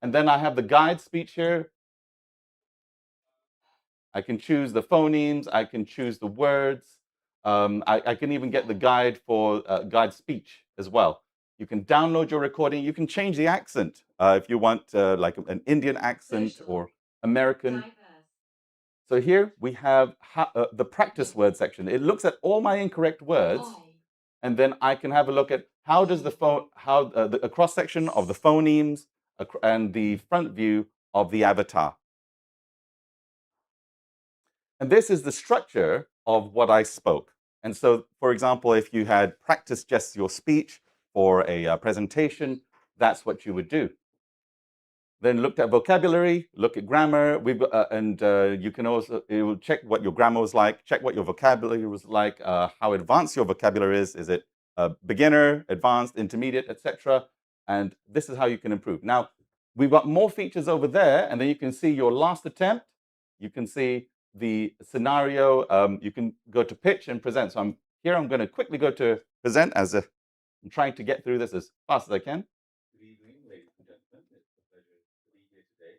And then I have the guide speech here. I can choose the phonemes. I can choose the words. I can even get the guide for guide speech as well. You can download your recording. You can change the accent if you want like an Indian accent or American. So here we have the practice word section. It looks at all my incorrect words, and then I can have a look at how does a cross section of the phonemes and the front view of the avatar. And this is the structure of what I spoke. And so, for example, if you had practiced just your speech for a presentation, that's what you would do. Then looked at vocabulary, look at grammar, you can also, it will check what your grammar was like, check what your vocabulary was like, how advanced your vocabulary is it beginner, advanced, intermediate, etc. And this is how you can improve. Now, we've got more features over there, and then you can see your last attempt, you can see the scenario, you can go to pitch and present. So I'm going to quickly go to present as I'm trying to get through this as fast as I can. Good evening, ladies and gentlemen. It's a pleasure to be here today.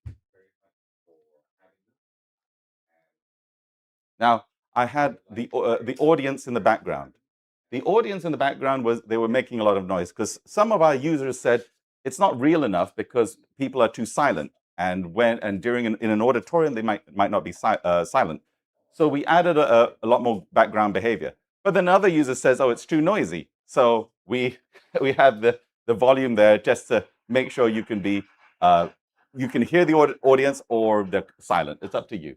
Thank you very much for having me. Now, I had the audience in the background. The audience in the background they were making a lot of noise because some of our users said it's not real enough because people are too silent. And in an auditorium, they might not be silent. So we added a lot more background behavior. But then another user says, oh, it's too noisy. So we have the volume there just to make sure you can be you can hear the audience or they're silent. It's up to you.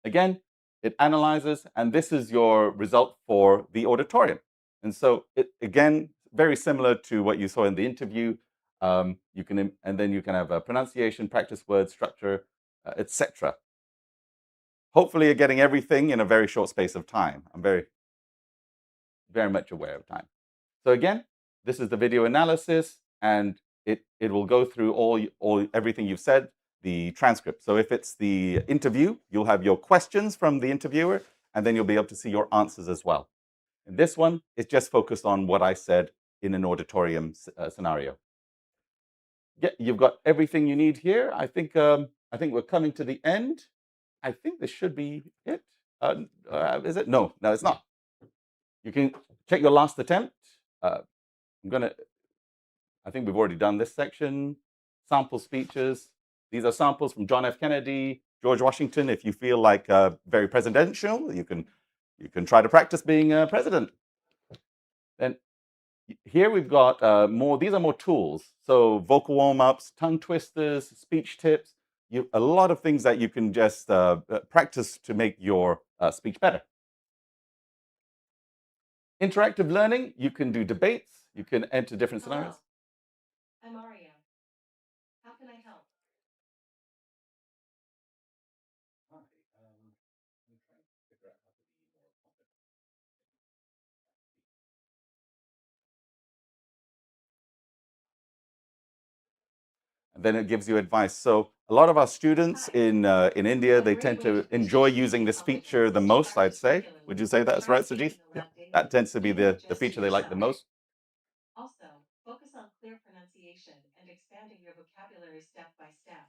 Again, it analyzes, and this is your result for the auditorium. And so it, again, very similar to what you saw in the interview. You can, and then you can have a pronunciation, practice words, structure, etc. Hopefully you're getting everything in a very short space of time. I'm very much aware of time. So again, this is the video analysis, and it will go through everything you've said, the transcript. So if it's the interview, you'll have your questions from the interviewer, and then you'll be able to see your answers as well. And this one is just focused on what I said in an auditorium scenario. Yeah, you've got everything you need here. I think we're coming to the end. I think this should be it. Is it? No, it's not. You can check your last attempt. I think we've already done this section. Sample speeches. These are samples from John F. Kennedy, George Washington. If you feel like very presidential, you can try to practice being president. Then here we've got more. These are more tools. So vocal warm-ups, tongue twisters, speech tips. A lot of things that you can just practice to make your speech better. Interactive learning, you can do debates, you can enter different scenarios.
I'm Aria. How can I help?
Hi, I'm trying to figure out how to be more confident. And then it gives you advice. So a lot of our students in India, they tend to enjoy using this feature the most, I'd say. Would you say that's right, Sajith? Yeah. That tends to be the feature they like the most.
Also, focus on clear pronunciation and expanding your vocabulary step by step.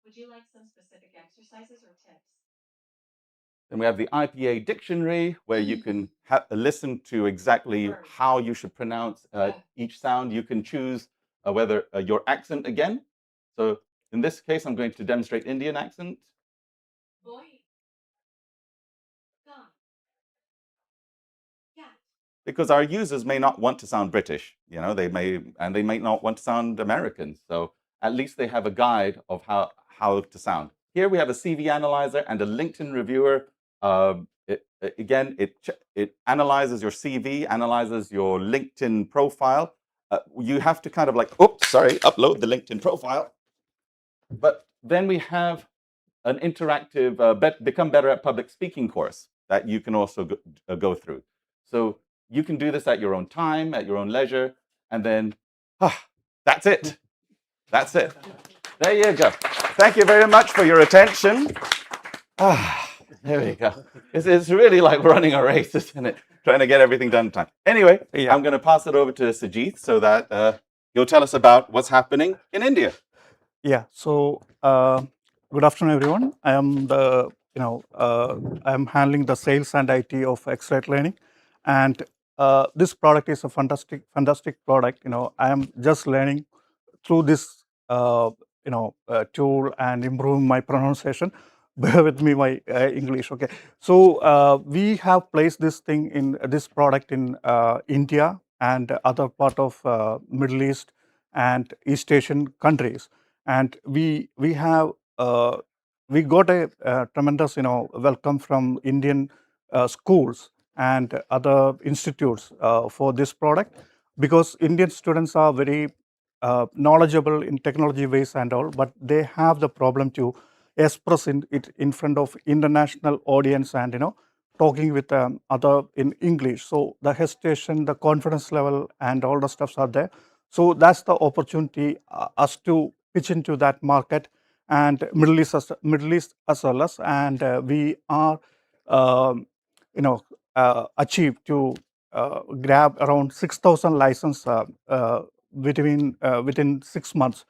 Would you like some specific exercises or tips?
Then we have the IPA dictionary, where you can listen to exactly how you should pronounce each sound. You can choose whether your accent again. So in this case, I'm going to demonstrate Indian accent.
Boy. God. Cat.
Because our users may not want to sound British, they may not want to sound American. So at least they have a guide of how to sound. Here we have a CV analyzer and a LinkedIn reviewer. It analyzes your CV, analyzes your LinkedIn profile. You have to kind of upload the LinkedIn profile. But then we have an interactive Become Better at Public Speaking course that you can also go through. So you can do this at your own time, at your own leisure, and then that's it. That's it. There you go. Thank you very much for your attention. There we go. It's really like running a race, isn't it? Trying to get everything done in time. Anyway, yeah. I'm going to pass it over to Sajith so that he'll tell us about what's happening in India.
Yeah. So good afternoon, everyone. I am I'm handling the sales and IT of X-Ray Learning, and this product is a fantastic product. I am just learning through this tool and improving my pronunciation. Bear with me, my English. Okay. So we have placed this product in India and other part of Middle East and East Asian countries, and we got a tremendous welcome from Indian schools and other institutes for this product, because Indian students are very knowledgeable in technology ways and all, but they have the problem to express it in front of international audience and talking with other in English. So the hesitation, the confidence level, and all the stuffs are there. So that's the opportunity us to pitch into that market and Middle East as well as, and we are achieved to grab around 6,000 license within 6 months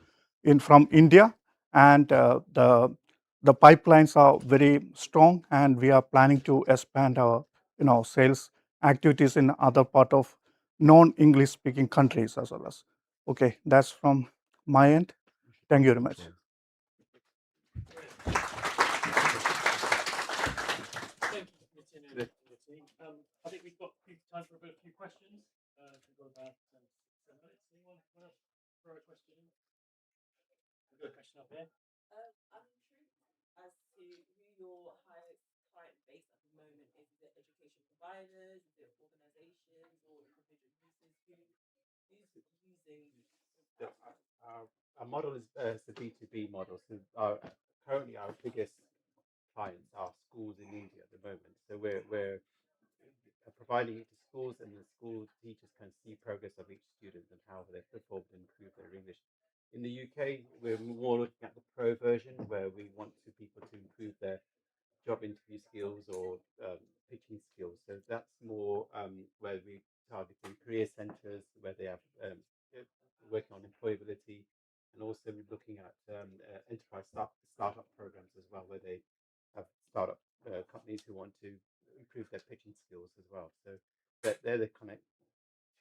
from India, and the pipelines are very strong, and we are planning to expand our sales activities in other part of non-English speaking countries as well as. Okay, that's from my end. Thank you very much.
your highest client base at the moment? Is it education providers? Is it organizations or individual users? Who's using?
Our model is the B2B model. So currently our biggest clients are schools in India at the moment. So we're providing it to schools, and the school teachers can see progress of each student and how they've performed and improved their English. In the UK, we're more looking at the pro version, where we want people to improve their job interview skills or pitching skills. So that's more where we targeting career centres where they have working on employability, and also we're looking at enterprise startup programs as well, where they have startup companies who want to improve their pitching skills as well. So they're the kind of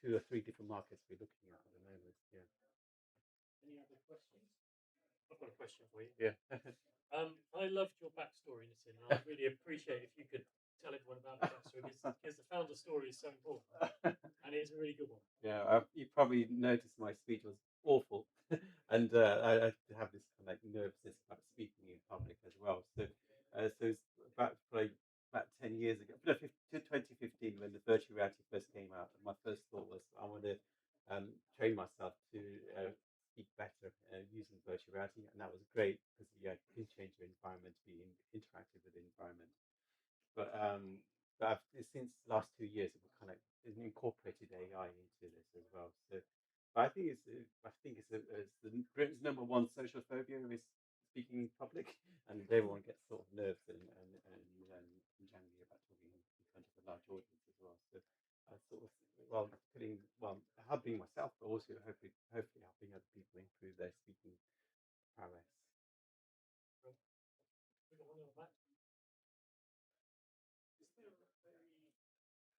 2 or 3 different markets we're looking at the moment. Yeah.
Any other questions? I've got a question for you.
Yeah.
I loved your backstory, Nitin, and I'd really appreciate if you could tell everyone about the backstory because the founder story is so important, and it's a really good one.
Yeah, you probably noticed my speech was awful, and I have this kind of like nervousness about speaking in public as well. So, it's about 10 years ago, no, 2015, when the virtual reality first came out. My first thought was I want to train myself to speak better using virtual reality, and that was great because you can change your environment to be interactive with the environment. But since the last 2 years, we've kind of incorporated AI into this as well. So, but I think it's Britain's #1 social phobia is speaking in public, and everyone gets sort of nerves and jangly about talking in front of a large audience as well. So I sort of helping myself, but also hopefully helping other people improve their speaking prowess.
We got one on the back. Is there a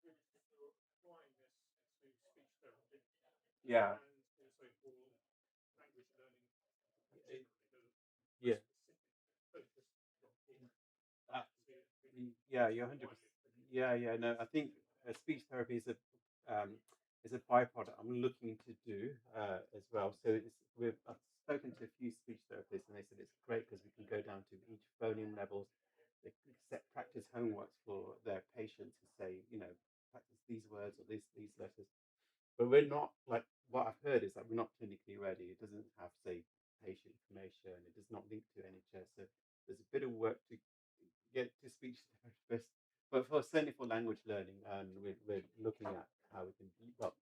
risk for applying this to speech therapy?
Yeah.
And also for language learning?
Yeah.
Focus in
Yeah, you're 100%. Yeah. No, I think speech therapy is a byproduct I'm looking to do as well. So I've spoken to a few speech therapists, and they said it's great because we can go down to each phoneme levels. They can set practice homeworks for their patients to say, practice these words or these letters. But we're not, like, what I've heard is that we're not clinically ready. It doesn't have, say, patient information. It does not link to NHS. So there's a bit of work to get to speech therapists, but certainly for language learning, and we're looking at how we can. Well,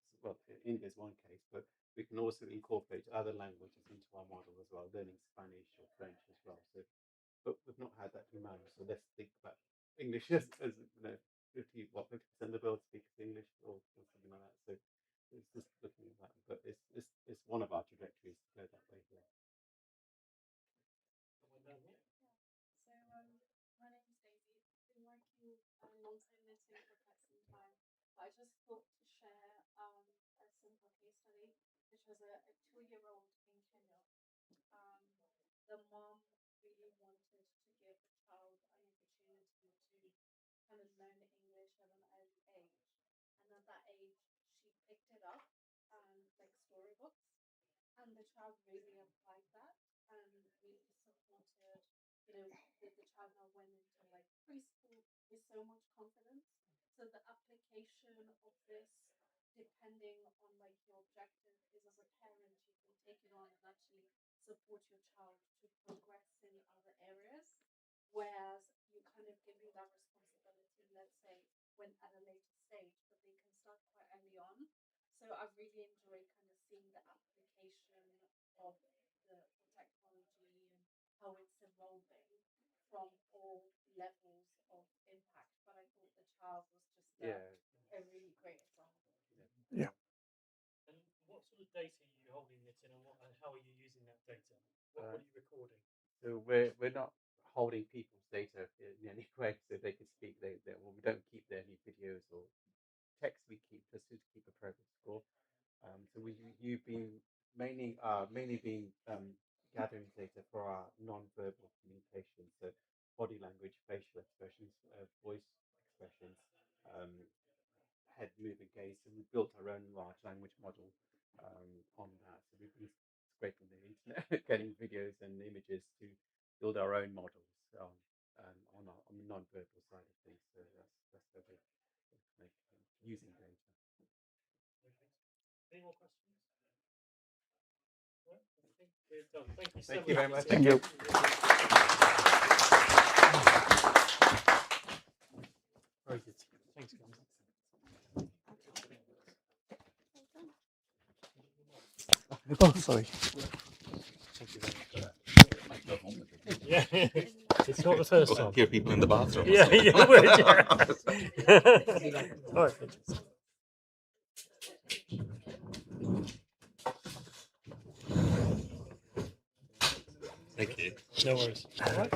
India is one case, but we can also incorporate other languages into our model as well, learning Spanish or French as well. So, but we've not had that demand. So let's think about English as 50% of the world speaks English or something like that. So it's just looking at that, but it's one of our trajectories to go that way. Yeah.
So my name is Daisy. I've been working alongside knitting for quite some time, but I just thought to share a simple case study, which was a 2-year-old in Kenya. The mom really wanted to give the child an opportunity to kind of learn English at an early age, and at that age she picked it up like storybooks, and the child really applied that and really supported. The child now went into like preschool with so much confidence. So the application of this, depending on like your objective, is as a parent you can take it on and actually support your child to progress in other areas. Whereas you kind of giving that responsibility, let's say, when at a later stage, but they can start quite early on. So I've really enjoyed kind of seeing the application of the technology and how it's evolving from all levels of impact. But I thought the child was just a really great example.
Yeah.
And what sort of data are you holding it in, and how are you using that data? What are you recording?
So we're not holding people's data in any way, so they can speak. We don't keep any videos or text. We keep just to keep a progress score. So you've been mainly been gathering data for our non-verbal communication, so body language, facial expressions, voice expressions, head moving, gaze. So we built our own large language model on that. So we've been scraping the internet, getting videos and images to build our own models on
non-verbal side of things. So that's where we're using data.
Any more questions? No? I think we're done. Thank you so
Thank
much.
you very much.
Thank you.
Very good. Thanks, guys.
Oh, sorry.
Thank you very much. Yeah, it's not the first time.
Hear people in the bathroom.
Yeah, you would. Yeah. All right.
Thank you.
No worries. All right.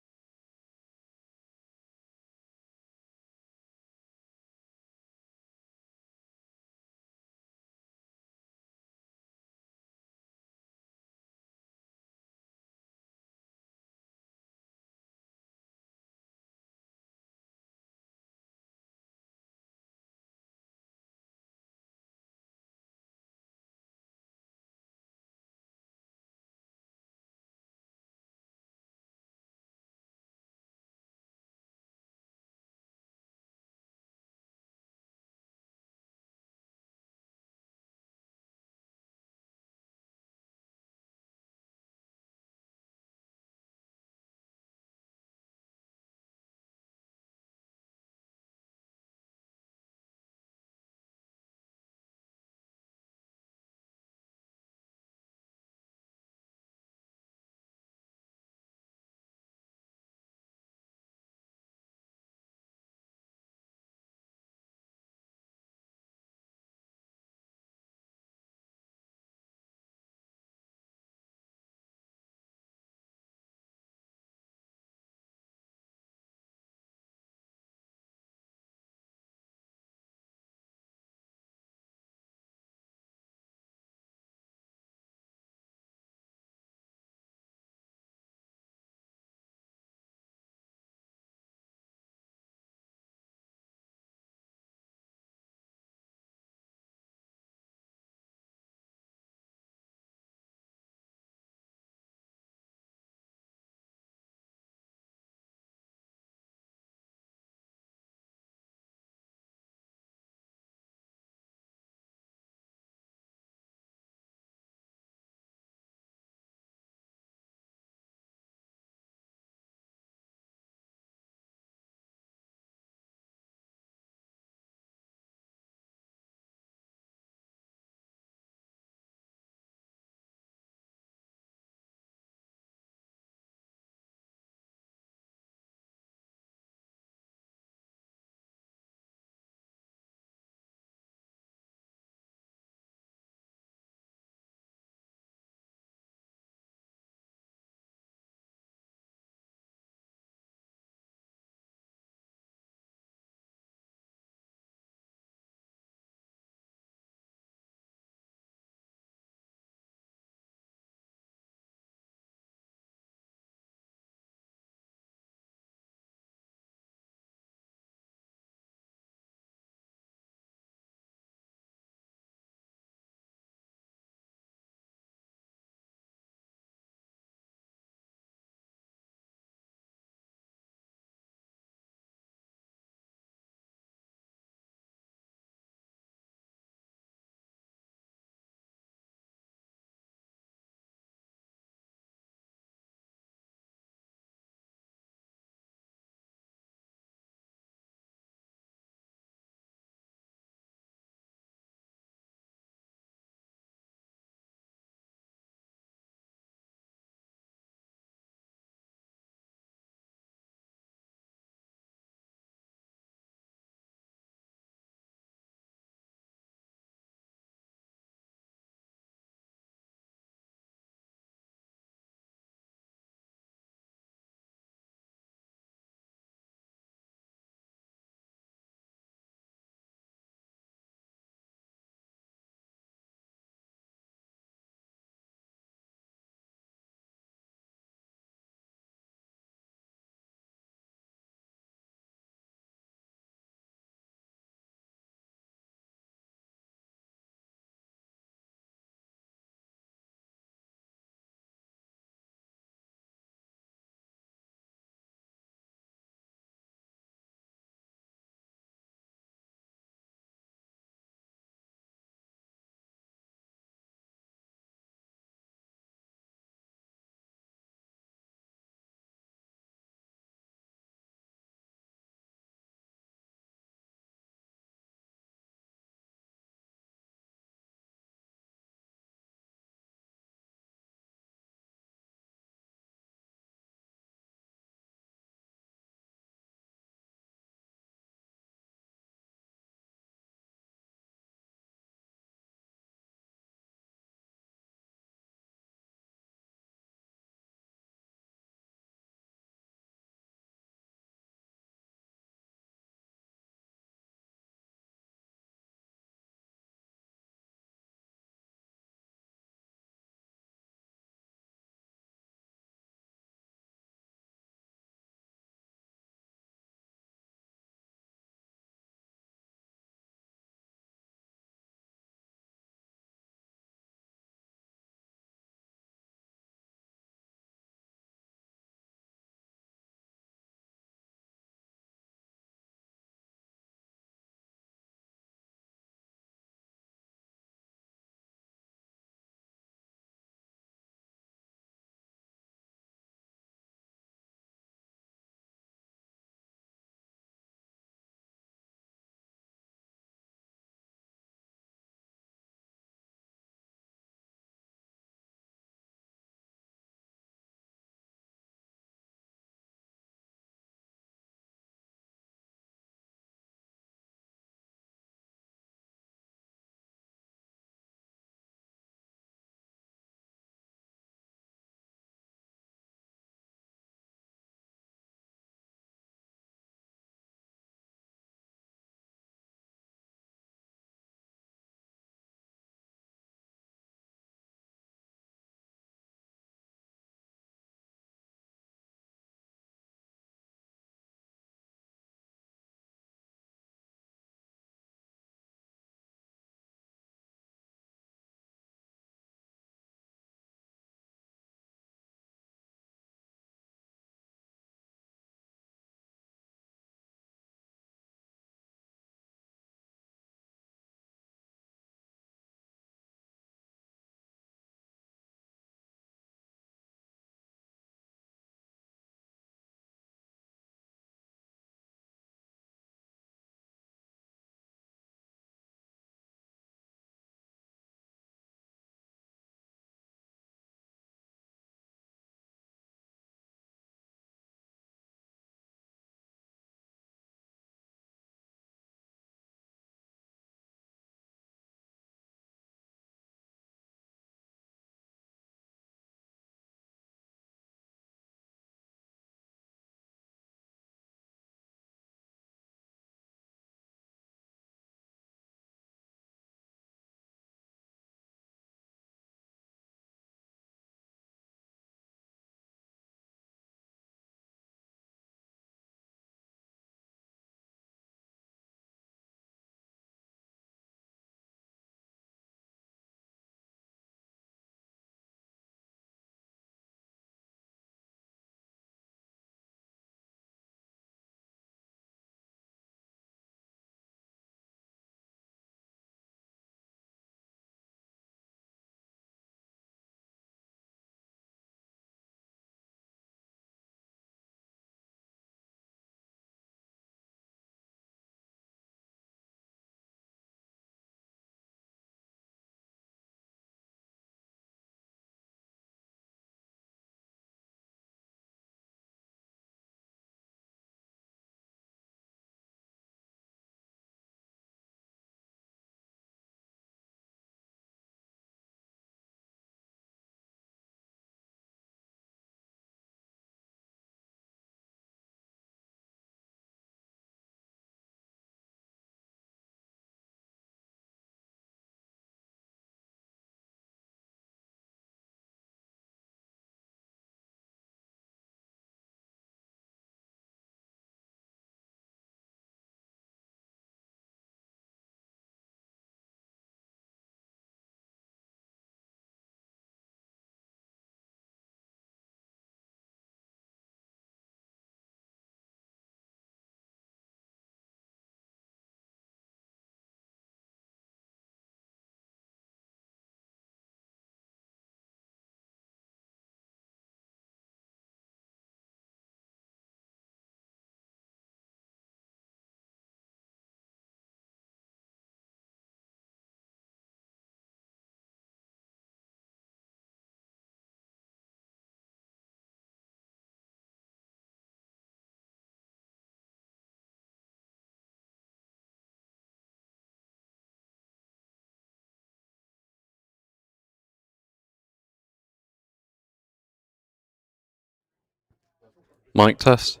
Mic test.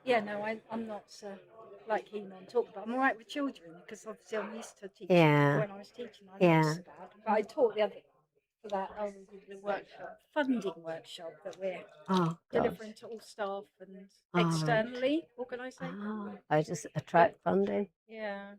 Yeah, no, I'm not like keen on talking, but I'm all right with children because obviously I'm used to teaching.
Yeah.
When I was teaching, I
Yeah.
used to that. But I taught the other for that the workshop, funding workshop that we're
Oh,
delivering
gosh.
to all staff and
All right.
externally organising.
I just attract funding.
Yeah.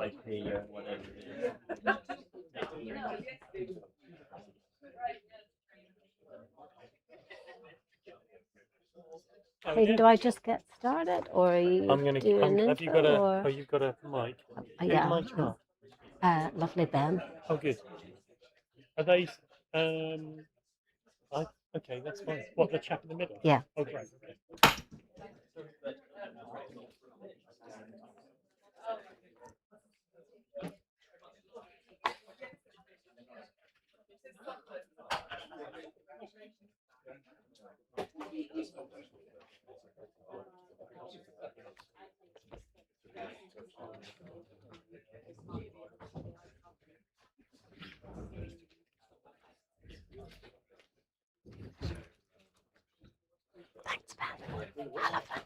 IP or whatever it is.
Hayden, do I just get started, or are you doing an
Have you
intro?
got a?
Or?
Oh, you've got a mic. Whose
Yeah,
mic you
lovely Ben.
Oh, good. Are they? Okay, that's fine. What, the chap in the middle?
Yeah.
Oh, great. Okay.
Thanks, Ben. I love that.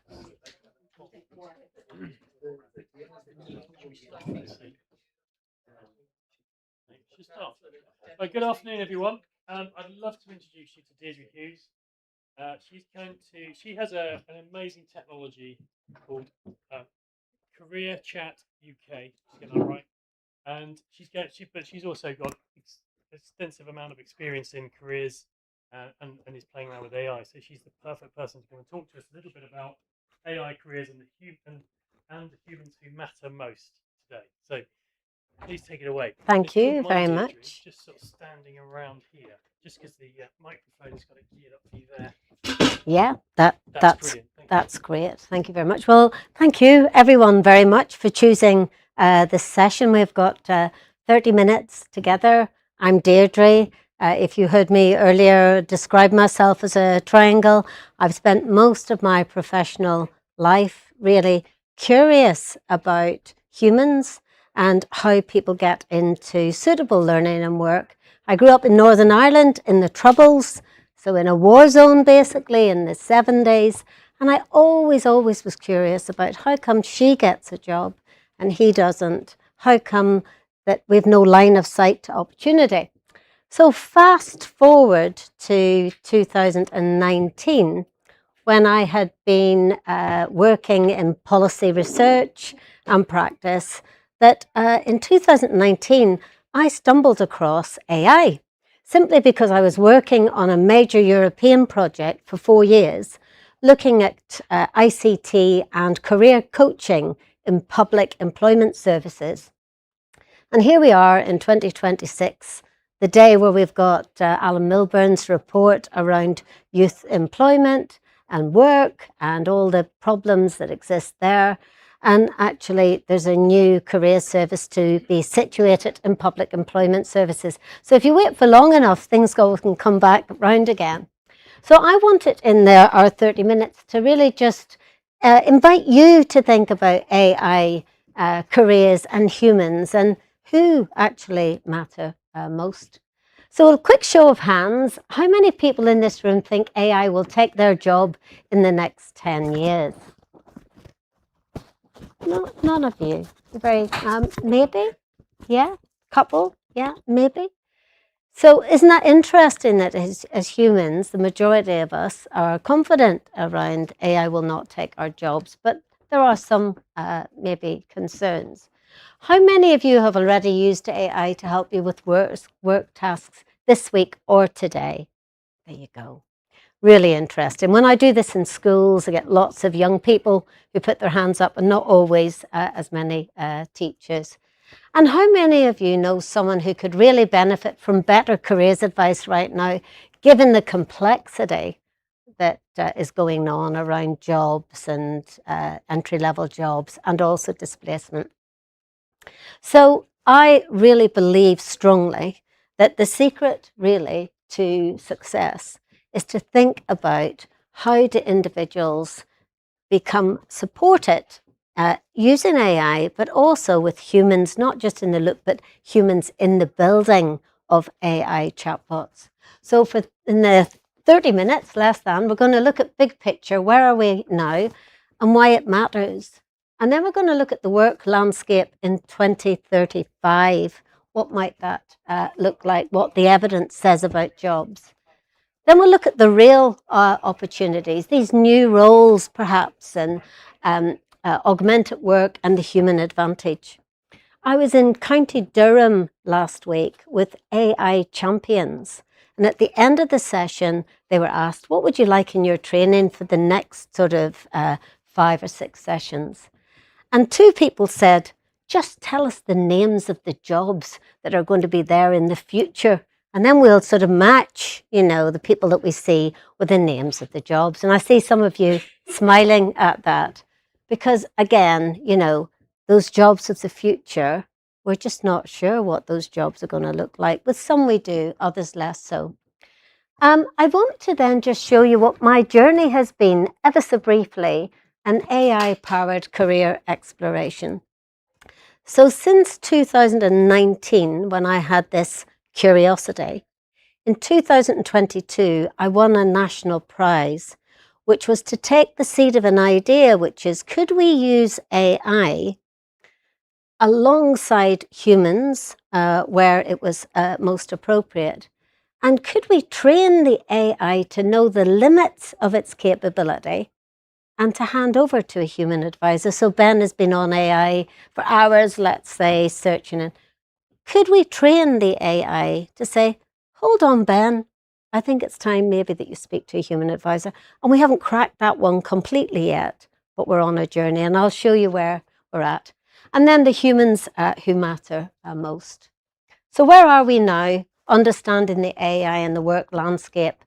Should start. Good afternoon, everyone. I'd love to introduce you to Deirdre Hughes. She has an amazing technology called Career Chat UK. Get that right. And but she's also got extensive amount of experience in careers and is playing around with AI. So she's the perfect person to come and talk to us a little bit about AI careers and the humans who matter most today. So please take it away.
Thank you very much.
Just sort of standing around here, just because the microphone's got it geared up for you there.
Yeah, that's
brilliant.
great. Thank you very much. Well, thank you everyone very much for choosing this session. We've got 30 minutes together. I'm Deirdre. If you heard me earlier describe myself as a triangle, I've spent most of my professional life really curious about humans and how people get into suitable learning and work. I grew up in Northern Ireland in the Troubles, so in a war zone basically in the 70s, and I always was curious about how come she gets a job and he doesn't. How come that we've no line of sight to opportunity? So fast forward to 2019, when I had been working in policy research and practice, that in 2019 I stumbled across AI, simply because I was working on a major European project for 4 years, looking at ICT and career coaching in public employment services. And here we are in 2026, the day where we've got Alan Milburn's report around youth employment and work and all the problems that exist there. And actually, there's a new career service to be situated in public employment services. So if you wait for long enough, things can come back round again. So I wanted in there our 30 minutes to really just invite you to think about AI careers and humans and who actually matter most. So a quick show of hands, how many people in this room think AI will take their job in the next 10 years? No, none of you. Very, maybe? Yeah, couple? Yeah, maybe? So isn't that interesting that as humans, the majority of us are confident around AI will not take our jobs, but there are some maybe concerns. How many of you have already used AI to help you with work tasks this week or today? There you go. Really interesting. When I do this in schools, I get lots of young people who put their hands up and not always as many teachers. And how many of you know someone who could really benefit from better careers advice right now, given the complexity that is going on around jobs and entry-level jobs and also displacement? So I really believe strongly that the secret really to success is to think about how do individuals become supported using AI, but also with humans, not just in the loop, but humans in the building of AI chatbots. So in the 30 minutes, less than, we're going to look at big picture, where are we now and why it matters. And then we're going to look at the work landscape in 2035. What might that look like? What the evidence says about jobs. Then we'll look at the real opportunities, these new roles perhaps, and augmented work and the human advantage. I was in County Durham last week with AI champions. And at the end of the session, they were asked, what would you like in your training for the next sort of 5 or 6 sessions? And 2 people said, just tell us the names of the jobs that are going to be there in the future. And then we'll sort of match, you know, the people that we see with the names of the jobs. And I see some of you smiling at that because, again, you know, those jobs of the future, we're just not sure what those jobs are going to look like. With some we do, others less so. I want to then just show you what my journey has been, ever so briefly, an AI-powered career exploration. So since 2019, when I had this curiosity, in 2022, I won a national prize, which was to take the seed of an idea, which is, could we use AI alongside humans where it was most appropriate? And could we train the AI to know the limits of its capability and to hand over to a human advisor? So Ben has been on AI for hours, let's say, searching it. Could we train the AI to say, hold on, Ben, I think it's time maybe that you speak to a human advisor. And we haven't cracked that one completely yet, but we're on a journey and I'll show you where we're at. And then the humans who matter most. So where are we now? Understanding the AI and the work landscape.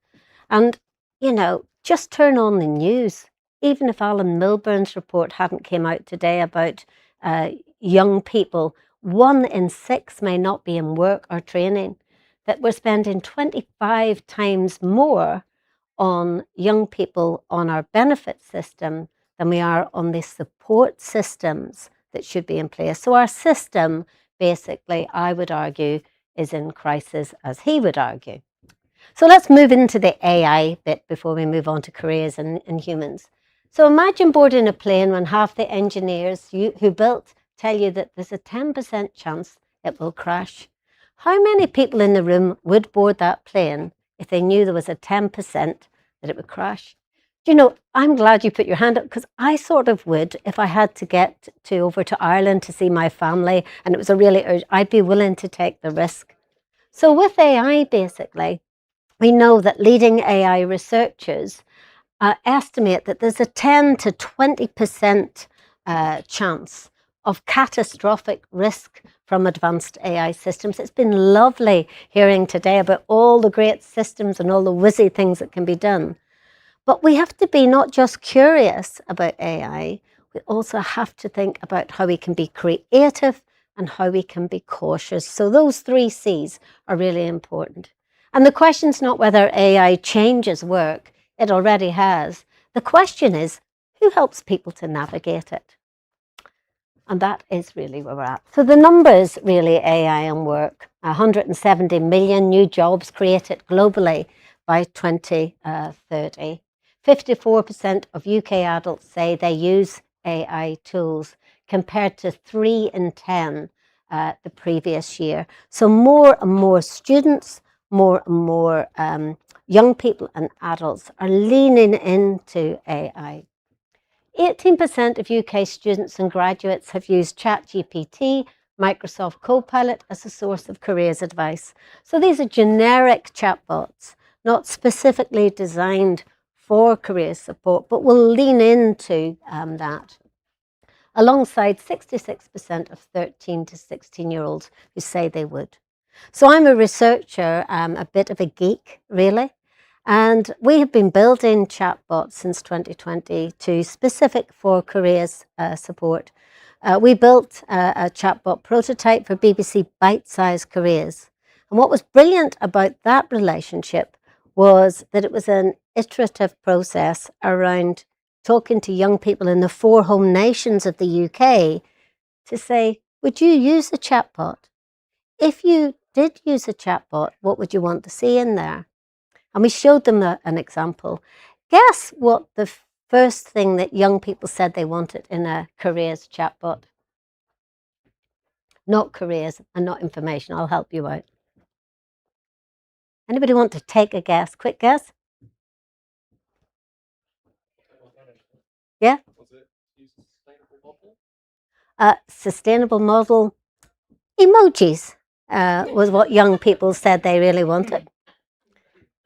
And, you know, just turn on the news. Even if Alan Milburn's report hadn't came out today about young people, 1 in 6 may not be in work or training, that we're spending 25 times more on young people on our benefit system than we are on the support systems that should be in place. So our system, basically, I would argue, is in crisis, as he would argue. So let's move into the AI bit before we move on to careers and humans. So imagine boarding a plane when half the engineers who built tell you that there's a 10% chance it will crash. How many people in the room would board that plane if they knew there was a 10% that it would crash? Do you know, I'm glad you put your hand up because I sort of would if I had to get over to Ireland to see my family and it was a really urgent, I'd be willing to take the risk. So with AI, basically, we know that leading AI researchers estimate that there's a 10 to 20% chance of catastrophic risk from advanced AI systems. It's been lovely hearing today about all the great systems and all the whizzy things that can be done. But we have to be not just curious about AI, we also have to think about how we can be creative and how we can be cautious. So those 3 C's are really important. And the question's not whether AI changes work, it already has. The question is, who helps people to navigate it? And that is really where we're at. So the numbers, really, AI and work, 170 million new jobs created globally by 2030. 54% of UK adults say they use AI tools compared to 3 in 10 the previous year. So more and more students, more and more young people and adults are leaning into AI. 18% of UK students and graduates have used ChatGPT, Microsoft Copilot as a source of careers advice. So these are generic chatbots, not specifically designed for career support, but will lean into that. Alongside 66% of 13 to 16-year-olds who say they would. So I'm a researcher, a bit of a geek, really. And we have been building chatbots since 2022, specific for careers support. We built a chatbot prototype for BBC Bite-Sized Careers. And what was brilliant about that relationship was that it was an iterative process around talking to young people in the 4 home nations of the UK to say, would you use a chatbot? If you did use a chatbot, what would you want to see in there? And we showed them an example. Guess what the first thing that young people said they wanted in a careers chatbot? Not careers and not information. I'll help you out. Anybody want to take a guess? Quick guess? Yeah?
Was it use a sustainable model?
Sustainable model. Emojis was what young people said they really wanted.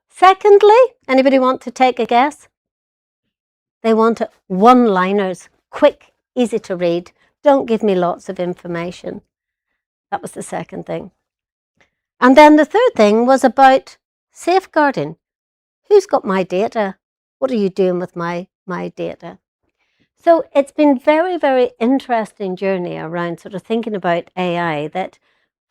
Secondly, anybody want to take a guess? They wanted one-liners, quick, easy to read. Don't give me lots of information. That was the second thing. And then the third thing was about safeguarding. Who's got my data? What are you doing with my data? So it's been very, very interesting journey around sort of thinking about AI, that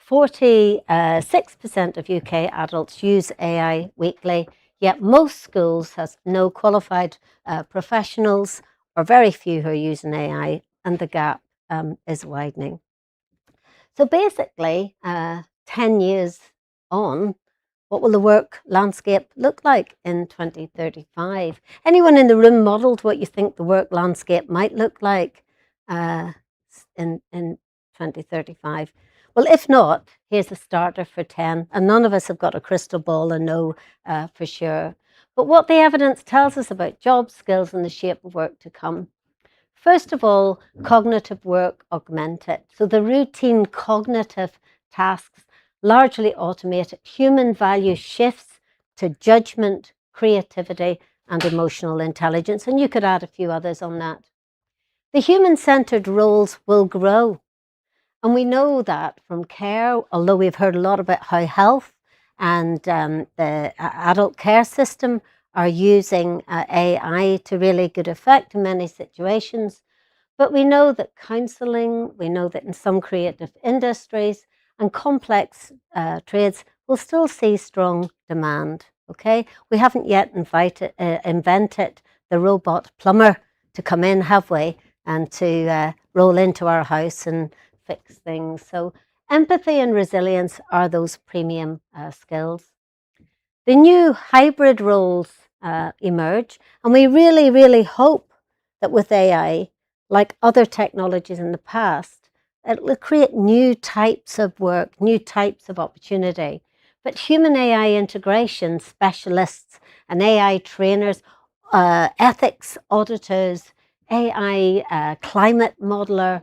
46% of UK adults use AI weekly, yet most schools has no qualified professionals or very few who are using AI, and the gap is widening. So basically, 10 years on, what will the work landscape look like in 2035? Anyone in the room modelled what you think the work landscape might look like in 2035? Well, if not, here's a starter for 10. And none of us have got a crystal ball and know for sure. But what the evidence tells us about job skills and the shape of work to come. First of all, cognitive work augmented. So the routine cognitive tasks largely automated. Human value shifts to judgment, creativity, and emotional intelligence. And you could add a few others on that. The human-centered roles will grow. And we know that from care, although we've heard a lot about how health and the adult care system are using AI to really good effect in many situations. But we know that counselling, we know that in some creative industries and complex trades will still see strong demand, okay? We haven't yet invented the robot plumber to come in, have we? And to roll into our house and fix things. So empathy and resilience are those premium skills. The new hybrid roles emerge, and we really, really hope that with AI, like other technologies in the past, it will create new types of work, new types of opportunity. But human AI integration specialists and AI trainers, ethics auditors, AI climate modeler,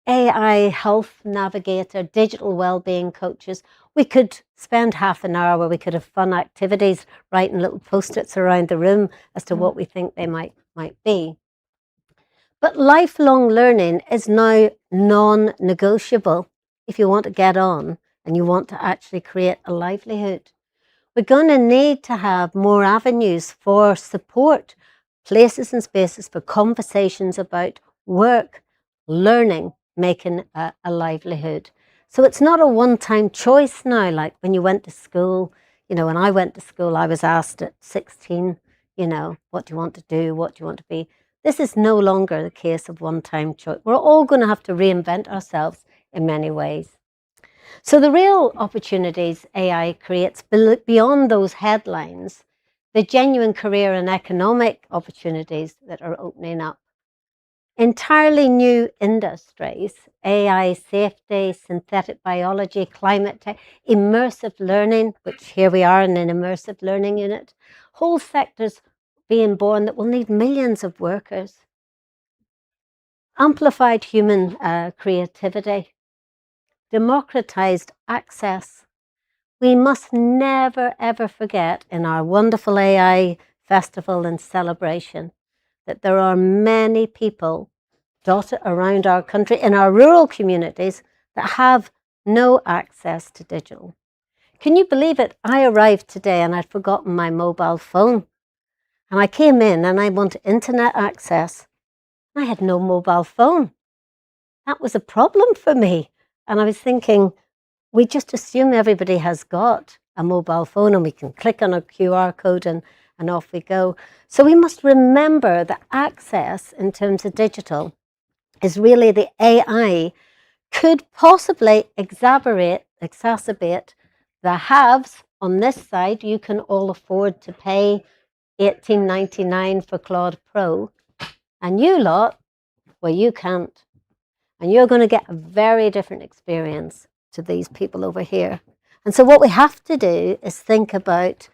AI health navigator, digital well-being coaches. We could spend half an hour where we could have fun activities, writing little post-its around the room as to what we think they might be. But lifelong learning is now non-negotiable if you want to get on and you want to actually create a livelihood. We're going to need to have more avenues for support, places and spaces for conversations about work, learning, making a livelihood. So it's not a one-time choice now, like when you went to school. You know, when I went to school, I was asked at 16, you know, what do you want to do? What do you want to be? This is no longer the case of one-time choice. We're all going to have to reinvent ourselves in many ways. So the real opportunities AI creates beyond those headlines, the genuine career and economic opportunities that are opening up. Entirely new industries, AI safety, synthetic biology, climate tech, immersive learning, which here we are in an immersive learning unit, whole sectors being born that will need millions of workers. Amplified human creativity, democratized access. We must never ever forget in our wonderful AI festival and celebration that there are many people dotted around our country in our rural communities that have no access to digital. Can you believe it? I arrived today and I'd forgotten my mobile phone. And I came in and I wanted internet access. I had no mobile phone. That was a problem for me. And I was thinking, we just assume everybody has got a mobile phone and we can click on a QR code and off we go. So we must remember that access in terms of digital is really the AI could possibly exacerbate the haves on this side. You can all afford to pay $18.99 for Claude Pro, and you lot, well, you can't. And you're going to get a very different experience to these people over here. And so what we have to do is think about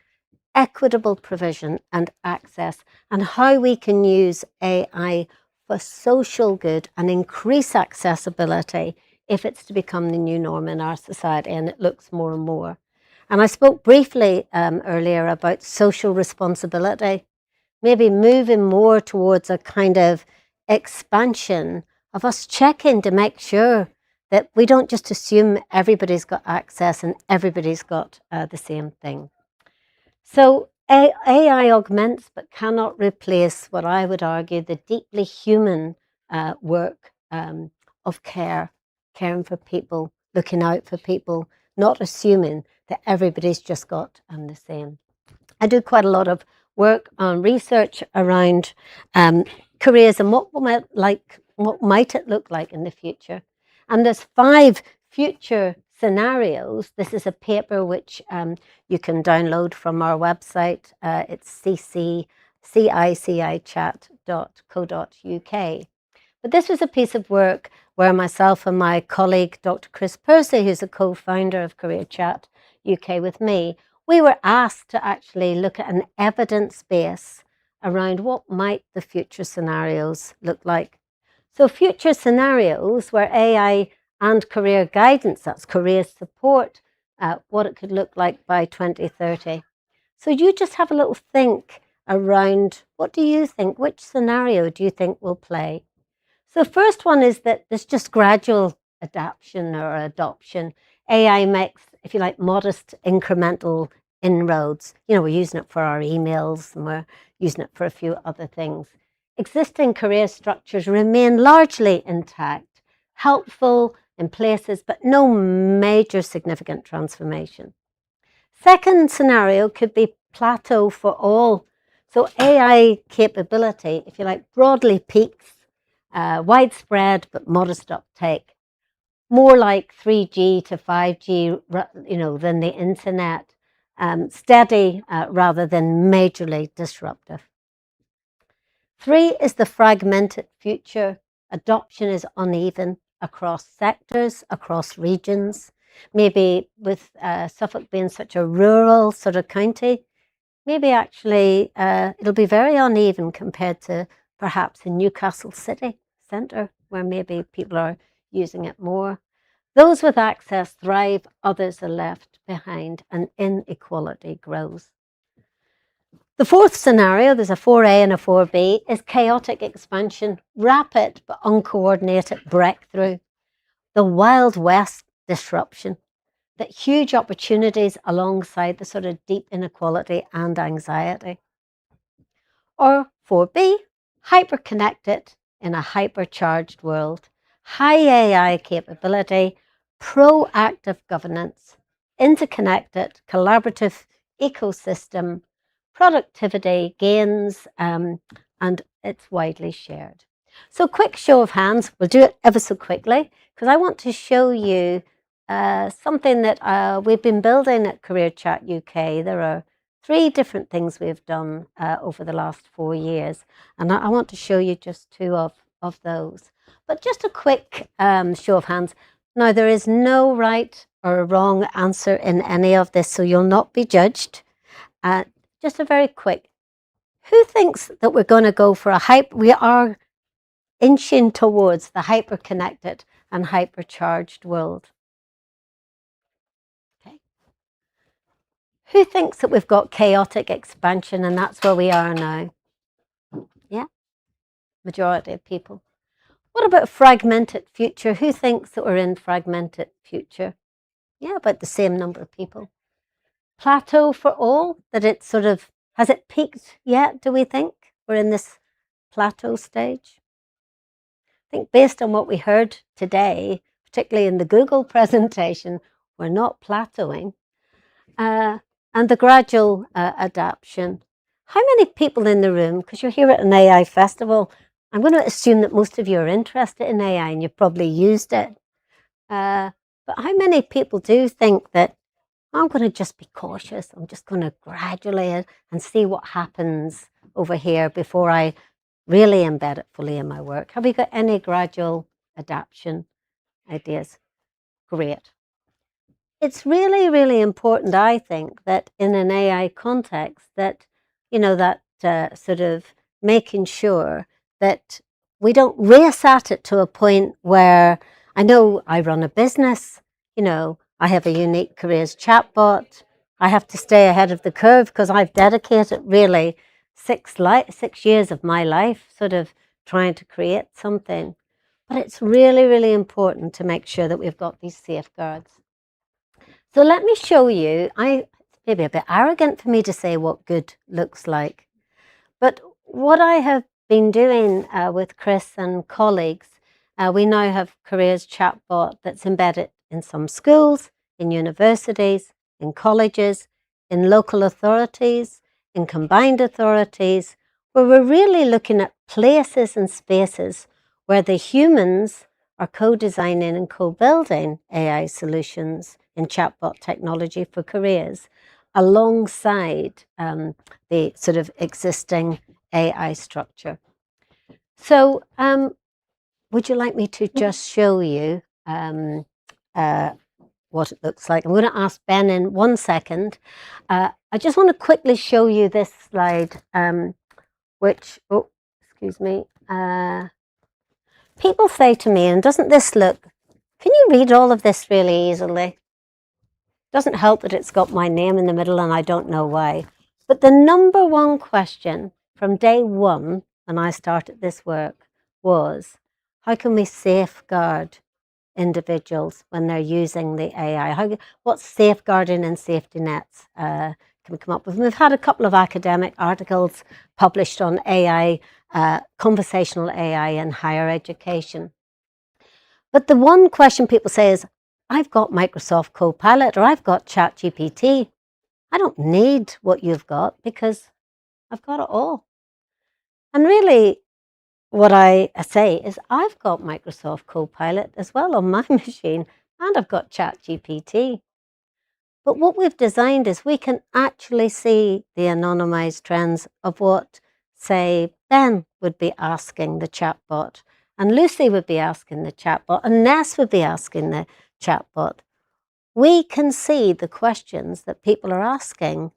equitable provision and access and how we can use AI for social good and increase accessibility if it's to become the new norm in our society, and it looks more and more. And I spoke briefly earlier about social responsibility, maybe moving more towards a kind of expansion of us checking to make sure that we don't just assume everybody's got access and everybody's got the same thing. So AI augments but cannot replace what I would argue the deeply human work of caring for people, looking out for people, not assuming that everybody's just got the same. I do quite a lot of work on research around careers and what might it look like in the future. And there's 5 future scenarios. This is a paper which you can download from our website. It's cicichat.co.uk. But this was a piece of work where myself and my colleague, Dr. Chris Percy, who's a co-founder of Career Chat UK with me, we were asked to actually look at an evidence base around what might the future scenarios look like. So future scenarios where AI and career guidance, that's career support, what it could look like by 2030. So you just have a little think around, what do you think, which scenario do you think will play? So the first one is that there's just gradual adaptation or adoption. AI makes, if you like, modest incremental inroads. You know, we're using it for our emails and we're using it for a few other things. Existing career structures remain largely intact, helpful in places, but no major significant transformation. Second scenario could be plateau for all. So AI capability, if you like, broadly peaks, widespread but modest uptake, more like 3G to 5G, you know, than the internet, steady rather than majorly disruptive. 3 is the fragmented future. Adoption is uneven across sectors, across regions. Maybe with Suffolk being such a rural sort of county, maybe actually it'll be very uneven compared to perhaps in Newcastle city centre, where maybe people are using it more. Those with access thrive, others are left behind, and inequality grows. The fourth scenario, there's a 4A and a 4B, is chaotic expansion, rapid but uncoordinated breakthrough, the Wild West disruption, that huge opportunities alongside the sort of deep inequality and anxiety. Or 4B, hyper-connected in a hypercharged world, high AI capability, proactive governance, interconnected, collaborative ecosystem, productivity gains, and it's widely shared. So quick show of hands, we'll do it ever so quickly, because I want to show you something that we've been building at Career Chat UK. There are 3 different things we've done over the last 4 years, and I want to show you just 2 of those. But just a quick show of hands. Now, there is no right or wrong answer in any of this, so you'll not be judged. Just a very quick, who thinks that we're going to go for we are inching towards the hyper-connected and hypercharged world? Okay. Who thinks that we've got chaotic expansion and that's where we are now? Yeah, majority of people. What about fragmented future? Who thinks that we're in fragmented future? Yeah, about the same number of people. Plateau for all, that it sort of, has it peaked yet, do we think? We're in this plateau stage? I think based on what we heard today, particularly in the Google presentation, we're not plateauing. And the gradual adaptation. How many people in the room, because you're here at an AI festival, I'm going to assume that most of you are interested in AI and you've probably used it. But how many people do think that I'm going to just be cautious, I'm just going to gradually and see what happens over here before I really embed it fully in my work? Have we got any gradual adaptation ideas? Great. It's really, really important, I think, that in an AI context that, you know, that sort of making sure that we don't race at it to a point where I know I run a business, you know, I have a unique careers chatbot. I have to stay ahead of the curve because I've dedicated really 6 years of my life sort of trying to create something. But it's really, really important to make sure that we've got these safeguards. So let me show you, it's maybe a bit arrogant for me to say what good looks like. But what I have been doing with Chris and colleagues, we now have careers chatbot that's embedded in some schools, in universities, in colleges, in local authorities, in combined authorities, where we're really looking at places and spaces where the humans are co-designing and co-building AI solutions in chatbot technology for careers alongside the sort of existing AI structure. So would you like me to just show you what it looks like? I'm going to ask Ben in 1 second. I just want to quickly show you this slide, which, oh, excuse me. People say to me, and doesn't this look, can you read all of this really easily? Doesn't help that it's got my name in the middle and I don't know why. But the number one question from day one when I started this work was, how can we safeguard individuals when they're using the AI? What safeguarding and safety nets can we come up with? And we've had a couple of academic articles published on AI, conversational AI in higher education. But the one question people say is, I've got Microsoft Copilot or I've got ChatGPT. I don't need what you've got because I've got it all. And really, what I say is I've got Microsoft Copilot as well on my machine, and I've got ChatGPT. But what we've designed is we can actually see the anonymized trends of what, say, Ben would be asking the chatbot, and Lucy would be asking the chatbot, and Ness would be asking the chatbot. We can see the questions that people are asking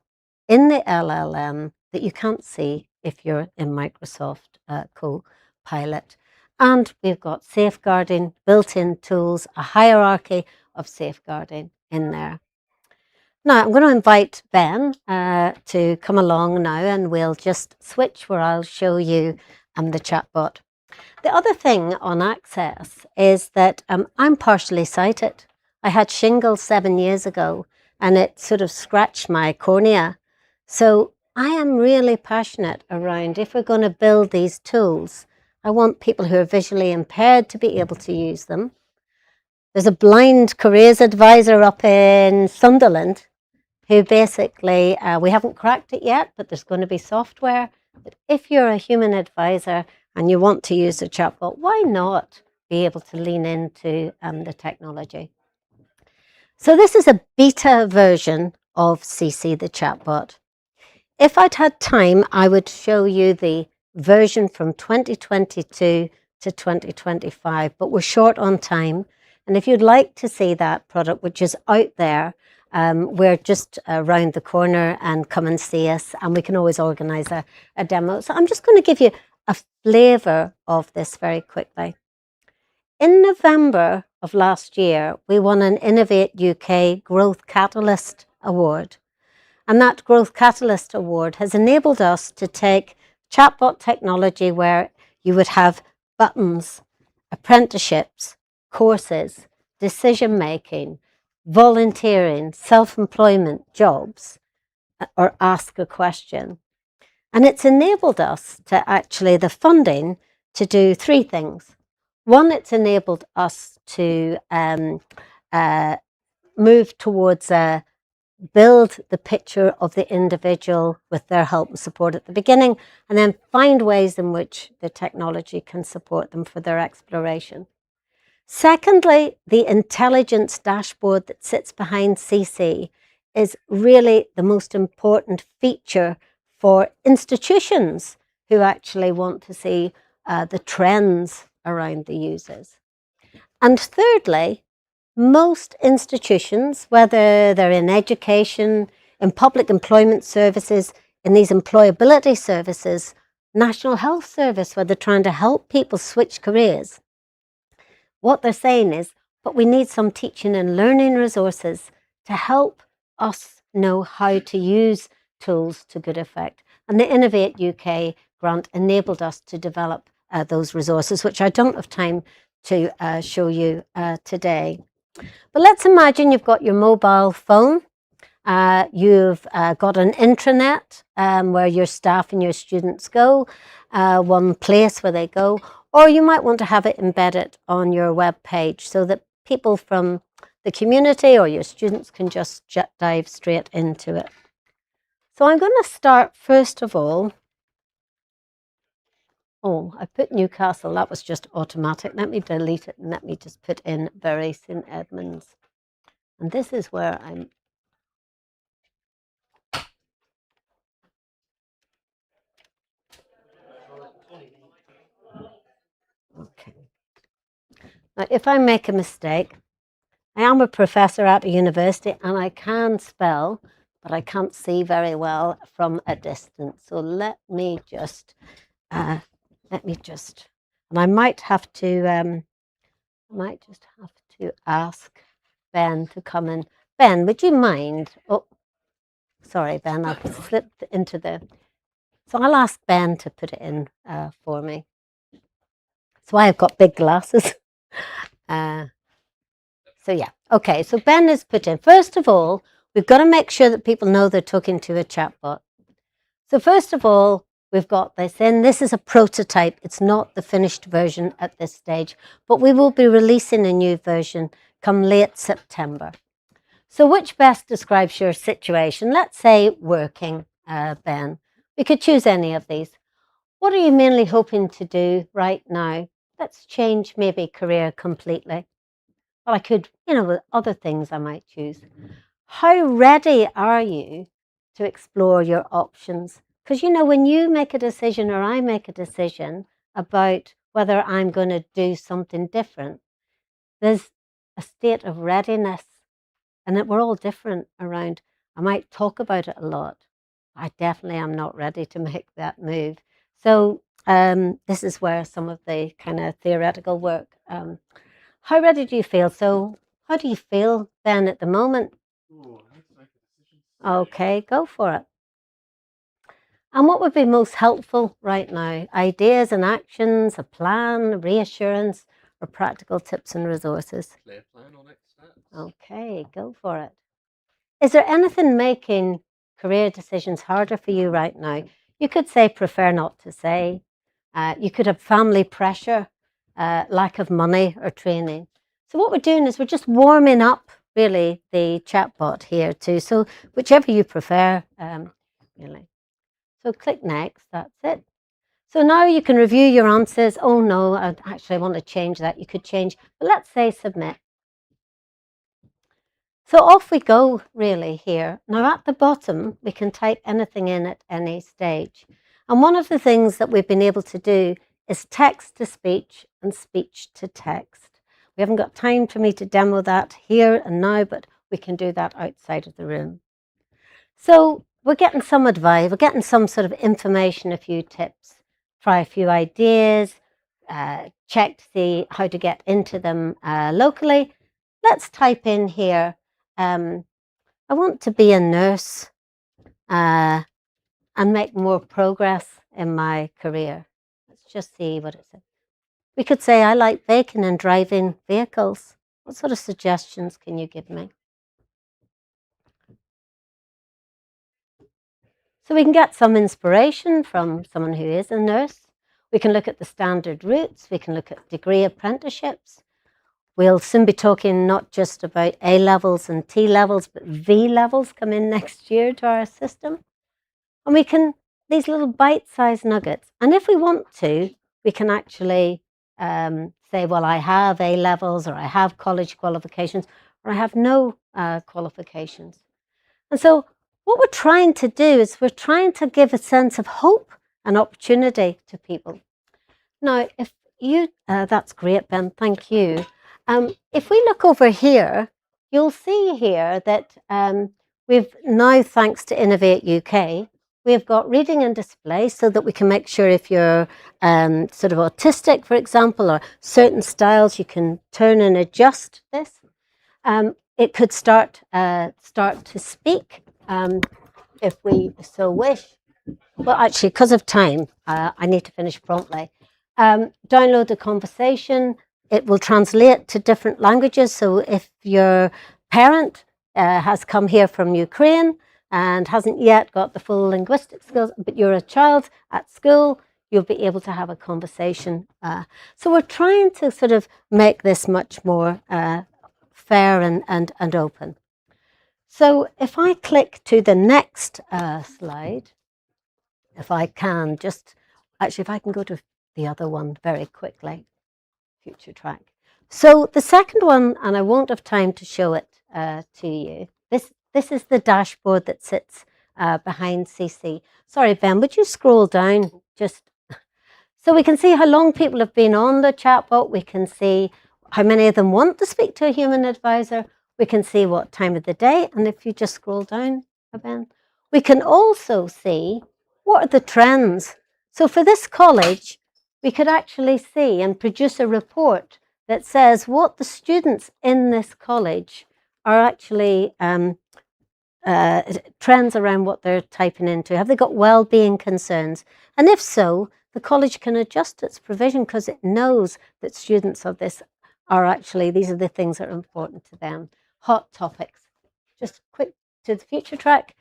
in the LLM that you can't see if you're in Microsoft Copilot. And we've got safeguarding, built-in tools, a hierarchy of safeguarding in there. Now, I'm going to invite Ben to come along now, and we'll just switch where I'll show you the chatbot. The other thing on Access is that I'm partially sighted. I had shingles 7 years ago, and it sort of scratched my cornea. So I am really passionate around, if we're going to build these tools, I want people who are visually impaired to be able to use them. There's a blind careers advisor up in Sunderland who basically, we haven't cracked it yet, but there's going to be software. But if you're a human advisor and you want to use a chatbot, why not be able to lean into the technology? So this is a beta version of CC, the chatbot. If I'd had time, I would show you the version from 2022 to 2025, but we're short on time. And if you'd like to see that product, which is out there, we're just around the corner, and come and see us, and we can always organise a demo. So I'm just going to give you a flavour of this very quickly. In November of last year, we won an Innovate UK Growth Catalyst Award. And that Growth Catalyst Award has enabled us to take chatbot technology where you would have buttons, apprenticeships, courses, decision-making, volunteering, self-employment, jobs, or ask a question. And it's enabled us to actually, the funding, to do 3 things. One, it's enabled us to move towards build the picture of the individual with their help and support at the beginning, and then find ways in which the technology can support them for their exploration. Secondly, the intelligence dashboard that sits behind CC is really the most important feature for institutions who actually want to see the trends around the users. And thirdly, most institutions, whether they're in education, in public employment services, in these employability services, National Health Service, where they're trying to help people switch careers, What they're saying is, but we need some teaching and learning resources to help us know how to use tools to good effect. And the Innovate UK grant enabled us to develop those resources, which I don't have time to show you today. But let's imagine you've got your mobile phone. You've got an intranet where your staff and your students go, one place where they go, or you might want to have it embedded on your web page so that people from the community or your students can just dive straight into it. So I'm going to start first of all. Oh, I put Newcastle, that was just automatic. Let me delete it and let me just put in Bury St Edmunds. And this is where I'm. Okay. Now, if I make a mistake, I am a professor at a university and I can spell, but I can't see very well from a distance. So let me just, and I might have to, ask Ben to come in. Ben, would you mind? Oh, sorry, Ben, I've slipped into the. So I'll ask Ben to put it in for me. That's why I've got big glasses. So yeah, okay, so Ben has put in, first of all, we've got to make sure that people know they're talking to a chatbot. So first of all, we've got this in. This is a prototype. It's not the finished version at this stage, but we will be releasing a new version come late September. So which best describes your situation? Let's say working, Ben. We could choose any of these. What are you mainly hoping to do right now? Let's change maybe career completely. Well, I could, with other things I might choose. How ready are you to explore your options? Because, when you make a decision or I make a decision about whether I'm going to do something different, there's a state of readiness, and we're all different around. I might talk about it a lot. I definitely am not ready to make that move. So this is where some of the kind of theoretical work. How ready do you feel? So how do you feel, Ben, at the moment?
Ooh, I need to make a decision.
Okay, go for it. And what would be most helpful right now? Ideas and actions, a plan, reassurance, or practical tips and resources?
Clear plan or next steps.
Okay, go for it. Is there anything making career decisions harder for you right now? You could say prefer not to say. You could have family pressure, lack of money or training. So what we're doing is we're just warming up really the chatbot here too. So whichever you prefer, really. So click next, that's it. So now you can review your answers. Oh no, I want to change that. You could change, but let's say submit. So off we go really here. Now at the bottom, we can type anything in at any stage. And one of the things that we've been able to do is text to speech and speech to text. We haven't got time for me to demo that here and now, but we can do that outside of the room. So we're getting some advice, we're getting some sort of information, a few tips, try a few ideas, check to see how to get into them locally. Let's type in here, I want to be a nurse and make more progress in my career. Let's just see what it says. We could say, I like baking and driving vehicles. What sort of suggestions can you give me? So we can get some inspiration from someone who is a nurse. We can look at the standard routes. We can look at degree apprenticeships. We'll soon be talking not just about A levels and T levels, but V levels come in next year to our system. And we can, these little bite-sized nuggets. And if we want to, we can actually say, well, I have A levels, or I have college qualifications, or I have no qualifications. And so what we're trying to do is we're trying to give a sense of hope and opportunity to people. Now, if you, that's great, Ben, thank you. If we look over here, you'll see here that we've now, thanks to Innovate UK, We've got reading and display so that we can make sure if you're sort of autistic, for example, or certain styles, you can turn and adjust this. It could start to speak if we so wish. Well, actually, because of time, I need to finish promptly. Download the conversation. It will translate to different languages. So if your parent has come here from Ukraine and hasn't yet got the full linguistic skills, but you're a child at school, you'll be able to have a conversation. So we're trying to sort of make this much more fair and open. So if I click to the next slide, if I can just, actually, if I can go to the other one very quickly, future track. So the second one, and I won't have time to show it to you, this is the dashboard that sits behind CC. Sorry, Ben, would you scroll down just so we can see how long people have been on the chatbot. We can see how many of them want to speak to a human advisor. We can see what time of the day. And if you just scroll down, Ben, we can also see what are the trends. So for this college, we could actually see and produce a report that says what the students in this college are actually trends around what they're typing into. Have they got well-being concerns? And if so, the college can adjust its provision because it knows that students of this are actually, these are the things that are important to them. Hot topics. Just quick to the future track.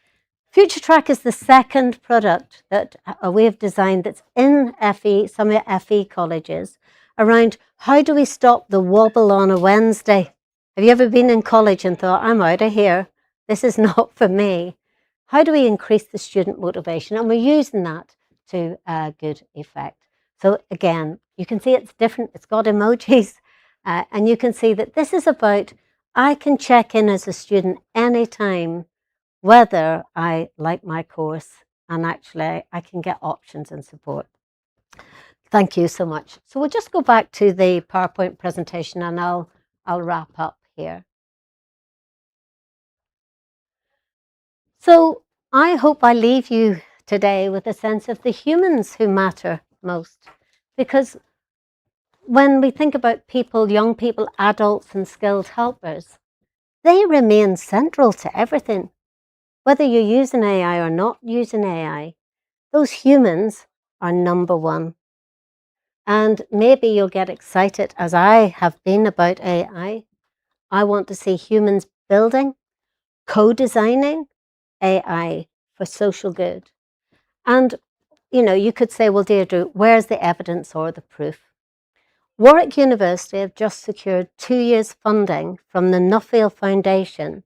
Future Track is the second product that we have designed that's in FE, some FE colleges, around how do we stop the wobble on a Wednesday? Have you ever been in college and thought, I'm out of here, this is not for me? How do we increase the student motivation? And we're using that to good effect. So again, you can see it's different, it's got emojis, and you can see that this is about, I can check in as a student anytime whether I like my course, and actually I can get options and support. Thank you so much. So we'll just go back to the PowerPoint presentation and I'll wrap up here. So I hope I leave you today with a sense of the humans who matter most, because when we think about people, young people, adults and skilled helpers, they remain central to everything. Whether you're using AI or not using AI, those humans are number one. And maybe you'll get excited, as I have been, about AI. I want to see humans building, co-designing AI for social good. And, you know, you could say, well, Deirdre, where's the evidence or the proof? Warwick University have just secured 2 years funding from the Nuffield Foundation,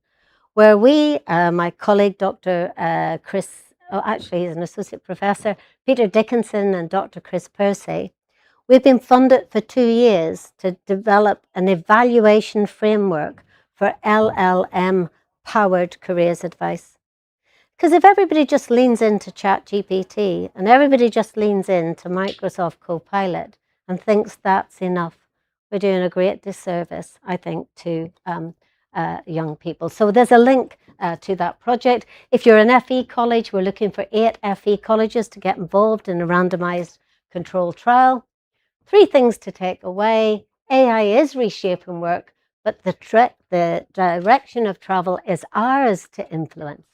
where we, my colleague, Dr. Chris, actually he's an associate professor, Peter Dickinson and Dr. Chris Percy, we've been funded for 2 years to develop an evaluation framework for LLM-powered careers advice. Because if everybody just leans into ChatGPT and everybody just leans into Microsoft Copilot and thinks that's enough, we're doing a great disservice, I think, to young people. So there's a link to that project. If you're an FE college, we're looking for 8 FE colleges to get involved in a randomized controlled trial. 3 things to take away. AI is reshaping work, but the direction of travel is ours to influence.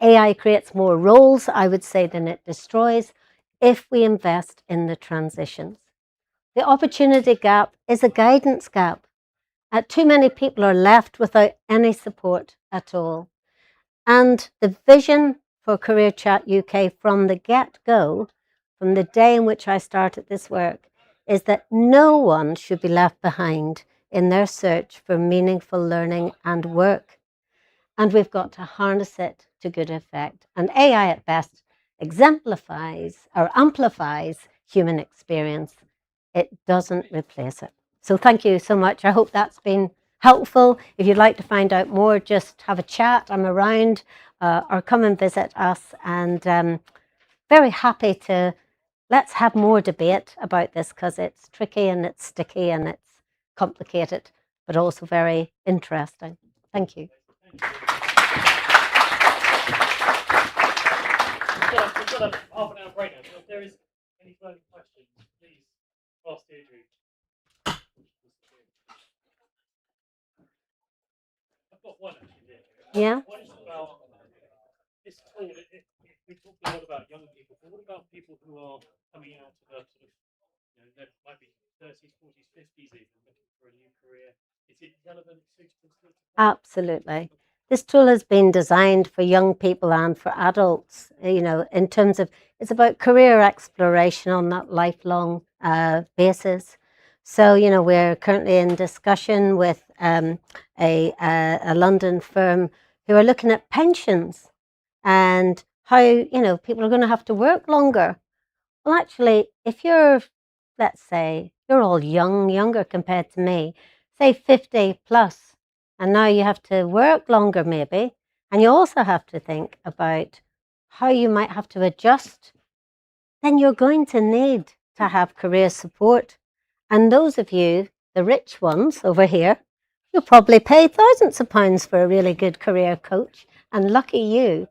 AI creates more roles, I would say, than it destroys if we invest in the transitions. The opportunity gap is a guidance gap. Too many people are left without any support at all. And the vision for Career Chat UK from the get-go, from the day in which I started this work, is that no one should be left behind in their search for meaningful learning and work. And we've got to harness it to good effect. And AI at best exemplifies or amplifies human experience. It doesn't replace it. So thank you so much. I hope that's been helpful. If you'd like to find out more, just have a chat. I'm around, or come and visit us. And very happy to, let's have more debate about this, because it's tricky and it's sticky and it's complicated, but also very interesting. Thank you.
another half an hour break now. So if there is any further questions, please ask Deirdre. I've got one actually.
Yeah.
What is about this tool? We talked a lot about young people, but what about people who are coming out of a sort of, they might be 30s, 40s, 50s even, looking for a new career? Is it relevant, suitable still?
Absolutely. This tool has been designed for young people and for adults, in terms of it's about career exploration on that lifelong basis. So, we're currently in discussion with a London firm who are looking at pensions and how, people are going to have to work longer. Well, actually, if you're, let's say, you're all younger compared to me, say 50 plus, and now you have to work longer maybe, and you also have to think about how you might have to adjust, then you're going to need to have career support. And those of you, the rich ones over here, you'll probably pay thousands of pounds for a really good career coach. And lucky you,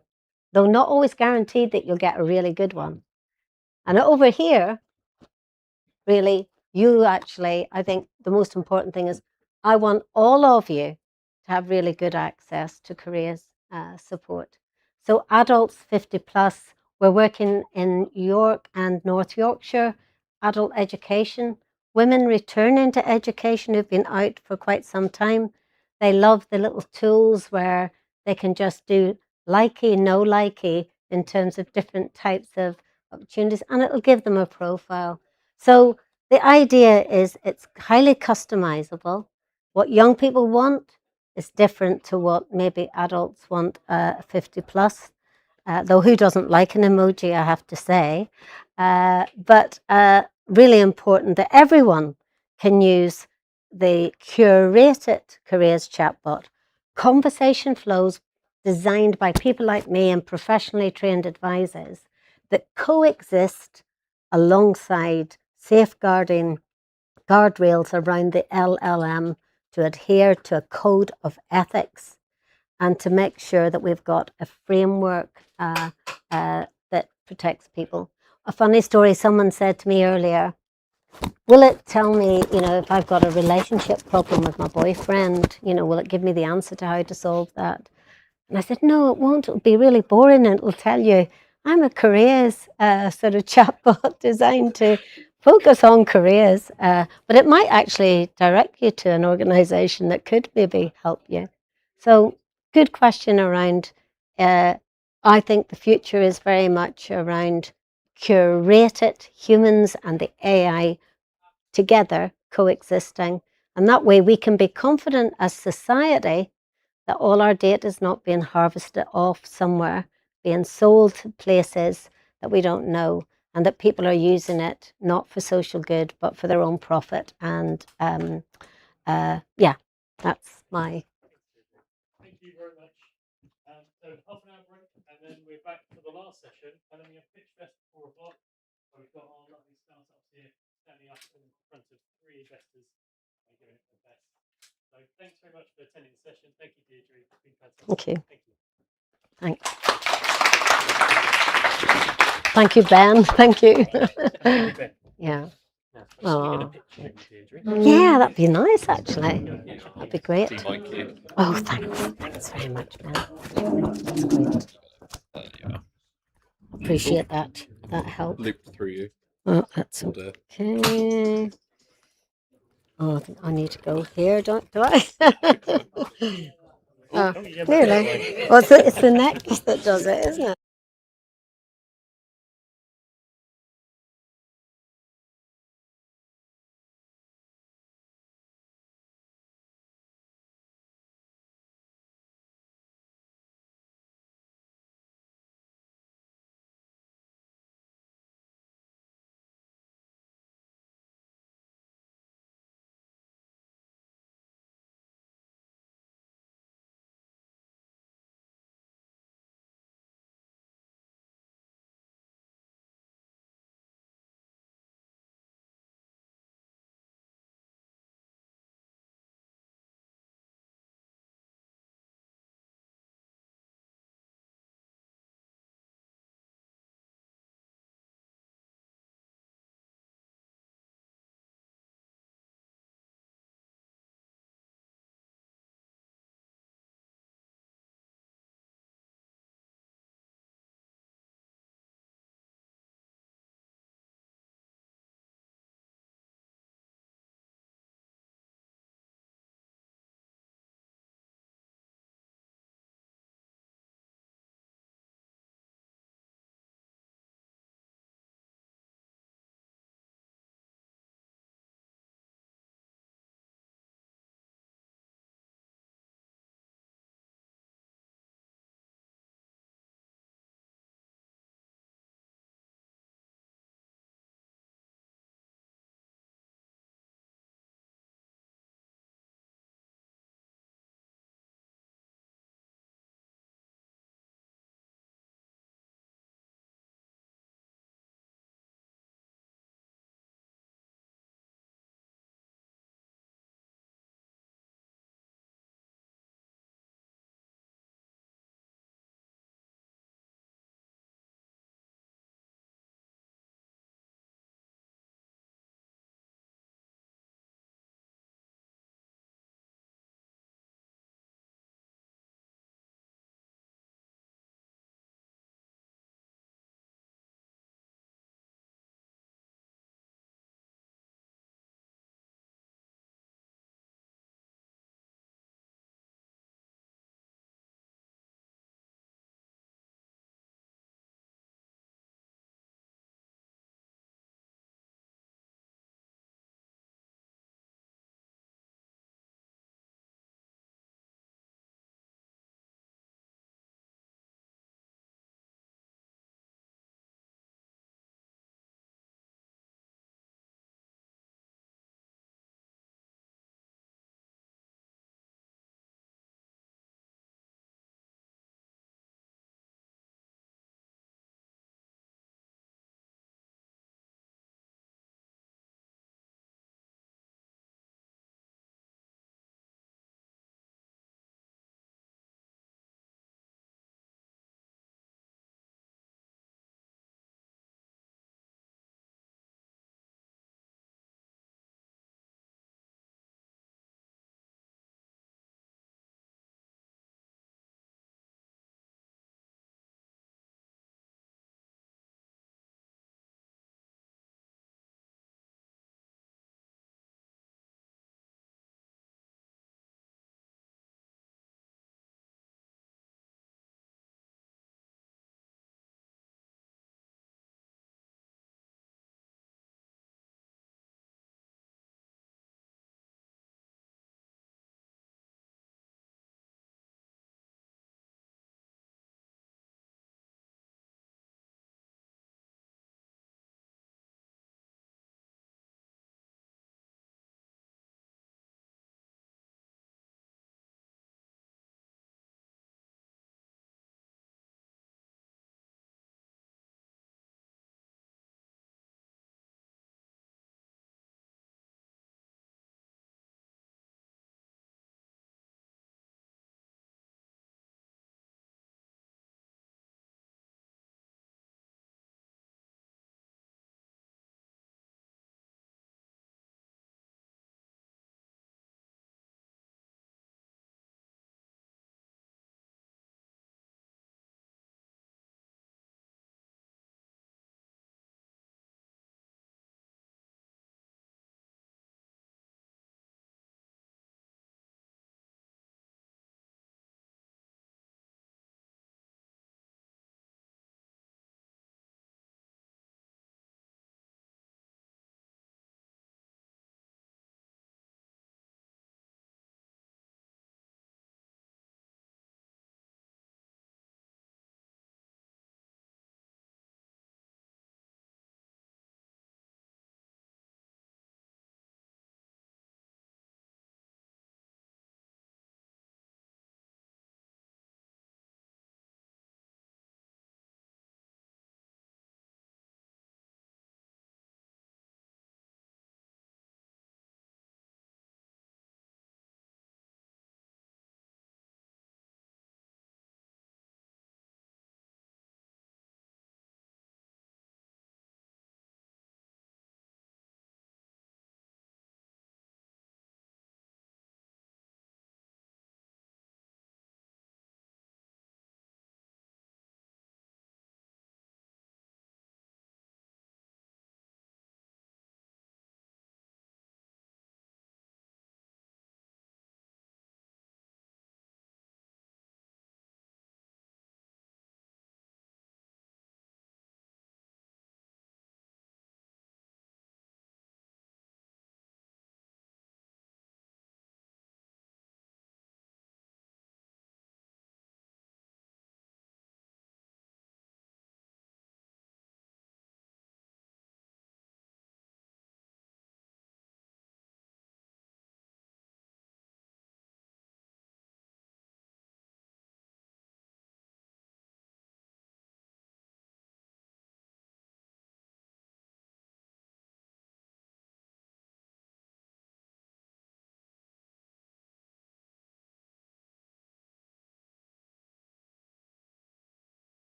though not always guaranteed that you'll get a really good one. And over here, really, you actually, I think the most important thing is I want all of you to have really good access to careers support. So adults 50 plus, we're working in York and North Yorkshire, adult education, women returning to education who've been out for quite some time. They love the little tools where they can just do likey, no likey in terms of different types of opportunities, and it'll give them a profile. So the idea is it's highly customizable. What young people want is different to what maybe adults want 50 plus, though who doesn't like an emoji, I have to say. But really important that everyone can use the curated careers chatbot. Conversation flows designed by people like me and professionally trained advisors that coexist alongside safeguarding guardrails around the LLM to adhere to a code of ethics and to make sure that we've got a framework that protects people. A funny story, someone said to me earlier, will it tell me, if I've got a relationship problem with my boyfriend, will it give me the answer to how to solve that? And I said, no, it won't. It'll be really boring and it'll tell you, I'm a careers sort of chatbot designed to focus on careers. But it might actually direct you to an organization that could maybe help you. So good question around, I think the future is very much around curated humans and the AI together coexisting. And that way we can be confident as society that all our data is not being harvested off somewhere, being sold to places that we don't know, and that people are using it not for social good, but for their own profit. And yeah, that's my.
Thank you very much. So half an hour break, and then we're back for the last session, and then we have pitch fest at 4 o'clock. Where we've got our lovely startups here standing up in front of 3 investors and giving it their best. So thanks very much for attending the session. Thank you, Deirdre. It's been fantastic.
Thank you.
Thank you.
Thanks. Thank you, Ben. Thank you. Yeah. Oh. Yeah, that'd be nice, actually. That'd be great. Oh, thanks. Thanks very much, Ben. That's great. Appreciate that. That helped.
Looped through you.
Oh, that's okay. Oh, I need to go here, do I? Clearly. Well, it's the neck that does it, isn't it?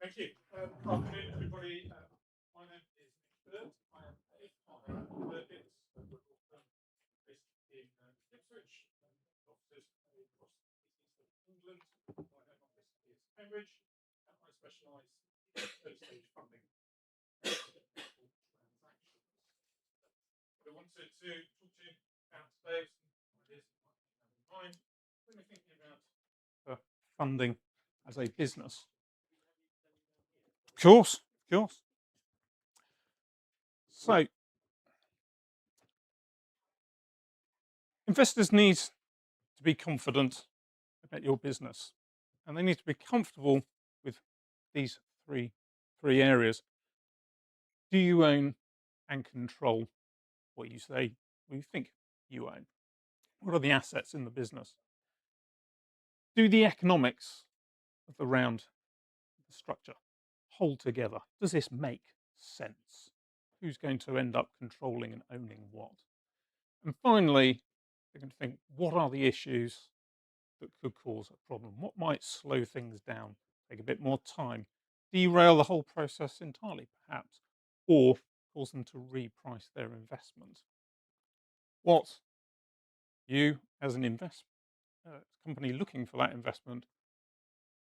Thank you. Afternoon, everybody. My name is Nick Bird. I am a partner at Birkins, based in Ipswich, offices across England. My home office is Cambridge, and I specialise in early-stage funding transactions. What I wanted to talk to you about today is some ideas you might have in mind when you're thinking about funding as a business. Of course, of course. So, investors need to be confident about your business, and they need to be comfortable with these three areas. Do you own and control what you say, what you think you own? What are the assets in the business? Do the economics of the round, the structure, hold together? Does this make sense? Who's going to end up controlling and owning what? And finally, they're going to think, what are the issues that could cause a problem? What might slow things down, take a bit more time, derail the whole process entirely, perhaps, or cause them to reprice their investment? What you, as an company looking for that investment,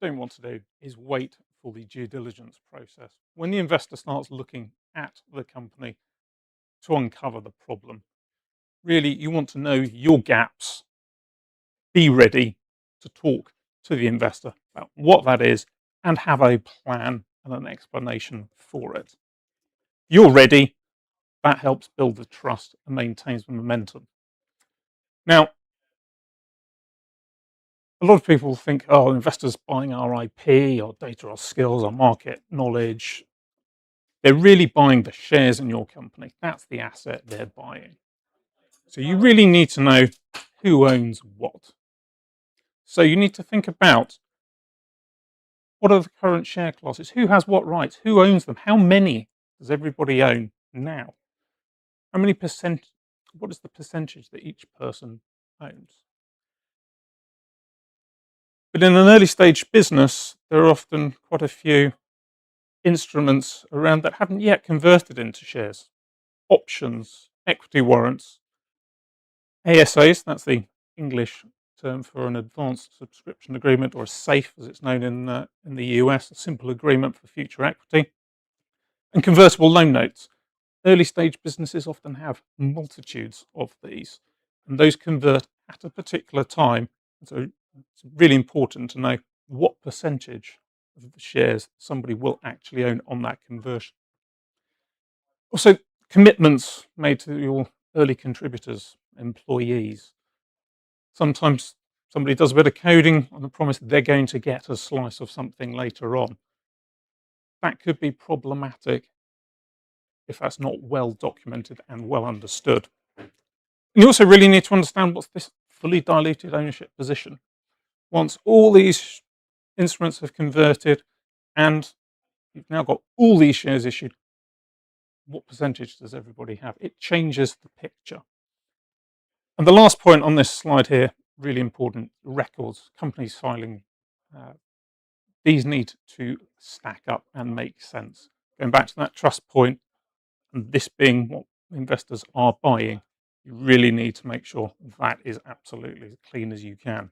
don't want to do is wait for the due diligence process. When the investor starts looking at the company to uncover the problem, really you want to know your gaps, be ready to talk to the investor about what that is and have a plan and an explanation for it. You're ready, that helps build the trust and maintains the momentum. Now, a lot of people think, oh, investors buying our IP, our data, our skills, our market knowledge. They're really buying the shares in your company. That's the asset they're buying. So you really need to know who owns what. So you need to think about, what are the current share classes? Who has what rights? Who owns them? How many does everybody own now? How many percent? What is the percentage that each person owns? But in an early stage business, there are often quite a few instruments around that haven't yet converted into shares. Options, equity warrants, ASAs, that's the English term for an advanced subscription agreement, or a SAFE as it's known in the US, a simple agreement for future equity, and convertible loan notes. Early stage businesses often have multitudes of these, and those convert at a particular time. So it's really important to know what percentage of the shares somebody will actually own on that conversion. Also, commitments made to your early contributors, employees. Sometimes somebody does a bit of coding on the promise that they're going to get a slice of something later on. That could be problematic if that's not well documented and well understood. And you also really need to understand what's this fully diluted ownership position. Once all these instruments have converted and you've now got all these shares issued, what percentage does everybody have? It changes the picture. And the last point on this slide here, really important, records, companies filing. These need to stack up and make sense. Going back to that trust point, and this being what investors are buying, you really need to make sure that is absolutely as clean as you can.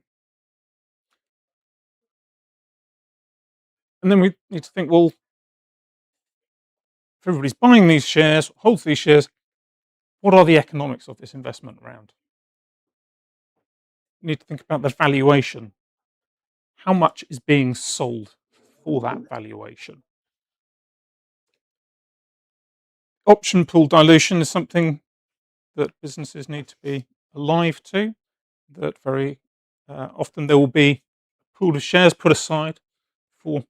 And then we need to think, well, if everybody's buying these shares, holds these shares, what are the economics of this investment round? You need to think about the valuation. How much is being sold for that valuation? Option pool dilution is something that businesses need to be alive to, that very often there will be a pool of shares put aside for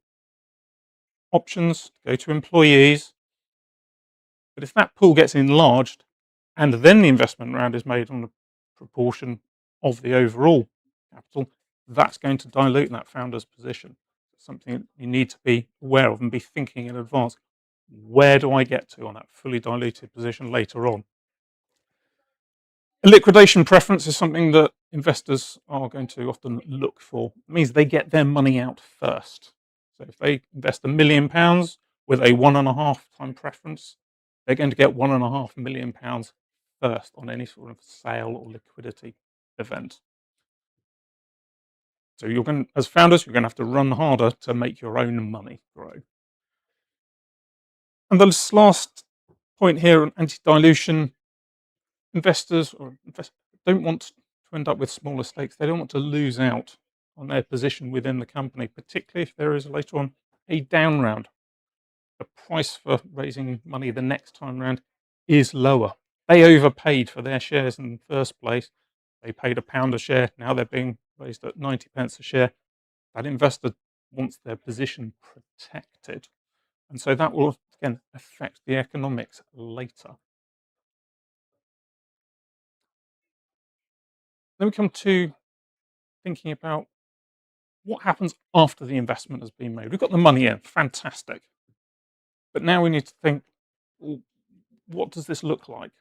options to go to employees. But if that pool gets enlarged and then the investment round is made on a proportion of the overall capital, that's going to dilute that founder's position. It's something you need to be aware of and be thinking in advance. Where do I get to on that fully diluted position later on? A liquidation preference is something that investors are going to often look for. It means they get their money out first. So if they invest £1 million with a 1.5 time preference, they're going to get £1.5 million first on any sort of sale or liquidity event. So you're going, as founders, you're going to have to run harder to make your own money grow. And this last point here on anti-dilution, investors don't want to end up with smaller stakes. They don't want to lose out on their position within the company, particularly if there is later on a down round. The price for raising money the next time round is lower. They overpaid for their shares in the first place. They paid £1 a share. Now they're being raised at 90 pence a share. That investor wants their position protected. And so that will, again, affect the economics later. Then we come to thinking about what happens after the investment has been made. We've got the money in, fantastic. But now we need to think, well, what does this look like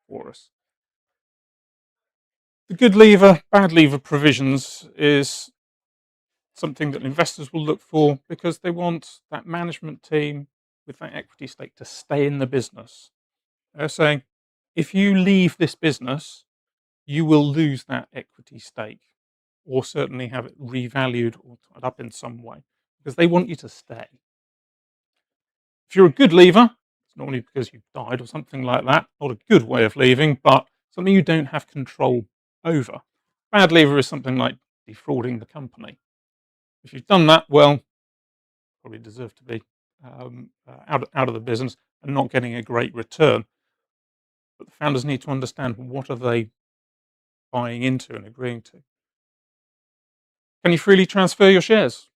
for us? The good lever, bad lever provisions is something that investors will look for because they want that management team with that equity stake to stay in the business. They're saying, if you leave this business, you will lose that equity stake or certainly have it revalued or tied up in some way because they want you to stay. If you're a good leaver, it's normally because you've died or something like that. Not a good way of leaving, but something you don't have control over. Bad leaver is something like defrauding the company. If you've done that, well, probably deserve to be out of the business and not getting a great return. But the founders need to understand what are they buying into and agreeing to. Can you freely transfer your shares?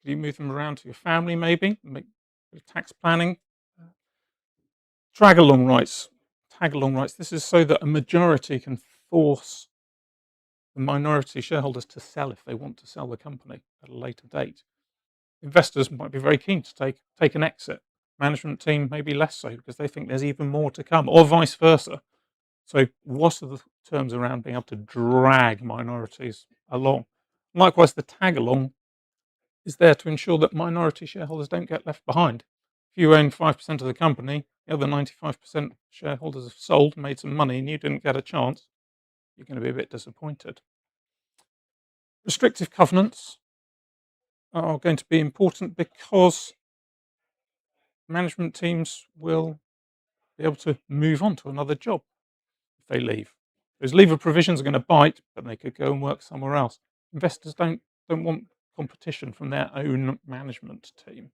Can you move them around to your family maybe? Make tax planning. Tag along rights. This is so that a majority can force the minority shareholders to sell if they want to sell the company at a later date. Investors might be very keen to take an exit. Management team maybe less so because they think there's even more to come, or vice versa. So what are the terms around being able to drag minorities along? Likewise, the tag along is there to ensure that minority shareholders don't get left behind. If you own 5% of the company, the other 95% shareholders have sold, made some money, and you didn't get a chance, you're going to be a bit disappointed. Restrictive covenants are going to be important because management teams will be able to move on to another job if they leave. Those leaver provisions are going to bite, but they could go and work somewhere else. Investors don't want competition from their own management team.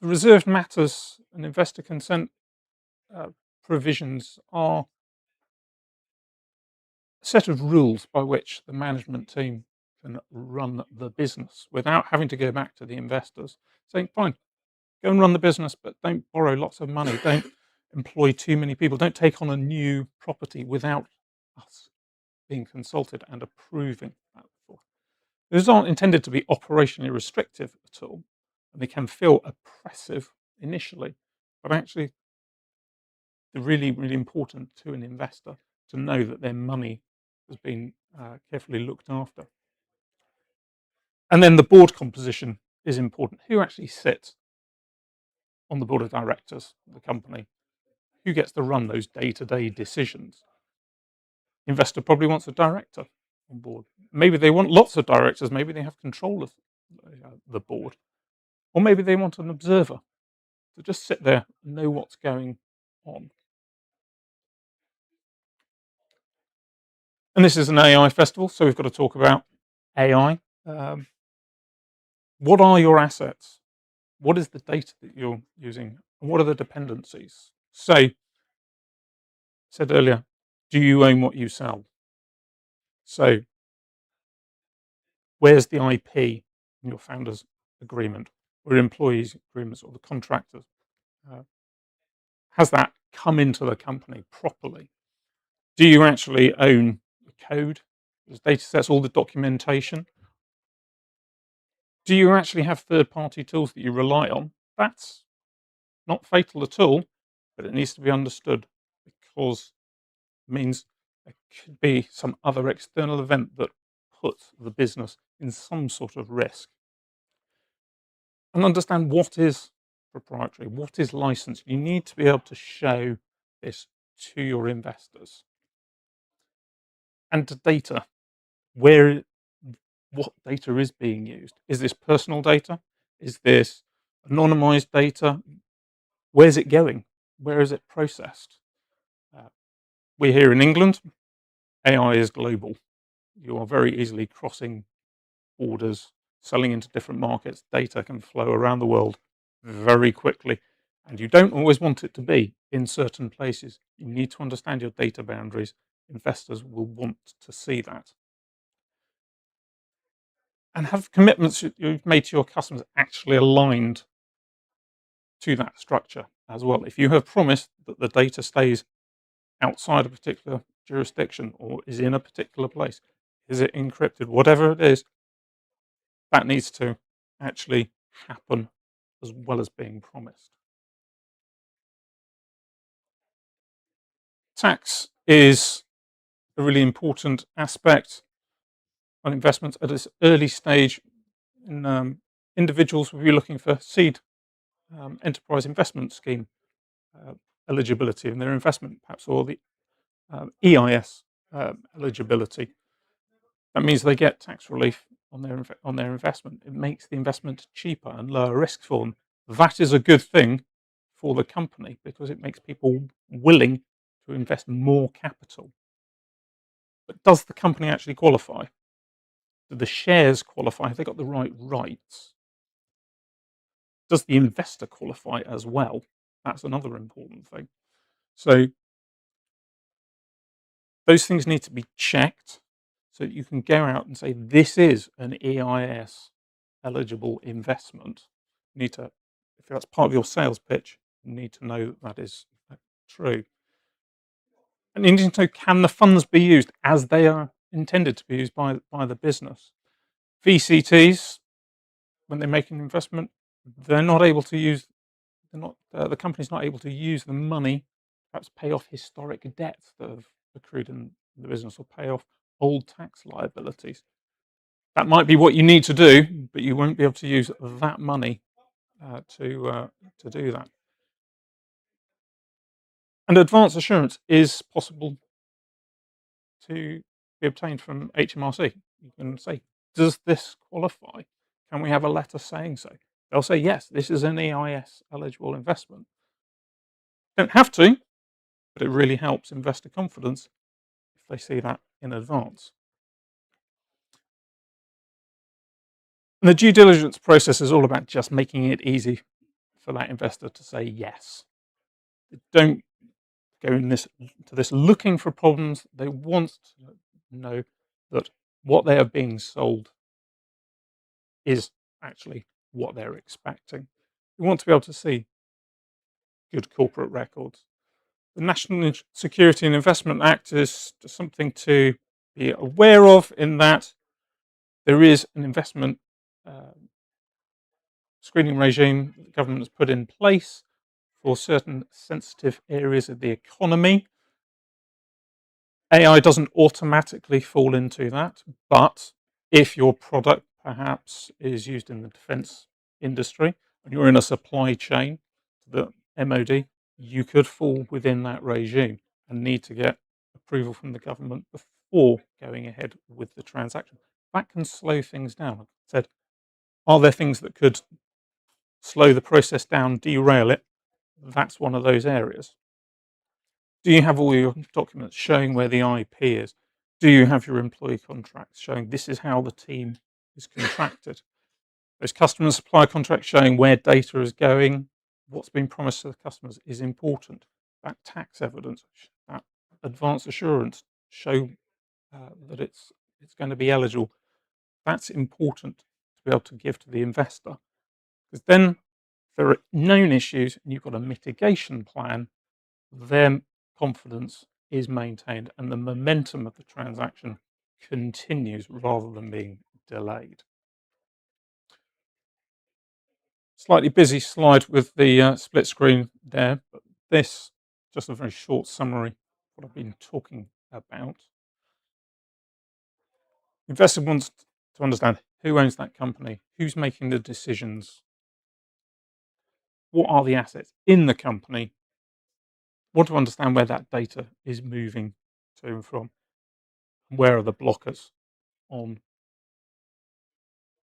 The reserved matters and investor consent provisions are a set of rules by which the management team can run the business without having to go back to the investors, saying, fine, go and run the business, but don't borrow lots of money, don't employ too many people, don't take on a new property without us being consulted and approving that before. These aren't intended to be operationally restrictive at all, and they can feel oppressive initially, but actually they're really, really important to an investor to know that their money has been carefully looked after. And then the board composition is important. Who actually sits on the board of directors of the company? Who gets to run those day-to-day decisions? Investor probably wants a director on board. Maybe they want lots of directors. Maybe they have control of the board. Or maybe they want an observer to just sit there and know what's going on. And this is an AI festival, so we've got to talk about AI. What are your assets? What is the data that you're using? And what are the dependencies? So, I said earlier, do you own what you sell? So, where's the IP in your founder's agreement or employees' agreements or the contractors? Has that come into the company properly? Do you actually own the code, the data sets, all the documentation? Do you actually have third-party tools that you rely on? That's not fatal at all, but it needs to be understood because it means there could be some other external event that put the business in some sort of risk. And understand what is proprietary, what is licensed. You need to be able to show this to your investors. And to data, what data is being used. Is this personal data? Is this anonymized data? Where's it going? Where is it processed? We're here in England. AI is global. You are very easily crossing borders, selling into different markets. Data can flow around the world very quickly. And you don't always want it to be in certain places. You need to understand your data boundaries. Investors will want to see that. And have commitments you've made to your customers actually aligned to that structure as well. If you have promised that the data stays outside a particular jurisdiction or is in a particular place, is it encrypted, whatever it is, that needs to actually happen as well as being promised. Tax is a really important aspect on investments at this early stage. Individuals will be looking for seed enterprise investment scheme eligibility in their investment, perhaps, or the EIS eligibility. That means they get tax relief on their investment. It makes the investment cheaper and lower risk for them. That is a good thing for the company because it makes people willing to invest more capital. But does the company actually qualify? Do the shares qualify? Have they got the right rights? Does the investor qualify as well? That's another important thing. So those things need to be checked so that you can go out and say, this is an EIS eligible investment. You need to, if that's part of your sales pitch, you need to know that is true. And you need to know, can the funds be used as they are intended to be used by the business? VCTs, when they make an investment, they're not able to use, the company's not able to use the money, perhaps pay off historic debts that have accrued in the business or pay off old tax liabilities. That might be what you need to do, but you won't be able to use that money to do that. And advance assurance is possible to be obtained from HMRC. You can say, does this qualify? Can we have a letter saying so? They'll say, yes, this is an EIS eligible investment. Don't have to, but it really helps investor confidence if they see that in advance. And the due diligence process is all about just making it easy for that investor to say yes. They don't go into this looking for problems. They want to know that what they are being sold is actually what they're expecting. We want to be able to see good corporate records. The National Security and Investment Act is something to be aware of in that there is an investment screening regime that the government has put in place for certain sensitive areas of the economy. AI doesn't automatically fall into that, but if your product perhaps is used in the defence industry and you're in a supply chain to the MOD, you could fall within that regime and need to get approval from the government before going ahead with the transaction. That can slow things down. Like I said, are there things that could slow the process down, derail it? That's one of those areas. Do you have all your documents showing where the IP is? Do you have your employee contracts showing this is how the team is contracted? Those customer and supplier contracts showing where data is going, what's been promised to the customers is important. That tax evidence, that advance assurance, show that it's going to be eligible. That's important to be able to give to the investor. Because then if there are known issues and you've got a mitigation plan, their confidence is maintained and the momentum of the transaction continues rather than being delayed. Slightly busy slide with the split screen there, but this, just a very short summary of what I've been talking about. Investor wants to understand who owns that company, who's making the decisions, what are the assets in the company, want to understand where that data is moving to and from, where are the blockers on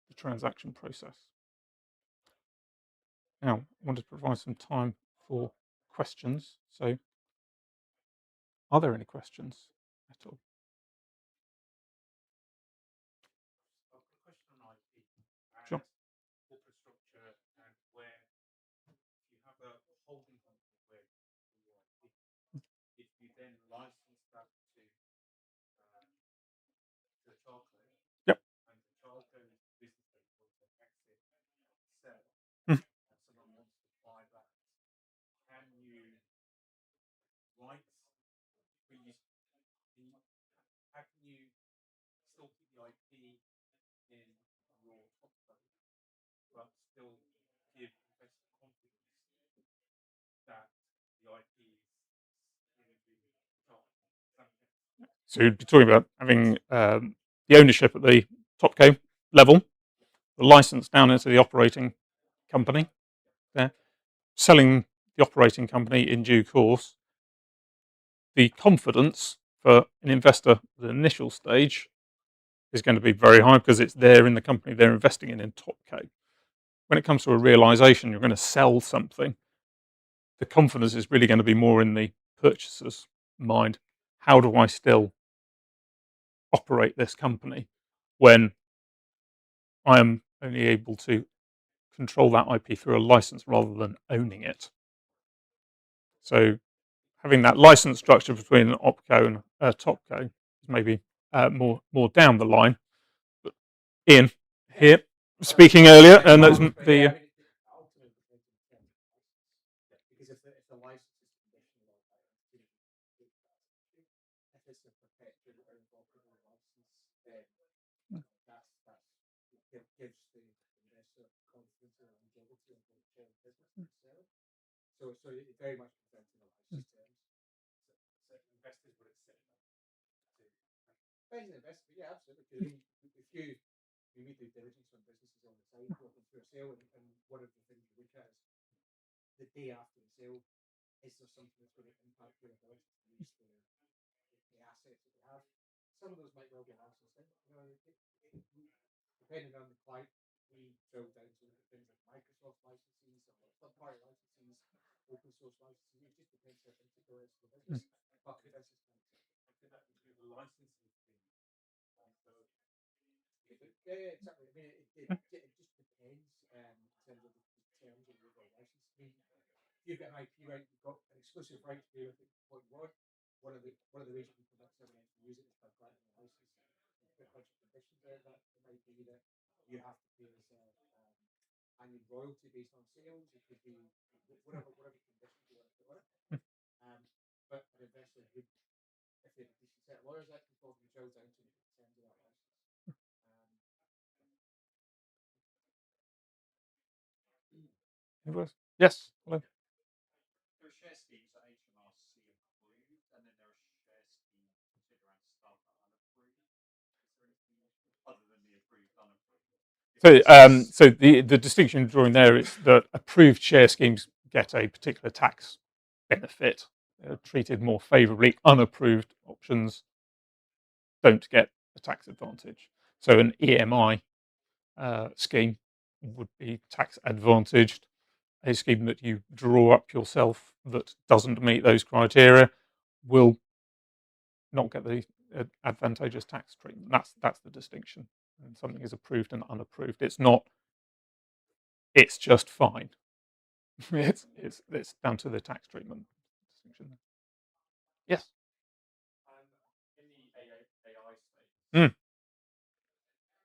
the transaction process. Now, I wanted to provide some time for questions. So, are there any questions at all? Sure.
Corporate structure and where you have a holding company where if you then license that to the telco,
Yep.
and the telco business that wants to exit sell,
Mm.
and someone wants to buy that, can you write? How can you still keep the IP in your top code, but still give investor confidence that the IP is going to be top?
So you'd be talking about having the ownership at the topco level, the license down into the operating company there, selling the operating company in due course, the confidence for an investor at the initial stage is going to be very high because it's there in the company they're investing in topco. When it comes to a realization, you're going to sell something, the confidence is really going to be more in the purchaser's mind. How do I still operate this company when I am only able to control that IP through a license rather than owning it? So having that license structure between an opco and a topco is maybe more down the line. But Ian here speaking earlier, and that's the
because if the license is conditional on that, if it's a perpetual or irrevocable license, then that gives the investor confidence in the longevity of the business itself. So it very much depends on the license terms. So investors would accept that. Depends on the investor, yeah, absolutely. Because if we do diligence on businesses all the time, working through a sale, and one of the things we look at is the day after the sale, is there something that's going to impact your ability to use the assets that you have? Some of those might well get licensed in. Depending on the client, we drill down to things like Microsoft licenses or third-party licenses, open source licenses. It just depends how particular it's the business. But this is could that include the licensing fee? Yeah, exactly. I mean, it just depends in terms of the terms of the license. I mean, if you've got an IP right, you've got an exclusive right to be able to what you want. One of the reasons we conduct someone to use it is by granting a license. There's a bunch of conditions there that it might be that you have to pay us annual royalty based on sales. It could be whatever conditions you want to put on it. But an investor would, if they have a decent set of lawyers, that can probably drill down to the terms of that license.
Yes. Hello.
There are share schemes that HMRC approved, and then there are share schemes considered around startup unapproved. Is there anything other than the approved, unapproved?
So the distinction drawing there is that approved share schemes get a particular tax benefit, treated more favourably. Unapproved options don't get a tax advantage. So an EMI scheme would be tax advantaged. A scheme that you draw up yourself that doesn't meet those criteria will not get the advantageous tax treatment. That's the distinction. And something is approved and unapproved. It's not. It's just fine. it's down to the tax treatment distinction. Yes.
In the AI space,
Mm.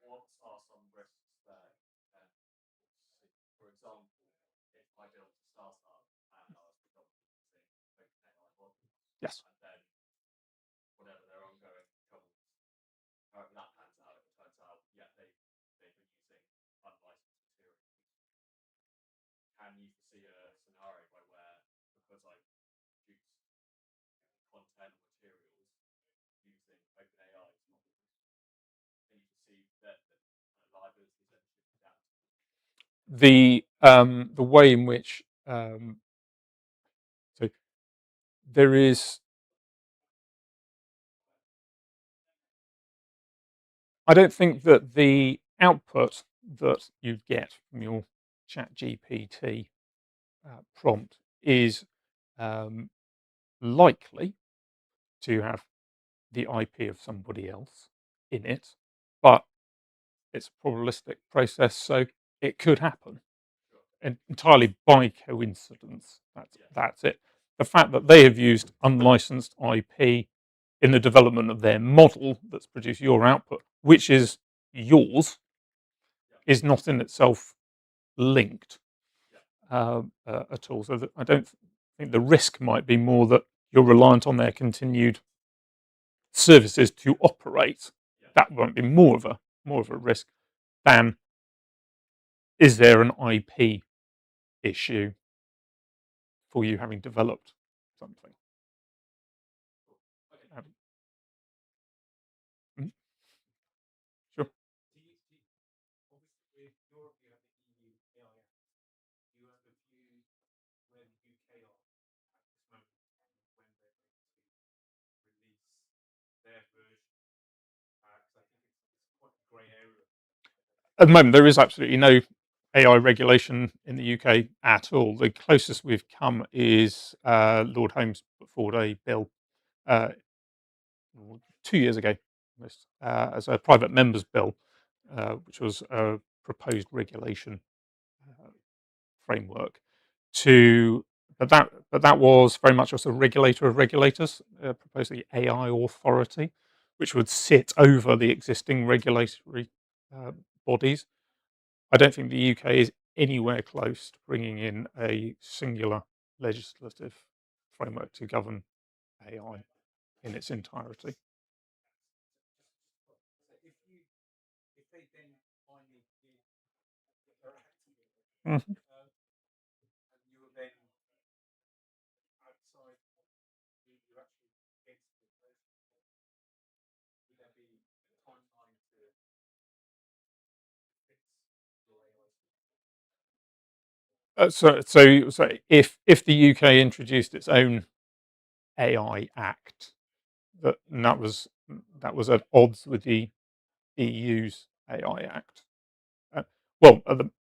what are some risks there? For example, if I built a startup and I was predominantly using OpenAI models,
Yes.
and then whatever their ongoing troubles, however that pans out, it turns out, yeah, they've been using unlicensed materials. Can you foresee a scenario where, because I produce content or materials using OpenAI's models, can you
the way in which so there is. I don't think that the output that you get from your ChatGPT prompt is likely to have the IP of somebody else in it, but it's a probabilistic process, so it could happen entirely by coincidence. That's it. The fact that they have used unlicensed IP in the development of their model that's produced your output, which is yours, is not in itself linked at all. So I don't think the risk might be more that you're reliant on their continued services to operate. That won't be more of a risk than is there an IP issue for you having developed something. Sure. At the moment, there is absolutely no AI regulation in the UK at all. The closest we've come is Lord Holmes put forward a bill 2 years ago, almost, as a private member's bill, which was a proposed regulation framework to. But that was very much as a regulator of regulators, proposed the AI authority, which would sit over the existing regulatory bodies. I don't think the UK is anywhere close to bringing in a singular legislative framework to govern AI in its entirety. Mhm. So if the UK introduced its own AI Act, that was at odds with the EU's AI Act.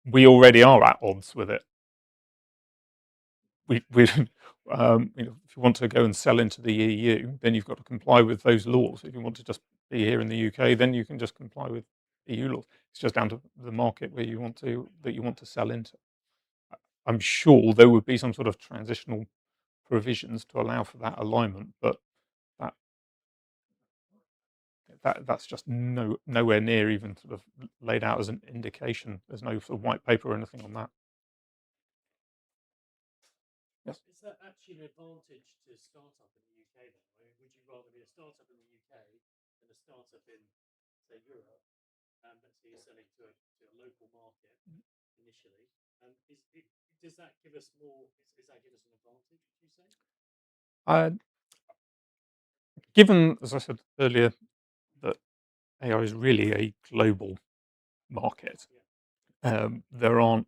We already are at odds with it. We if you want to go and sell into the EU, then you've got to comply with those laws. If you want to just be here in the UK, then you can just comply with EU laws. It's just down to the market that you want to sell into. I'm sure there would be some sort of transitional provisions to allow for that alignment, but that's just nowhere near even sort of laid out as an indication. There's no sort of white paper or anything on that. Yes.
Is that actually an advantage to start up in the UK then? I mean, would you rather be a startup in the UK than a startup in, say, Europe? So you're selling to a local market initially. Does that give us more? Does that give us an advantage? Would you say?
Given, as I said earlier, that AI is really a global market, there are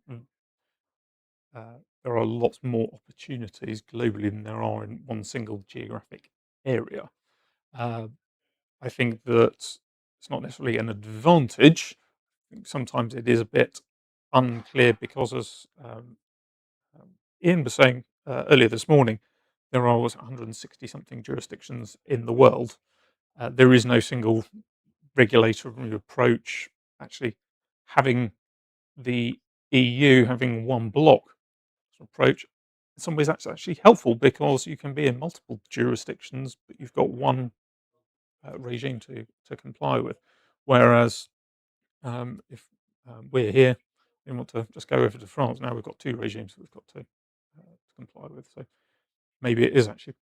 lots more opportunities globally than there are in one single geographic area. I think that it's not necessarily an advantage. I think sometimes it is a bit unclear because, as Ian was saying earlier this morning, there are 160 something jurisdictions in the world. There is no single regulatory approach. Actually, having the EU having one block approach, in some ways that's actually helpful because you can be in multiple jurisdictions, but you've got one regime to comply with. Whereas if we're here and want to just go over to France, now we've got two regimes we've got to comply with. So maybe it is actually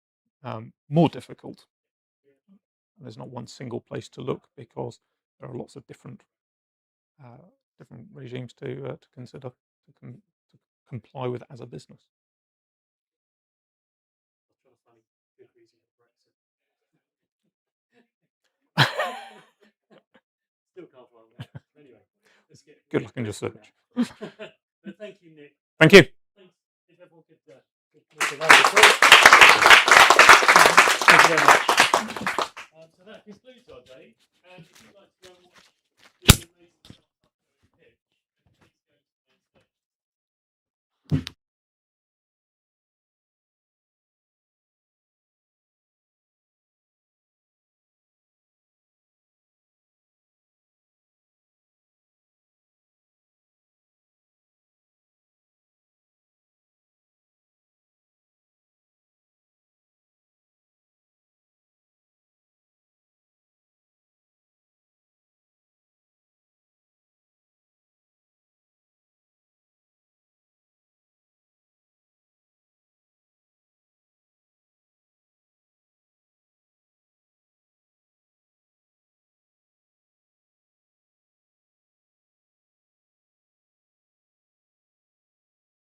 more difficult. There's not one single place to look because there are lots of different regimes to consider to comply with as a business.
Still can't find that. Anyway, let's get
good luck in your search.
Thank you, Nick.
Thank you.
Thanks. If everyone could, make a round of applause. Thank you very much.